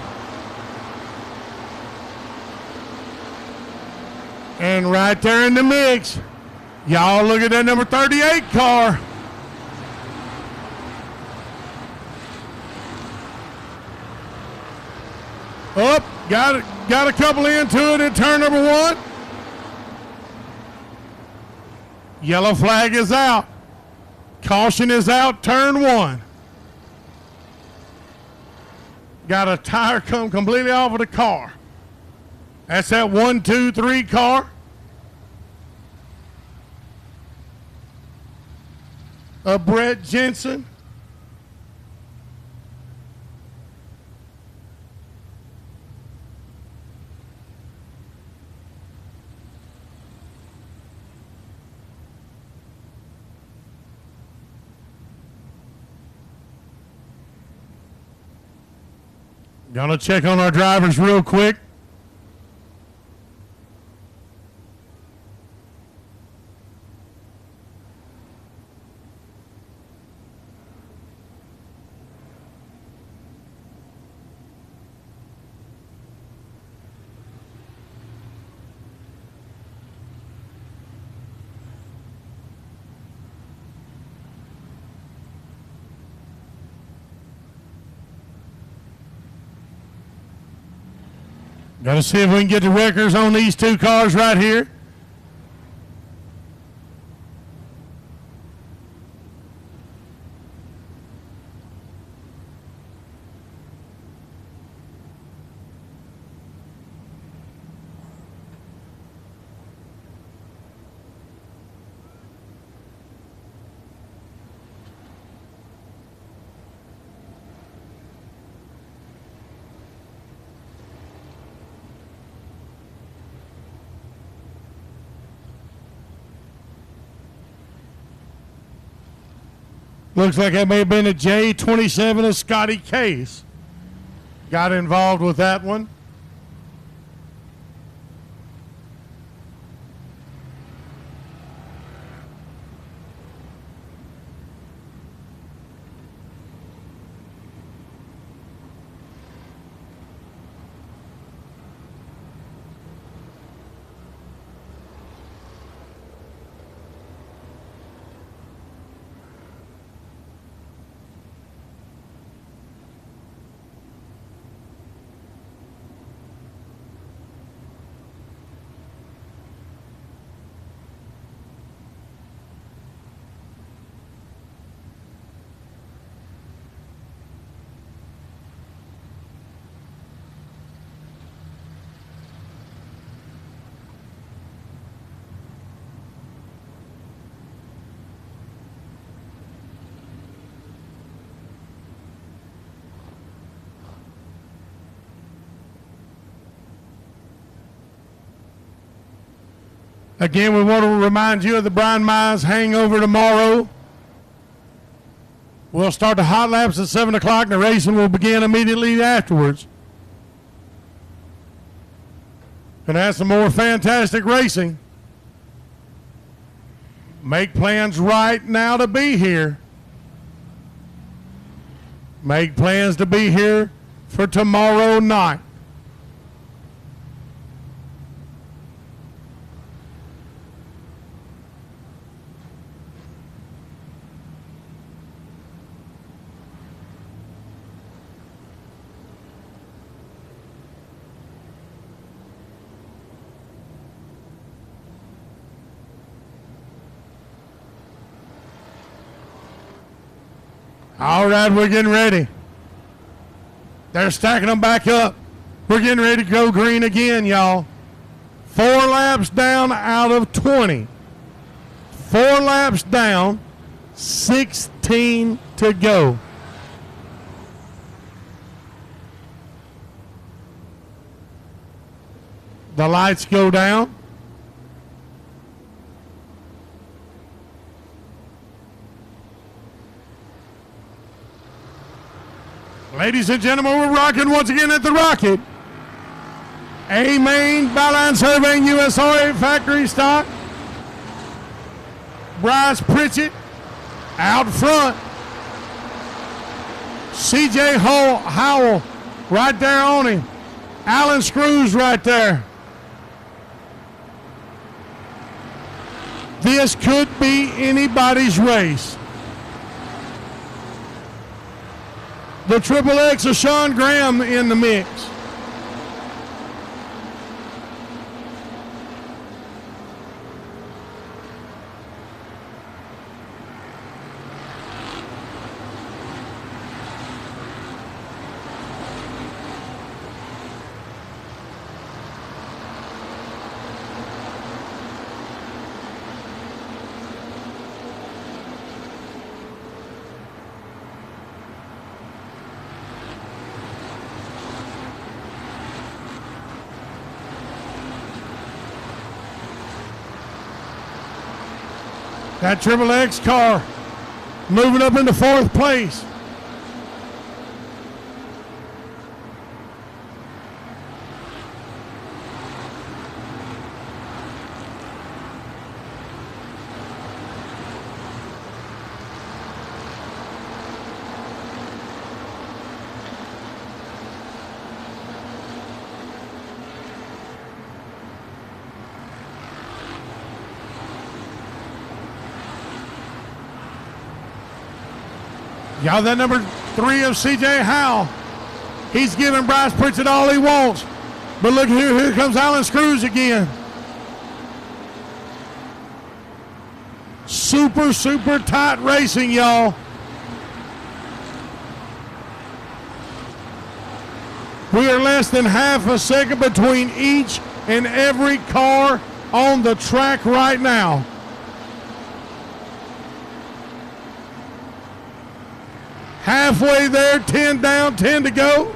Speaker 1: And right there in the mix, y'all look at that number 38 car. Up, got a couple into it at turn number 1. Yellow flag is out. Caution is out, turn 1. Got a tire come completely off of the car. That's that 1, 2, 3 car. Brett Jensen. Gonna check on our drivers real quick. Got to see if we can get the records on these 2 cars right here. Looks like that may have been a J27 of Scotty Case. Got involved with that one. Again, we want to remind you of the Brian Mize hangover tomorrow. We'll start the hot laps at 7 o'clock, and the racing will begin immediately afterwards. Going to have some more fantastic racing. Make plans right now to be here. Make plans to be here for tomorrow night. All right, we're getting ready. They're stacking them back up. We're getting ready to go green again, y'all. 4 laps down out of 20. 4 laps down, 16 to go. The lights go down. Ladies and gentlemen, we're rocking once again at the Rocket. A-Main Byline Surveying USRA factory stock. Bryce Pritchett out front. C.J. Howell right there on him. Alan Screws right there. This could be anybody's race. The Triple X of Sean Graham in the mix. That Triple X car moving up into fourth place. Y'all, that number 3 of C.J. Howell. He's giving Bryce Pritchett all he wants. But look here comes Alan Screws again. Super, super tight racing, y'all. We are less than half a second between each and every car on the track right now. Halfway there, 10 down, 10 to go.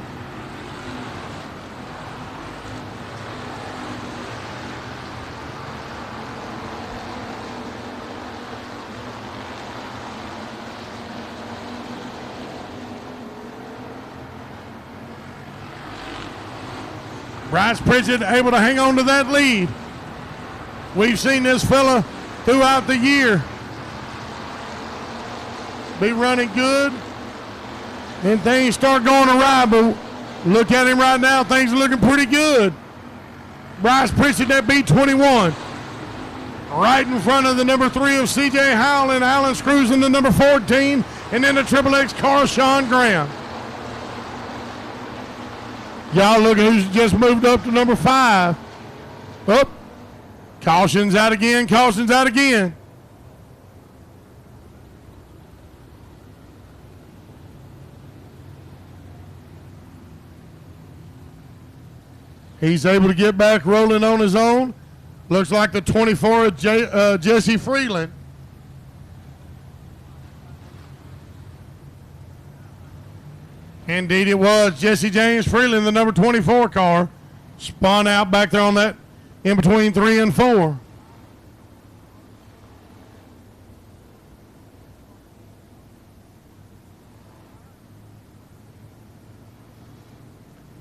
Speaker 1: Bryce Pritchett able to hang on to that lead. We've seen this fella throughout the year be running good. Then things start going awry, but look at him right now. Things are looking pretty good. Bryce Pritchett, that B21. Right in front of the number 3 of C.J. Howell and Alan Screws in the number 14. And then the Triple X car, Sean Graham. Y'all look at who's just moved up to number 5. Oh, caution's out again, caution's out again. He's able to get back rolling on his own. Looks like the 24 of Jesse Freeland. Indeed it was. Jesse James Freeland, the number 24 car, spun out back there on that in between 3 and 4.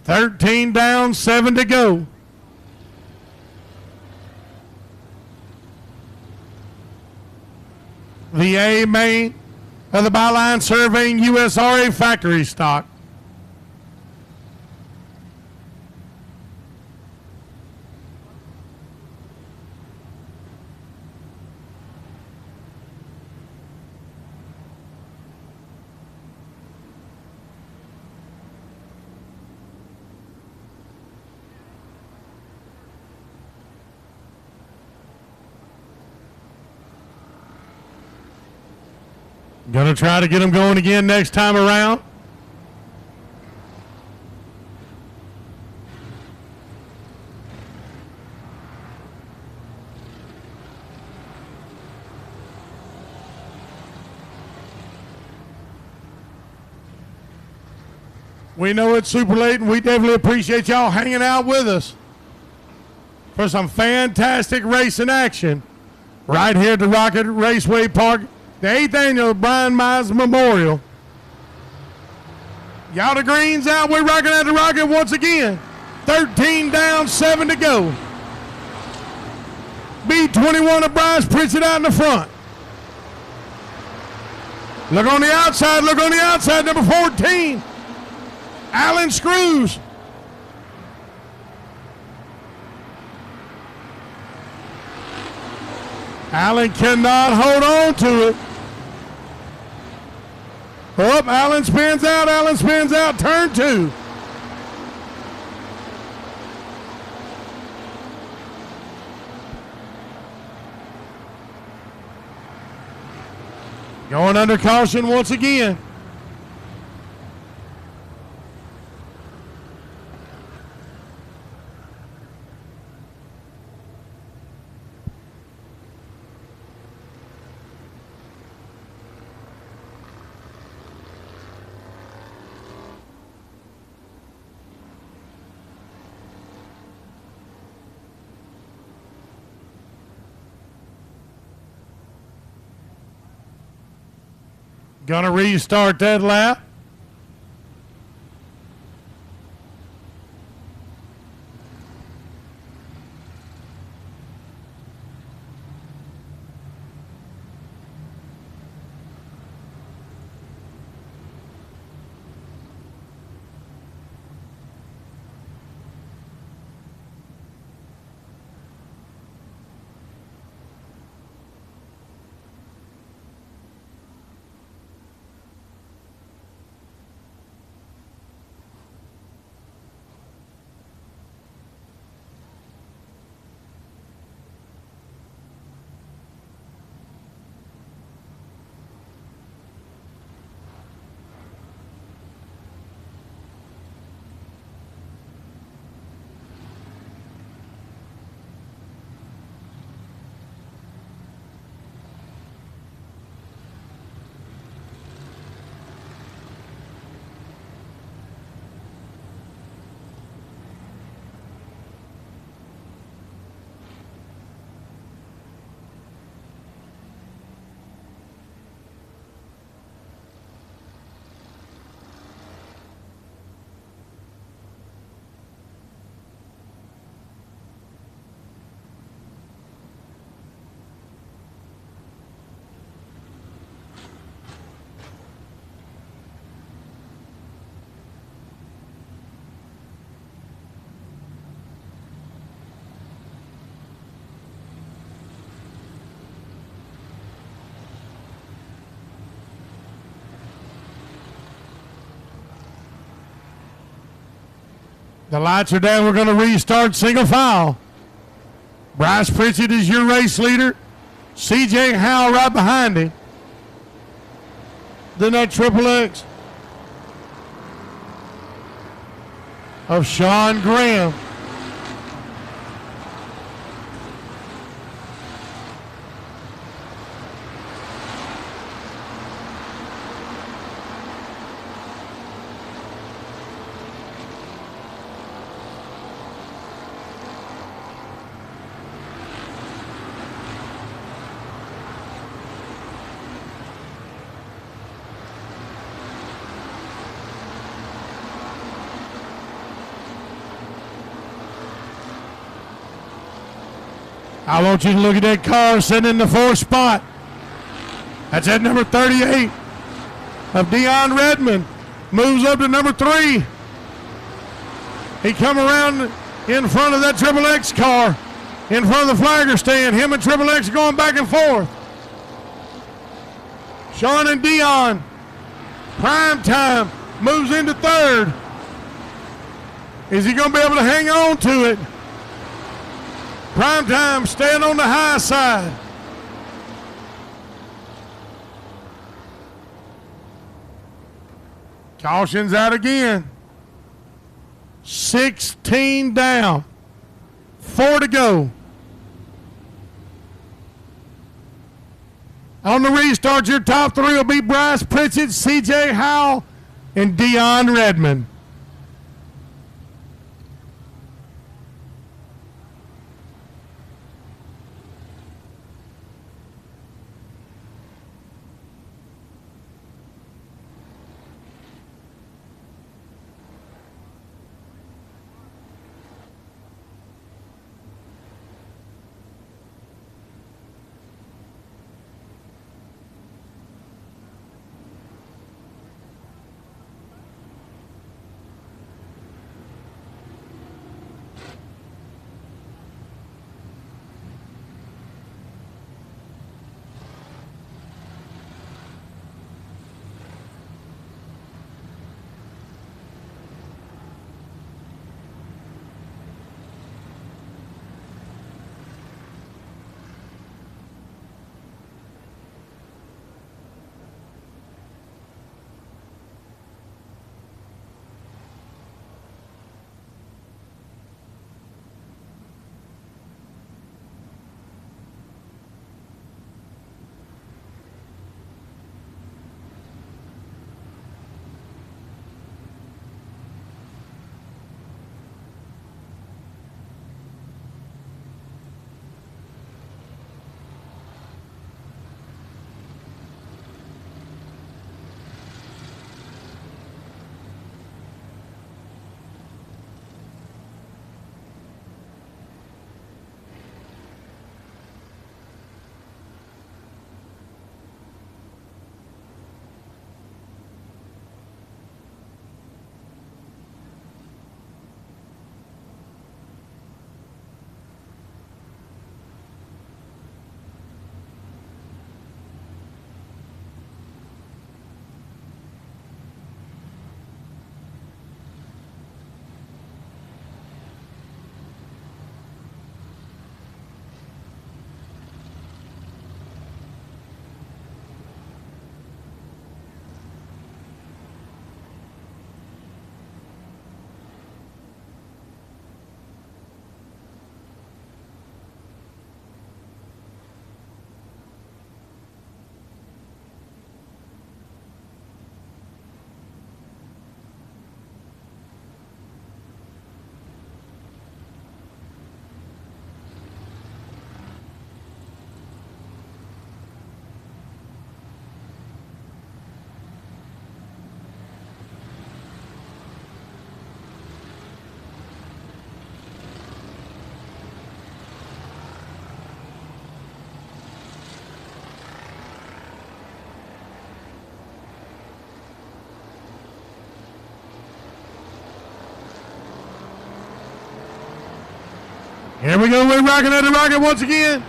Speaker 1: $13 down, 7 to go. The A-Main of the Byline Surveying USRA factory stock. Going to try to get them going again next time around. We know it's super late, and we definitely appreciate y'all hanging out with us for some fantastic racing action right here at the Rocket Raceway Park. The 8th annual Brian Mize Memorial. Yada Green's out. We're rocking at the rocket once again. 13 down, 7 to go. B21 of Bryce Pritchett out in the front. Look on the outside. Look on the outside. Number 14. Allen Screws. Allen cannot hold on to it. Up, Allen spins out. Allen spins out. Turn 2. Going under caution once again. Gonna restart that lap. The lights are down. We're going to restart single file. Bryce Pritchett is your race leader. C.J. Howell right behind him. Then that Triple X of Sean Graham. I want you to look at that car sitting in the 4th spot. That's at number 38 of Dion Redmond. Moves up to number 3. He come around in front of that Triple X car, in front of the flagger stand. Him and Triple X going back and forth. Sean and Dion. Prime time moves into 3rd. Is he going to be able to hang on to it? Prime time staying on the high side. Caution's out again. 16 down. 4 to go. On the restart, your top 3 will be Bryce Pritchett, C.J. Howell, and Dion Redmond. Here we go. We're rocking at the rocket once again.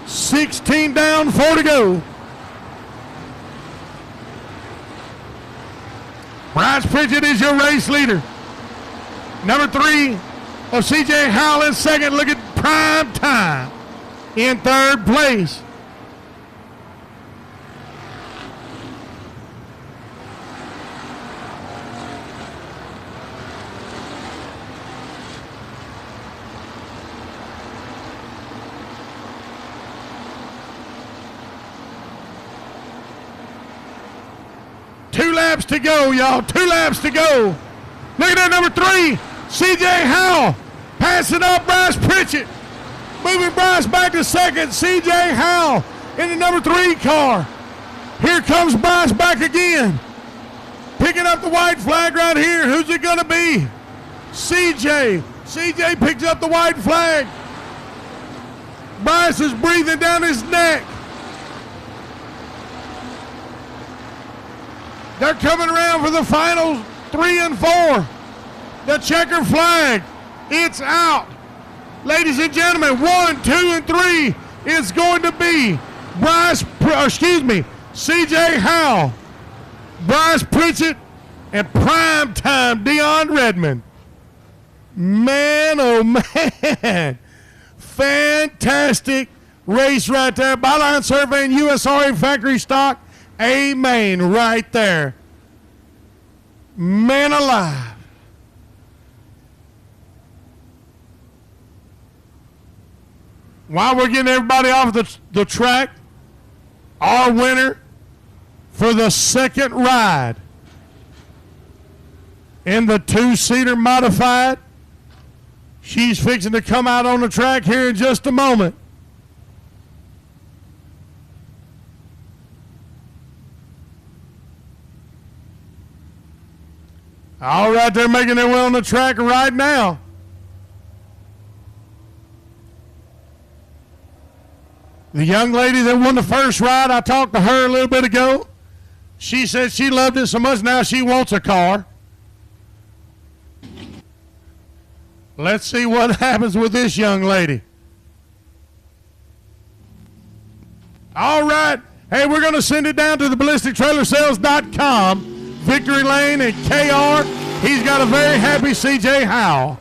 Speaker 1: 16 down, 4 to go. Bryce Pritchett is your race leader. Number 3 of C.J. Howell in second. Look at Prime Time in third place. Two laps to go, y'all. 2 laps to go. Look at that, number 3, C.J. Howell. Passing up Bryce Pritchett. Moving Bryce back to second. C.J. Howell in the number 3 car. Here comes Bryce back again. Picking up the white flag right here. Who's it going to be? C.J. C.J. picks up the white flag. Bryce is breathing down his neck. They're coming around for the final 3 and 4. The checker flag. It's out. Ladies and gentlemen, 1, 2, and 3 is going to be C.J. Howell, Bryce Pritchett, and Prime Time Dion Redmond. Man, oh man. Fantastic race right there. Byline Surveying USRA factory stock. Amen right there. Man alive. While we're getting everybody off the track, our winner for the second ride in the 2-seater modified, she's fixing to come out on the track here in just a moment. All right, they're making their way on the track right now. The young lady that won the first ride, I talked to her a little bit ago. She said she loved it so much now she wants a car. Let's see what happens with this young lady. All right. Hey, we're going to send it down to the ballistictrailersales.com. Victory Lane and KR. He's got a very happy C.J. Howell.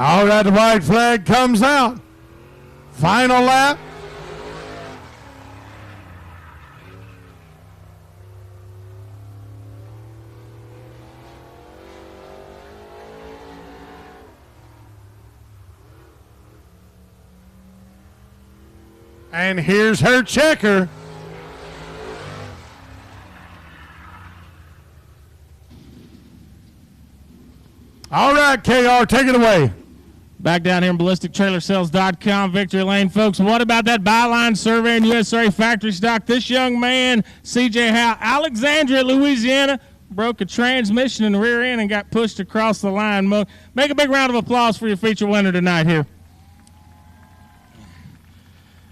Speaker 1: All right, the white flag comes out. Final lap. And here's her checker. All right, KR, take it away.
Speaker 2: Back down here in ballistictrailersales.com, Victory Lane, folks. What about that Byline Surveying USA factory stock? This young man, C.J. Howell, Alexandria, Louisiana, broke a transmission in the rear end and got pushed across the line. Make a big round of applause for your feature winner tonight here.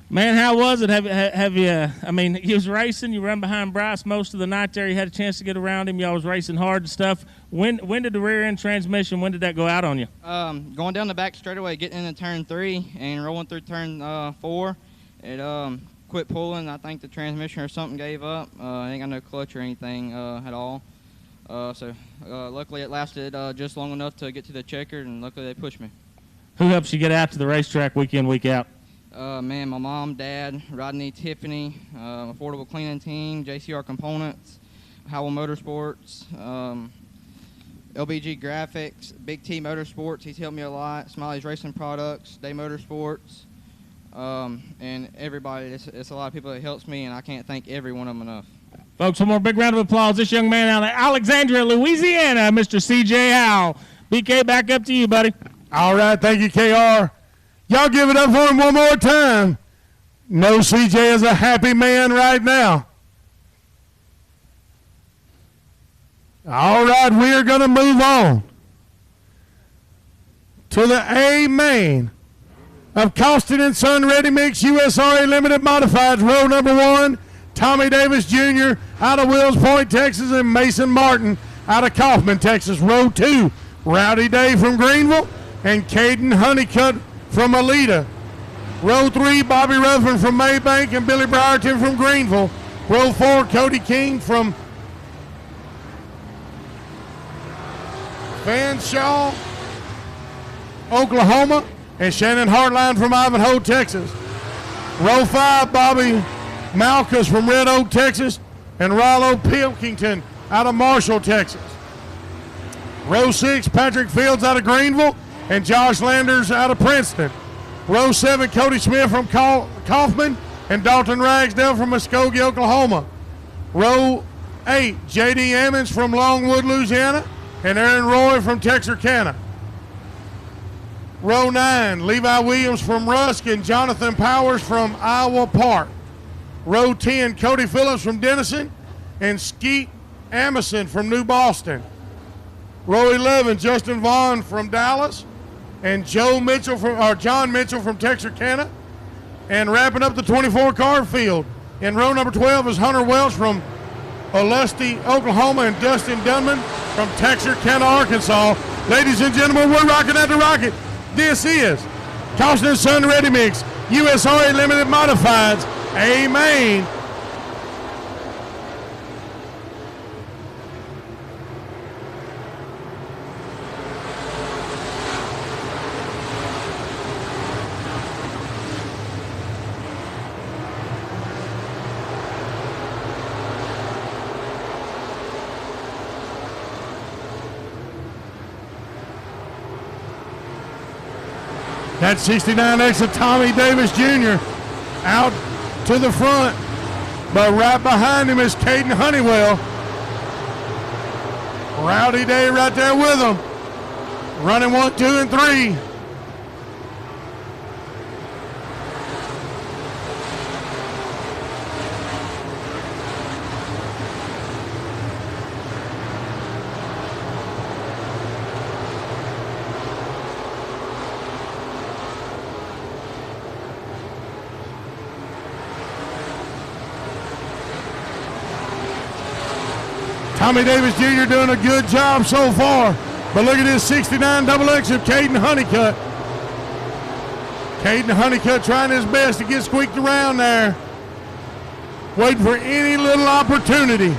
Speaker 2: Man, how was it? Have you, I mean, you was racing, you run behind Bryce most of the night there. You had a chance to get around him. Y'all was racing hard and stuff. When did the rear end transmission, when did that go out on you?
Speaker 6: Going down the back straightaway, getting into turn 3 and rolling through turn 4, it quit pulling. I think the transmission or something gave up. I ain't got no clutch or anything at all. So luckily it lasted just long enough to get to the checker, and luckily they pushed me.
Speaker 2: Who helps you get out to the racetrack week in, week out?
Speaker 6: Man, my mom, dad, Rodney, Tiffany, Affordable Cleaning Team, JCR Components, Howell Motorsports. LBG Graphics, Big T Motorsports. He's helped me a lot. Smiley's Racing Products, Day Motorsports, and everybody. It's a lot of people that helps me, and I can't thank every one of them enough.
Speaker 2: Folks, one more big round of applause. This young man out of Alexandria, Louisiana, Mr. C.J. Howell. BK, back up to you, buddy.
Speaker 1: All right, thank you, KR. Y'all give it up for him one more time. No, CJ is a happy man right now. All right, we are going to move on to the A main of Costin & Son Ready Mix USRA Limited Modifieds, row number 1, Tommy Davis Jr. out of Wills Point, Texas, and Mason Martin out of Kaufman, Texas. Row 2, Rowdy Day from Greenville and Caden Honeycutt from Alita. Row 3, Bobby Ruffin from Maybank and Billy Brierton from Greenville. Row 4, Cody King from Fanshawe, Oklahoma, and Shannon Hartline from Ivanhoe, Texas. Row 5, Bobby Malkus from Red Oak, Texas, and Rollo Pilkington out of Marshall, Texas. Row 6, Patrick Fields out of Greenville and Josh Landers out of Princeton. Row 7, Cody Smith from Kaufman and Dalton Ragsdale from Muskogee, Oklahoma. Row 8, J.D. Emmons from Longwood, Louisiana, and Aaron Roy from Texarkana. Row 9, Levi Williams from Rusk and Jonathan Powers from Iowa Park. Row 10, Cody Phillips from Denison and Skeet Amison from New Boston. Row 11, Justin Vaughn from Dallas and John Mitchell from Texarkana. And wrapping up the 24-car field, in row number 12 is Hunter Welch from Olustee, Oklahoma, and Dustin Dunman from Texarkana, Arkansas. Ladies and gentlemen, we're rocking at the rocket. This is Costin & Son Ready Mix USRA Limited Modifieds, A main. That 69X of Tommy Davis Jr. out to the front, but right behind him is Caden Honeywell. Rowdy Day right there with him. Running 1, 2, and 3. Tommy Davis Jr. doing a good job so far. But look at this 69 XX of Caden Honeycutt. Caden Honeycutt trying his best to get squeaked around there. Waiting for any little opportunity.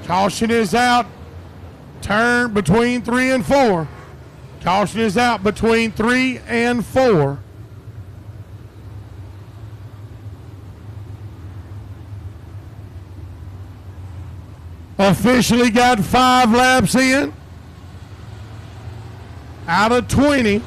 Speaker 1: Caution is out. Turn between 3 and 4. Caution is out between 3 and 4. Officially got 5 laps in out of 20.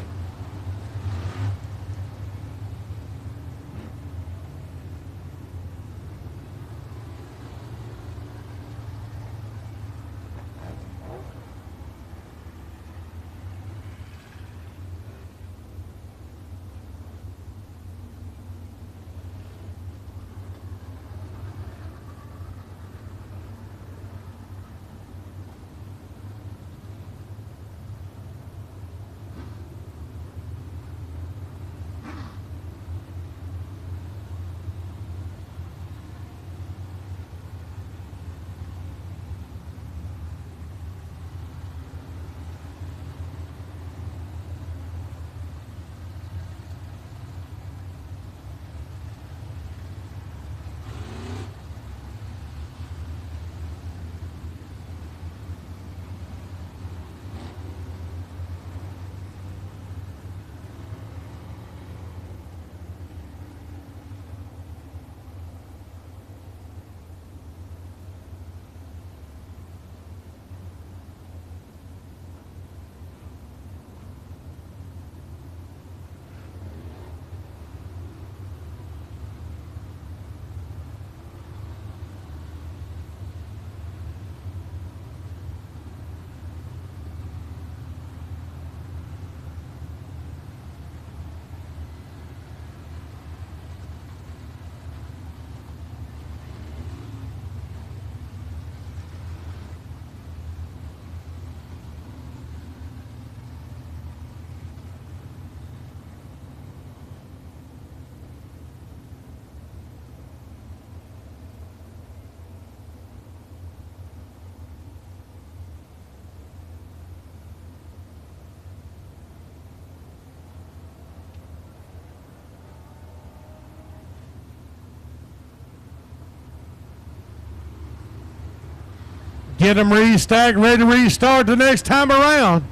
Speaker 1: Get them restacked, ready to restart the next time around.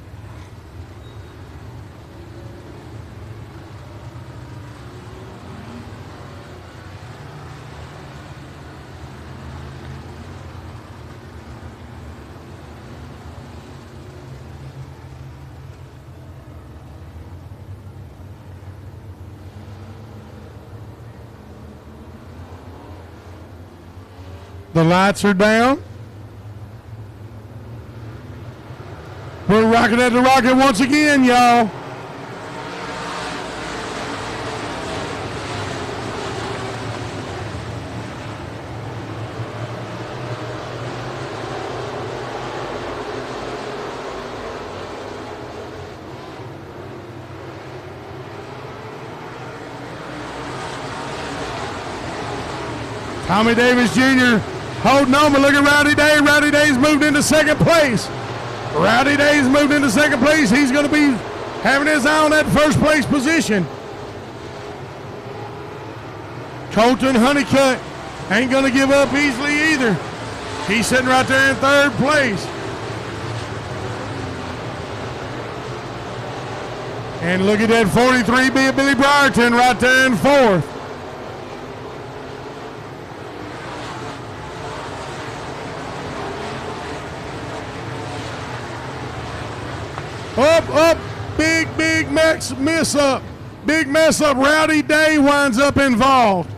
Speaker 1: The lights are down. We're rocking at the rocket once again, y'all. Tommy Davis Jr. holding on, but look at Rowdy Day. Rowdy Day's moved into second place. Rowdy Day's moved into second place. He's going to be having his eye on that first place position. Colton Honeycutt ain't going to give up easily either. He's sitting right there in third place. And look at that 43 Billy Brierton right there in fourth. Up, big mess up. Big mess up. Rowdy Day winds up involved.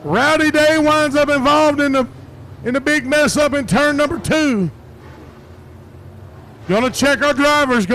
Speaker 1: Rowdy Day winds up involved in the big mess up in turn number 2. Gonna check our drivers.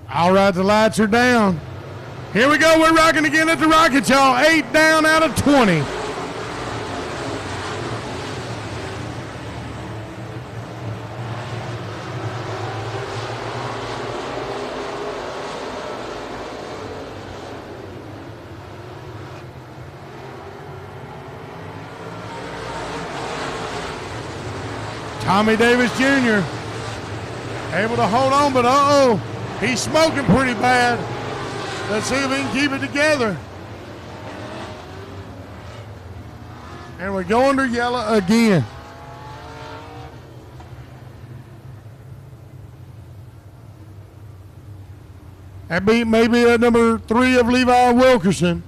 Speaker 1: All right, the lights are down. Here we go. We're rocking again at the rocket, y'all. 8 down out of 20. Tommy Davis Jr. able to hold on, but he's smoking pretty bad. Let's see if he can keep it together. And we go under yellow again. That beat maybe number 3 of Levi Wilkerson.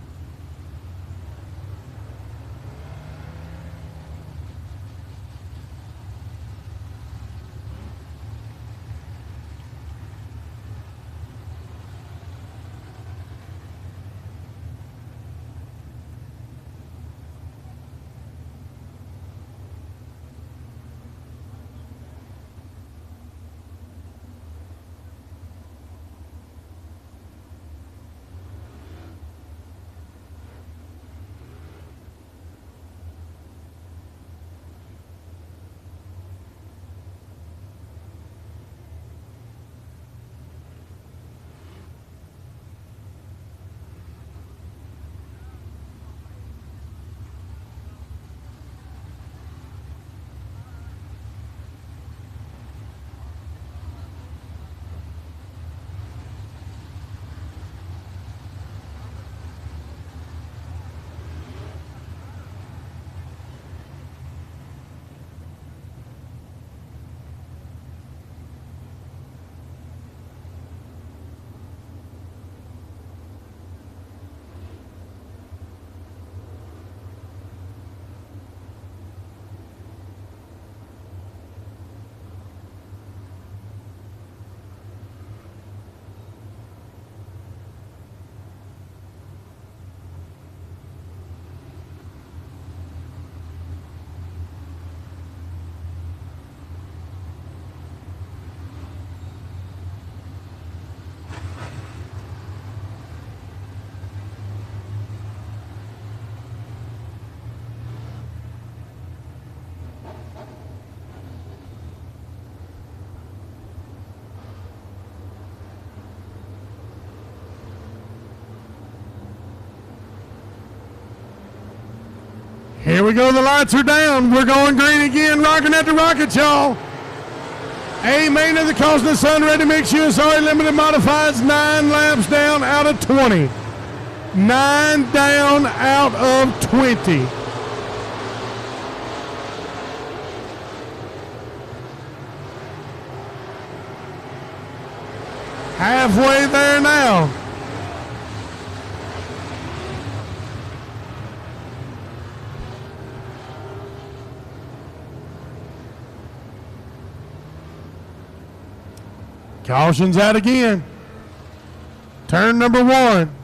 Speaker 1: Here we go. The lights are down. We're going green again. Rocking at the rocket, y'all. A main of the Costin Sun Ready Mix USA Limited Modifieds. 9 laps down out of 20. 9 down out of 20. Halfway there now. Caution's out again. Turn number 1.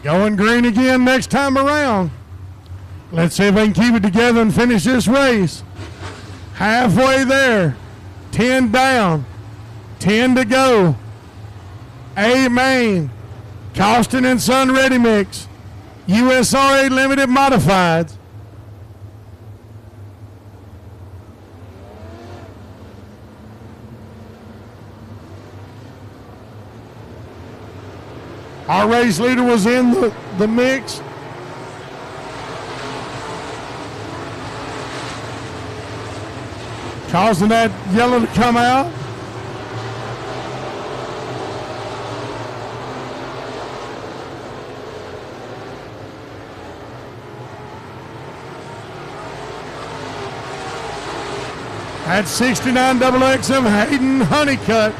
Speaker 1: Going green again next time around. Let's see if they can keep it together and finish this race. Halfway there. 10 down. 10 to go. A main. Costin and Son Ready Mix. USRA Limited Modifieds. Our race leader was in the mix. Causing that yellow to come out. At 69 XXM, Hayden Honeycutt.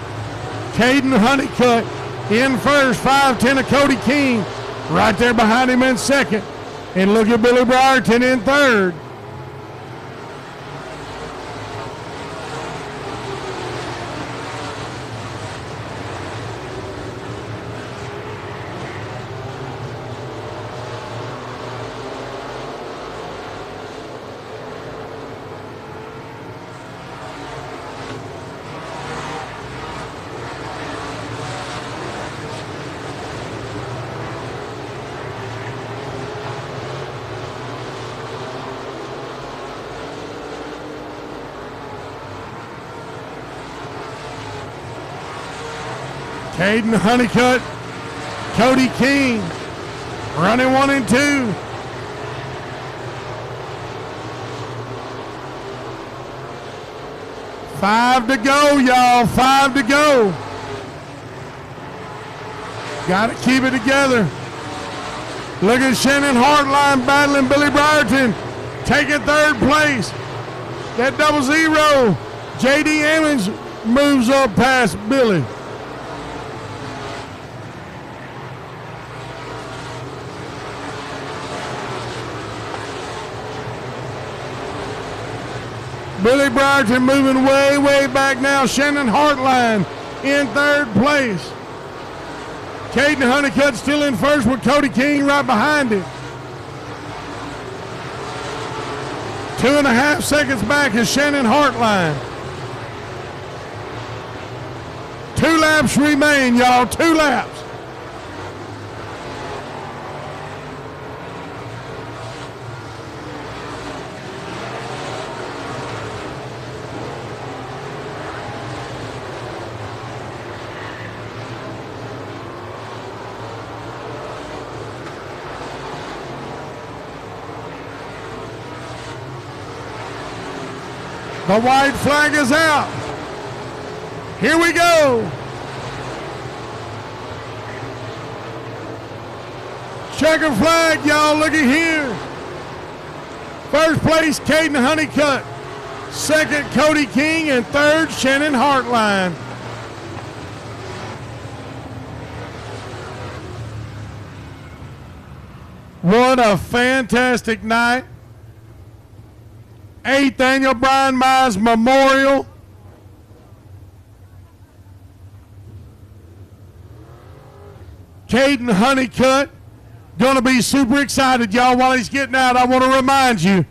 Speaker 1: Caden Honeycutt in first, 5'10" of Cody King. Right there behind him in second. And look at Billy Briarton in third. Caden Honeycutt, Cody King, running 1 and 2. Five to go, y'all. 5 to go. Got to keep it together. Look at Shannon Hartline battling Billy Briarton, taking third place. That 00. J.D. Emmons moves up past Billy. Billy Briarton moving way, way back now. Shannon Hartline in third place. Caden Honeycutt still in first with Cody King right behind him. 2.5 seconds back is Shannon Hartline. 2 laps remain, y'all. 2 laps. The white flag is out. Here we go. Checker flag, y'all. Look at here. First place, Caden Honeycutt. Second, Cody King. And third, Shannon Hartline. What a fantastic night. 8th Annual Brian Mize Memorial. Caden Honeycutt going to be super excited, y'all. While he's getting out, I want to remind you,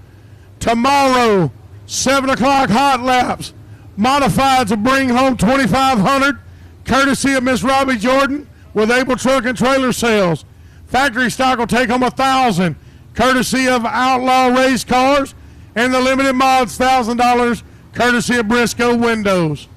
Speaker 1: tomorrow, 7 o'clock hot laps. Modifieds will bring home $2,500, courtesy of Miss Robbie Jordan with Able Truck and Trailer Sales. Factory stock will take home $1,000, courtesy of Outlaw Race Cars. And the limited mods, $1,000, courtesy of Briscoe Windows.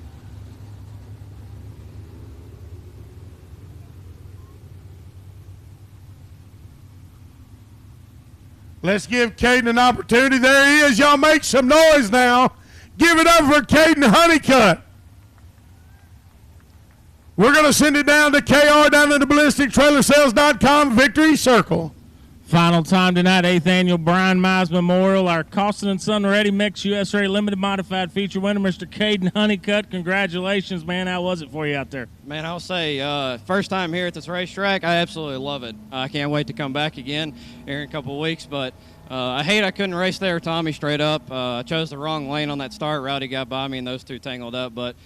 Speaker 1: Let's give Caden an opportunity. There he is. Y'all make some noise now. Give it up for Caden Honeycutt. We're going to send it down to KR down to the ballistictrailersales.com Victory Circle.
Speaker 2: Final time tonight, 8th Annual Brian Mize Memorial. Our Costin and Son Ready Mix USA Limited Modified feature winner, Mr. Caden Honeycutt. Congratulations, man. How was it for you out there?
Speaker 6: Man, I'll say, first time here at this racetrack, I absolutely love it. I can't wait to come back again here in a couple of weeks, but I hate I couldn't race there, Tommy, straight up. I chose the wrong lane on that start. Rowdy got by me and those two tangled up, but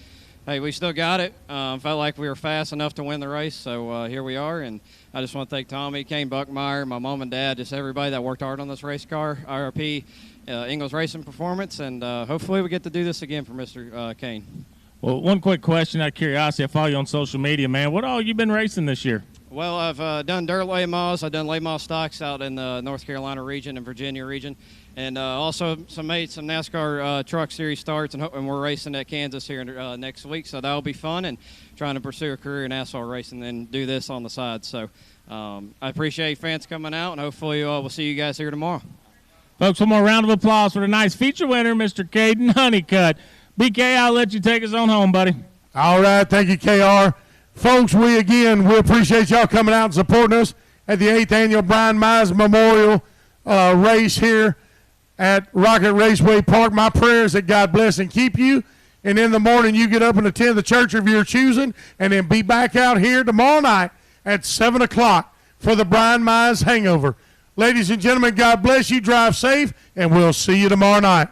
Speaker 5: hey, we still got it. Felt like we were fast enough to win the race, so here we are. And I just want to thank Tommy, Kane Buckmeyer, my mom and dad, just everybody that worked hard on this race car, IRP, Ingles Racing Performance, and hopefully we get to do this again for Mr. Kane.
Speaker 2: Well, one quick question out of curiosity. I follow you on social media, man. What all you been racing this year?
Speaker 5: Well, I've done dirt late models. I've done late model stocks out in the North Carolina region and Virginia region, and also made some NASCAR Truck Series starts, and we're racing at Kansas here next week, so that'll be fun, and trying to pursue a career in asphalt racing and do this on the side. So I appreciate fans coming out, and hopefully we'll see you guys here tomorrow.
Speaker 2: Folks, one more round of applause for the nice feature winner, Mr. Caden Honeycutt. BK, I'll let you take us on home, buddy.
Speaker 1: All right, thank you, KR. Folks, we appreciate y'all coming out and supporting us at the 8th Annual Brian Mize Memorial race here at Rocket Raceway Park. My prayer is that God bless and keep you, and in the morning you get up and attend the church of your choosing, and then be back out here tomorrow night at 7 o'clock for the Brian Mize Hangover. Ladies and gentlemen, God bless you, drive safe, and we'll see you tomorrow night.